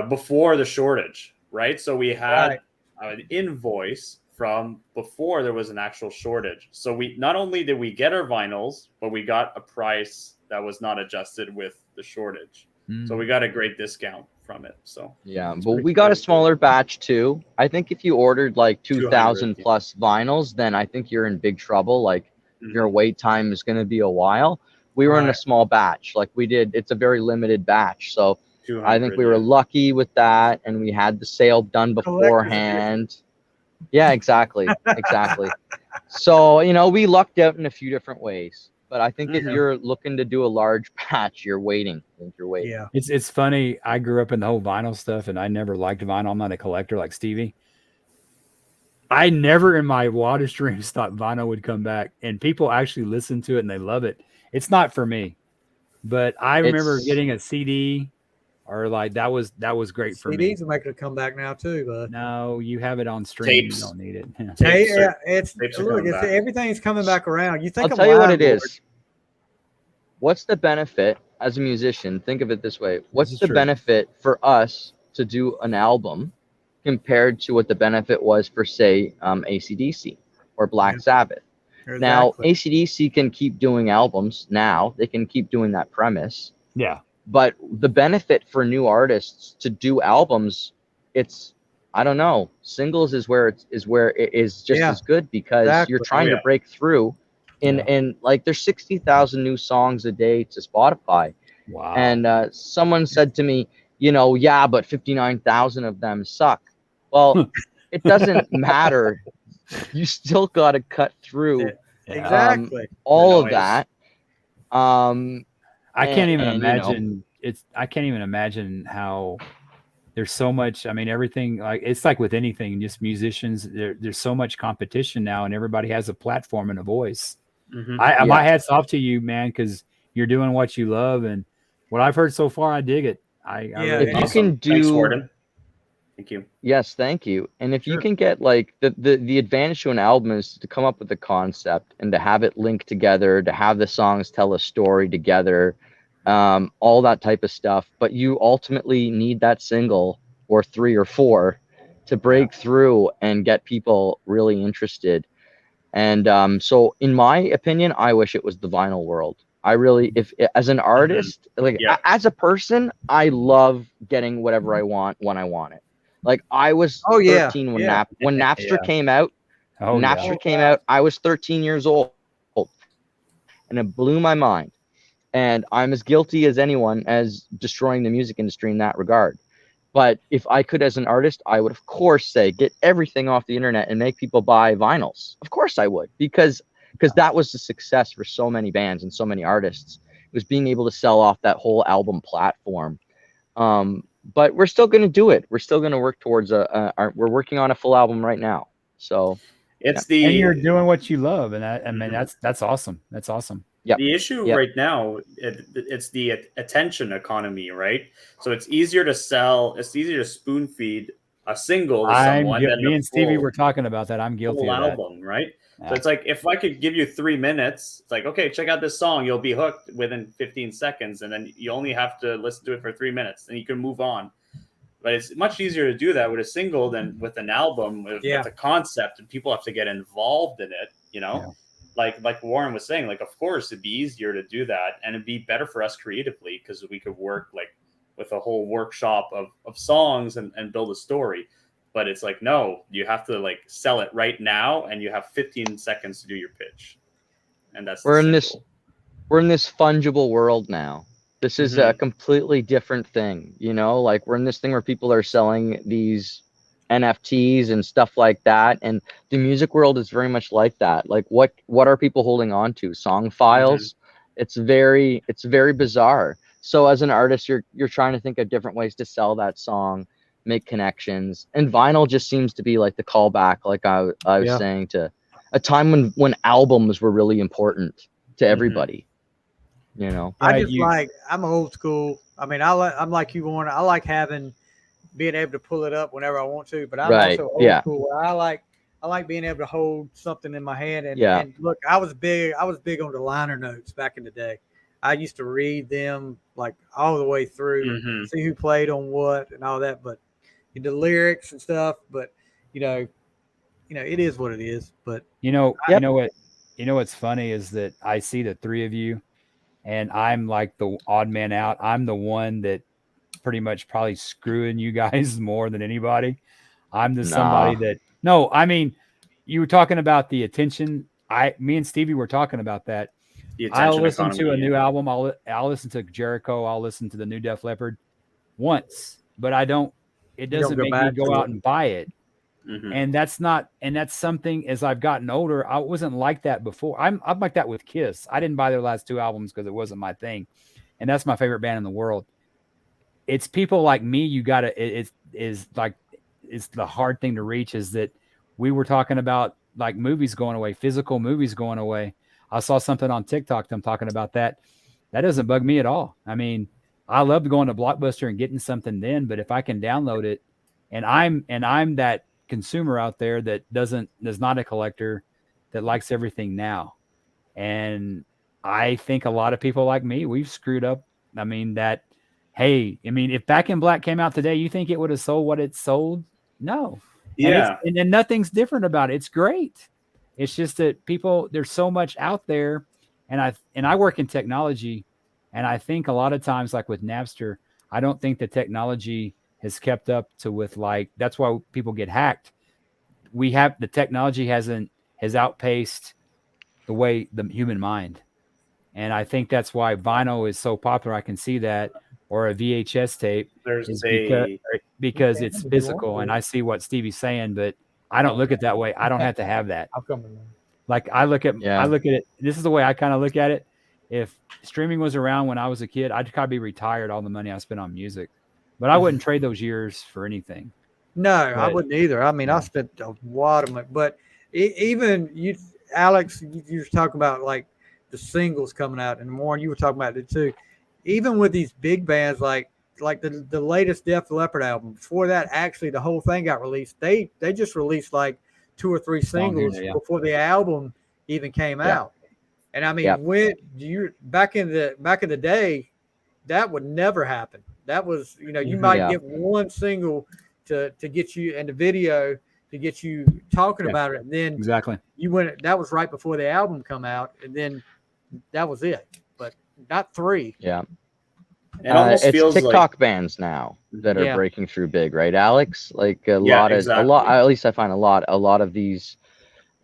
before the shortage, right? So we had an invoice from before there was an actual shortage. So we not only did we get our vinyls, but we got a price that was not adjusted with the shortage. So we got a great discount from it. So yeah, but we got a smaller batch too. I think if you ordered like 2,000 plus vinyls, then I think you're in big trouble. Like your wait time is going to be a while. We were in a small batch. Like it's a very limited batch. So I think we were lucky with that, and we had the sale done beforehand. Yeah, exactly. Exactly. So, we lucked out in a few different ways. But I think if you're looking to do a large batch, you're waiting. I think you're waiting. Yeah. It's funny. I grew up in the whole vinyl stuff, and I never liked vinyl. I'm not a collector like Stevie. I never in my wildest dreams thought vinyl would come back, and people actually listen to it and they love it. It's not for me, but I remember getting a CD, or like that was great for me. CDs are making a comeback now too, but no, you have it on stream. You don't need it. Everything's coming back around. You think I'll tell you what it is. What's the benefit as a musician? Think of it this way. What's the benefit for us to do an album compared to what the benefit was for, say, ACDC or Black Sabbath? Exactly. Now, ACDC can keep doing albums now. They can keep doing that premise. Yeah. But the benefit for new artists to do albums, I don't know. Singles is where it is just as good, because you're trying to break through. And like there's 60,000 new songs a day to Spotify. Wow. And someone said to me, but 59,000 of them suck. Well, it doesn't matter. You still got to cut through all of that. I can't even imagine I can't even imagine how there's so much. I mean, everything, like it's like with anything, just musicians, there's so much competition now, and everybody has a platform and a voice. My hat's off to you, man, because you're doing what you love, and what I've heard so far, I dig it. If you can do, thanks, Warden. Thank you. Yes, thank you. And if you can get like the advantage to an album is to come up with a concept and to have it linked together, to have the songs tell a story together, all that type of stuff. But you ultimately need that single or 3 or 4 to break through and get people really interested. And so in my opinion, I wish it was the vinyl world. I really, as an artist, as a person, I love getting whatever I want when I want it. Like I was 13 when Napster came out. Napster came out. I was 13 years old, and it blew my mind. And I'm as guilty as anyone as destroying the music industry in that regard. But if I could, as an artist, I would of course say get everything off the internet and make people buy vinyls. Of course I would, because that was the success for so many bands and so many artists. It was being able to sell off that whole album platform. But we're still going to do it. We're still going to work towards we're working on a full album right now. So and you're doing what you love. And I mean, that's awesome. That's awesome. Yep. The issue right now, it's the attention economy, right? So it's easier to sell. It's easier to spoon feed a single to someone. Me and Stevie were talking about that. I'm guilty of that. Album, right? Yeah. So it's like, if I could give you 3 minutes, it's like, okay, check out this song. You'll be hooked within 15 seconds. And then you only have to listen to it for 3 minutes and you can move on. But it's much easier to do that with a single than with an album with a concept, and people have to get involved in it, Yeah. Like Warren was saying, like, of course it'd be easier to do that, and it'd be better for us creatively because we could work like with a whole workshop of songs and build a story. But it's like, no, you have to like sell it right now, and you have 15 seconds to do your pitch. And that's we're in this fungible world now. This is a completely different thing, you know, like we're in this thing where people are selling these NFTs and stuff like that. And the music world is very much like that. Like what are people holding on to? Song files. It's very bizarre. So as an artist, you're trying to think of different ways to sell that song, make connections. And vinyl just seems to be like the callback, like I was saying, to a time when albums were really important to everybody. You know, I'm old school. I mean, I'm like you, Warren. I like being able to pull it up whenever I want to, but I'm also old school. I like being able to hold something in my hand. And look, I was big on the liner notes back in the day. I used to read them like all the way through, see who played on what and all that. But the lyrics and stuff. But you know, it is what it is. But you know what's funny is that I see the three of you. And I'm like the odd man out. I'm the one that pretty much probably screwing you guys more than anybody. I'm somebody that, no, I mean, you were talking about the attention. Me and Stevie were talking about that. I'll listen to a new album. I'll listen to Jericho. I'll listen to the new Def Leppard once, but it doesn't make me go out and buy it. And that's something, as I've gotten older, I wasn't like that before. I'm like that with Kiss. I didn't buy their last two albums because it wasn't my thing. And that's my favorite band in the world. It's people like me. It's the hard thing to reach, is that we were talking about like movies going away, physical movies going away. I saw something on TikTok. I'm talking about that. That doesn't bug me at all. I mean, I love going to Blockbuster and getting something then, but if I can download it, and I'm that consumer out there that is not a collector, that likes everything now. And I think a lot of people like me, we've screwed up. I mean, if Back in Black came out today, you think it would have sold what it sold? No. Yeah. And nothing's different about it. It's great. It's just that there's so much out there. And I work in technology, and I think a lot of times, like with Napster, I don't think the technology has kept up that's why people get hacked. The technology has outpaced the human mind. And I think that's why vinyl is so popular. I can see that, or a VHS tape, because it's physical. And I see what Stevie's saying, but I don't look at it that way. I don't have to have that. Like I look at it. This is the way I kind of look at it. If streaming was around when I was a kid, I'd probably be retired all the money I spent on music. But I wouldn't trade those years for anything. No, I wouldn't either. I mean, I spent a lot of money. But even you, Alex, you were talking about like the singles coming out, and Warren, you were talking about it too. Even with these big bands, like the latest Def Leppard album, before that, actually the whole thing got released. They just released like 2 or 3 singles before the album even came out. And I mean, back in the day, that would never happen. That was, you might get one single to get you, and the video to get you talking about it. And then that was right before the album come out, and then that was it. But not 3. Yeah. It it's TikTok bands now that are breaking through big, right, Alex? Like a lot, at least I find a lot of these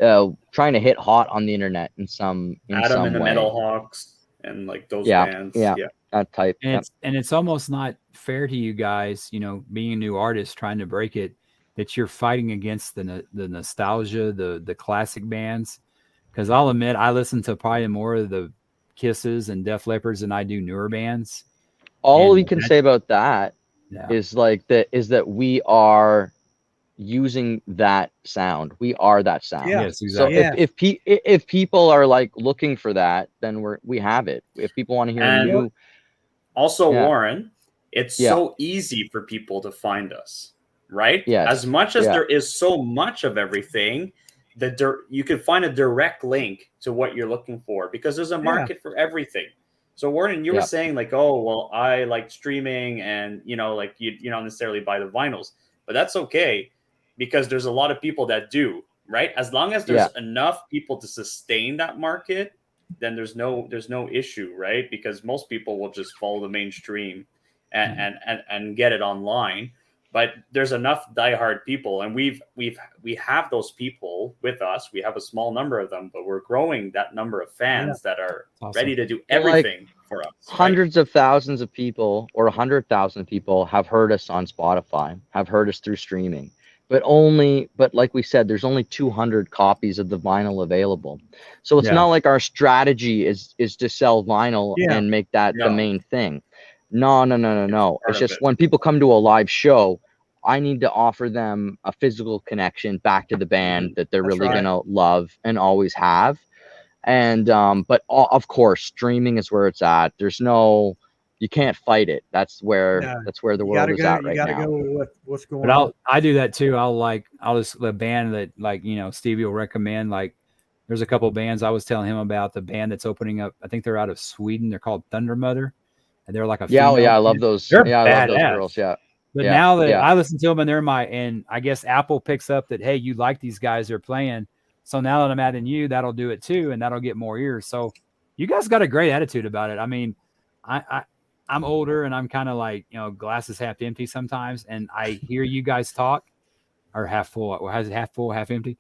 trying to hit hot on the internet in some Adam and the way. Metalhawks and like those bands. Yeah. That type. And it's almost not fair to you guys, being a new artist trying to break it, that you're fighting against the nostalgia, the classic bands. Because I'll admit, I listen to probably more of the Kisses and Def Leppards than I do newer bands. All we can say about that is that we are using that sound. We are that sound. Yes, exactly. So if people are like looking for that, then we have it. If people want to hear new. Also, Warren, it's so easy for people to find us, right? Yes. As much as there is so much of everything, you can find a direct link to what you're looking for, because there's a market for everything. So Warren, you were saying like, oh, well, I like streaming, and like you don't necessarily buy the vinyls, but that's okay, because there's a lot of people that do, right? As long as there's enough people to sustain that market, then there's no issue, right? Because most people will just follow the mainstream and get it online. but there's enough diehard people, and we have those people with us. We have a small number of them, but we're growing that number of fans that are ready to do everything for us. Hundreds of thousands of people, or 100,000 people, have heard us on Spotify, have heard us through streaming. But like we said, there's only 200 copies of the vinyl available. So it's not like our strategy is to sell vinyl and make that the main thing. No. It's just when people come to a live show, I need to offer them a physical connection back to the band that they're really going to love and always have. And but of course, streaming is where it's at. There's no, you can't fight it. That's where the world is at right now. You gotta go with what's going on. I do that too. I'll just the band that, like, you know, Stevie will recommend. Like, there's a couple of bands I was telling him about. The band that's opening up, I think they're out of Sweden. They're called Thunder Mother, and they're like a I love those. They're I love those girls. But now that I listen to them, and they're and I guess Apple picks up that, hey, you like these guys, they're playing. So now that I'm adding you, that'll do it too, and that'll get more ears. So you guys got a great attitude about it. I mean, I'm older, and I'm kind of like, you know, glasses half empty sometimes, and I hear you guys talk, or half full, or has it half full, half empty,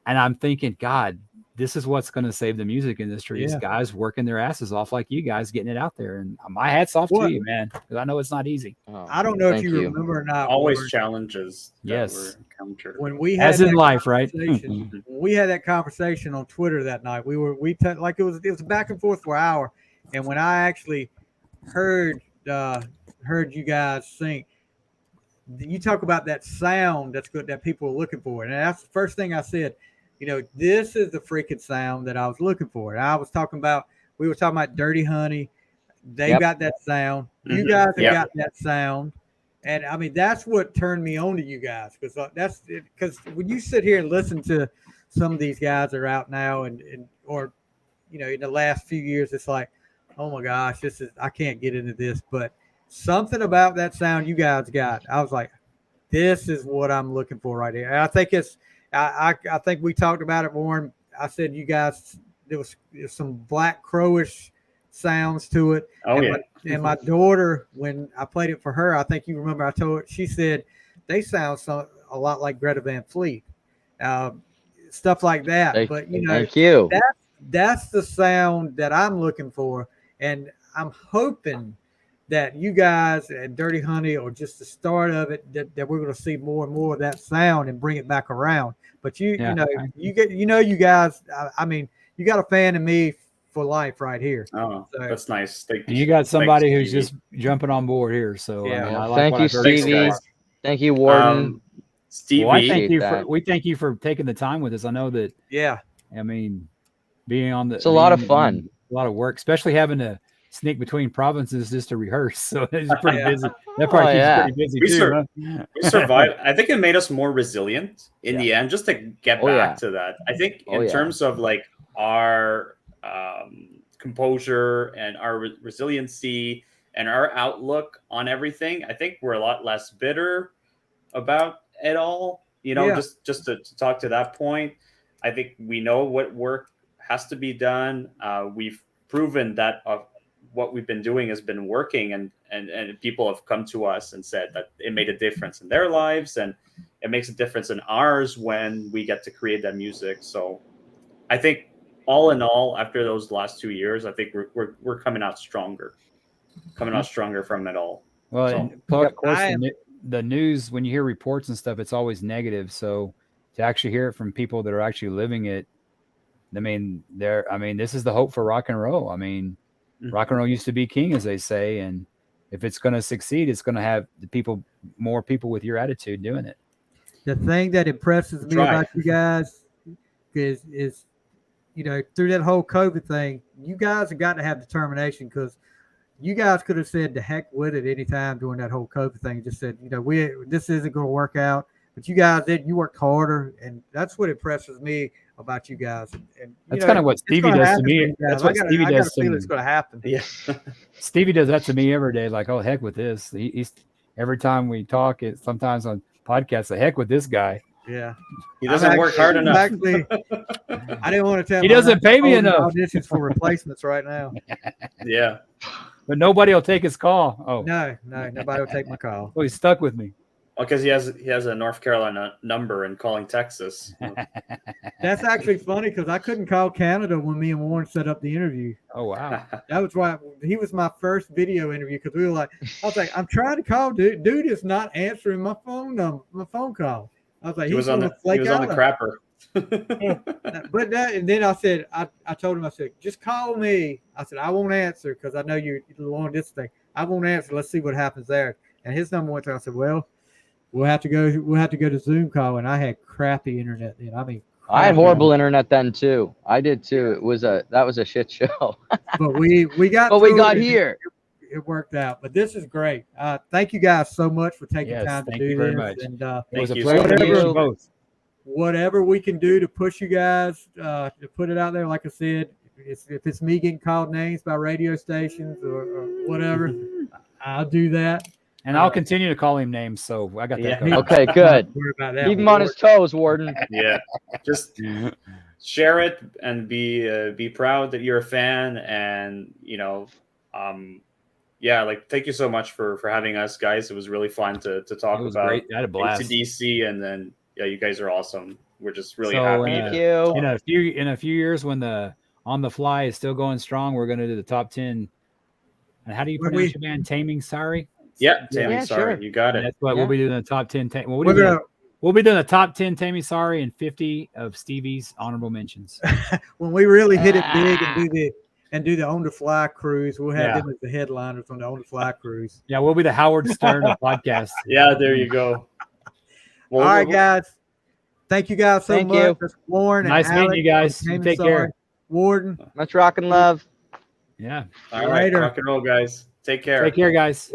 and I'm thinking, God, this is what's going to save the music industry is guys working their asses off like you guys, getting it out there. And my hat's off to you, man, because I know it's not easy. I don't know if you remember or not. Always challenges. Yes. Were encountered. When we had as in life, right? When we had that conversation on Twitter that night, like it was back and forth for an hour, and when I actually heard you guys sing, you talk about that sound that's good that people are looking for, and that's the first thing I said. You know, this is the freaking sound that I was looking for. And we were talking about Dirty Honey. They got that sound. You guys have got that sound. And I mean, that's what turned me on to you guys. Because when you sit here and listen to some of these guys that are out now or, you know, in the last few years, it's like, oh my gosh, I can't get into this. But something about that sound you guys got, I was like, this is what I'm looking for right here. And I think I think we talked about it, Warren. I said you guys, there was some Black Crowish sounds to it. And my daughter, when I played it for her, I think you remember I told her, she said they sound a lot like Greta Van Fleet, stuff like that. But you know, thank you. That's the sound that I'm looking for, and I'm hoping that you guys at Dirty Honey, or just the start of it, that we're going to see more and more of that sound and bring it back around. But you guys, I mean, you got a fan of me for life right here. Oh, so, that's nice. You got somebody who's just jumping on board here. So yeah. I like thank you, Stevie. Thank you, Warden. Stevie, well, we thank you for taking the time with us. I know that. Yeah. I mean, being on it's a lot of fun. A lot of work, especially having to sneak between provinces just to rehearse. So it's pretty busy. That part keeps pretty busy too. We survived. I think it made us more resilient in the end, just to get back to that. I think in terms of like our composure and our resiliency and our outlook on everything, I think we're a lot less bitter about it all. You know, just to talk to that point, I think we know what work has to be done. We've proven that what we've been doing has been working, and people have come to us and said that it made a difference in their lives, and it makes a difference in ours when we get to create that music. So I think all in all, after those last 2 years, I think we're coming out stronger from it all. Well, so, of course, the news, when you hear reports and stuff, it's always negative. So to actually hear it from people that are actually living it, I mean, this is the hope for rock and roll. I mean, rock and roll used to be king, as they say, and if it's going to succeed, it's going to have more people with your attitude doing it. The thing that impresses me about you guys is, you know, through that whole COVID thing, you guys have got to have determination, because you guys could have said the heck with it anytime during that whole COVID thing. Just said, you know, this isn't going to work out. But you guys did. You worked harder, and that's what impresses me about you guys. And that's kind of what Stevie does to me. That's what Stevie does to me. It's going to happen. Yeah, Stevie does that to me every day. Like, oh, heck with this. He's every time we talk, sometimes on podcasts, the heck with this guy. Yeah, he doesn't work hard enough. Actually, I didn't want to tell. He doesn't pay me enough. Auditions for replacements right now. Yeah, but nobody will take his call. Oh no, nobody will take my call. Well, he's stuck with me. because he has a North Carolina number and calling Texas. That's actually funny because I couldn't call Canada when me and Warren set up the interview. Oh wow. That was why he was my first video interview because we were like, I was like, I'm trying to call dude. Dude is not answering my phone call. I was like, he was on the crapper. But and then I said, I told him, I said, just call me. I said, I won't answer because I know you're long distance thing. I won't answer. Let's see what happens there. And his number went there. I said, well, we'll have to go to Zoom call. And I had crappy internet then. I mean, I had horrible internet then too. I did too. That was a shit show. But we got. But we got here. It worked out. But this is great. Thank you guys so much for taking time to do this. Very much. And it was a pleasure to meet you both. Whatever we can do to push you guys to put it out there, like I said, if it's me getting called names by radio stations or whatever, I'll do that. And I'll continue to call him names. So I got that. Yeah. Okay, good. Keep him on his toes, Warden. Yeah, just share it and be proud that you're a fan, and thank you so much for having us, guys. It was really fun to talk about. Great. I had a blast. ACDC, and then you guys are awesome. We're just really happy. Thank you. In a few years, when the On the Fly is still going strong, we're going to do the top 10. And how do you pronounce your band? Taming Sari? Yeah, Taming Sari. Sure. You got it. That's what we'll be doing the top 10. We'll be doing the top 10 Taming Sari and 50 of Stevie's honorable mentions. When we really hit it big and do the On the Fly cruise, we'll have them as the headliners on the On the Fly cruise. Yeah, we'll be the Howard Stern of podcasts. Yeah, there you go. All right, guys. Thank you guys so much. That's Warren. Nice meeting you guys. Take care. Warden. Much rock and love. Yeah. All right. Rock and roll, guys. Take care. Take care, guys.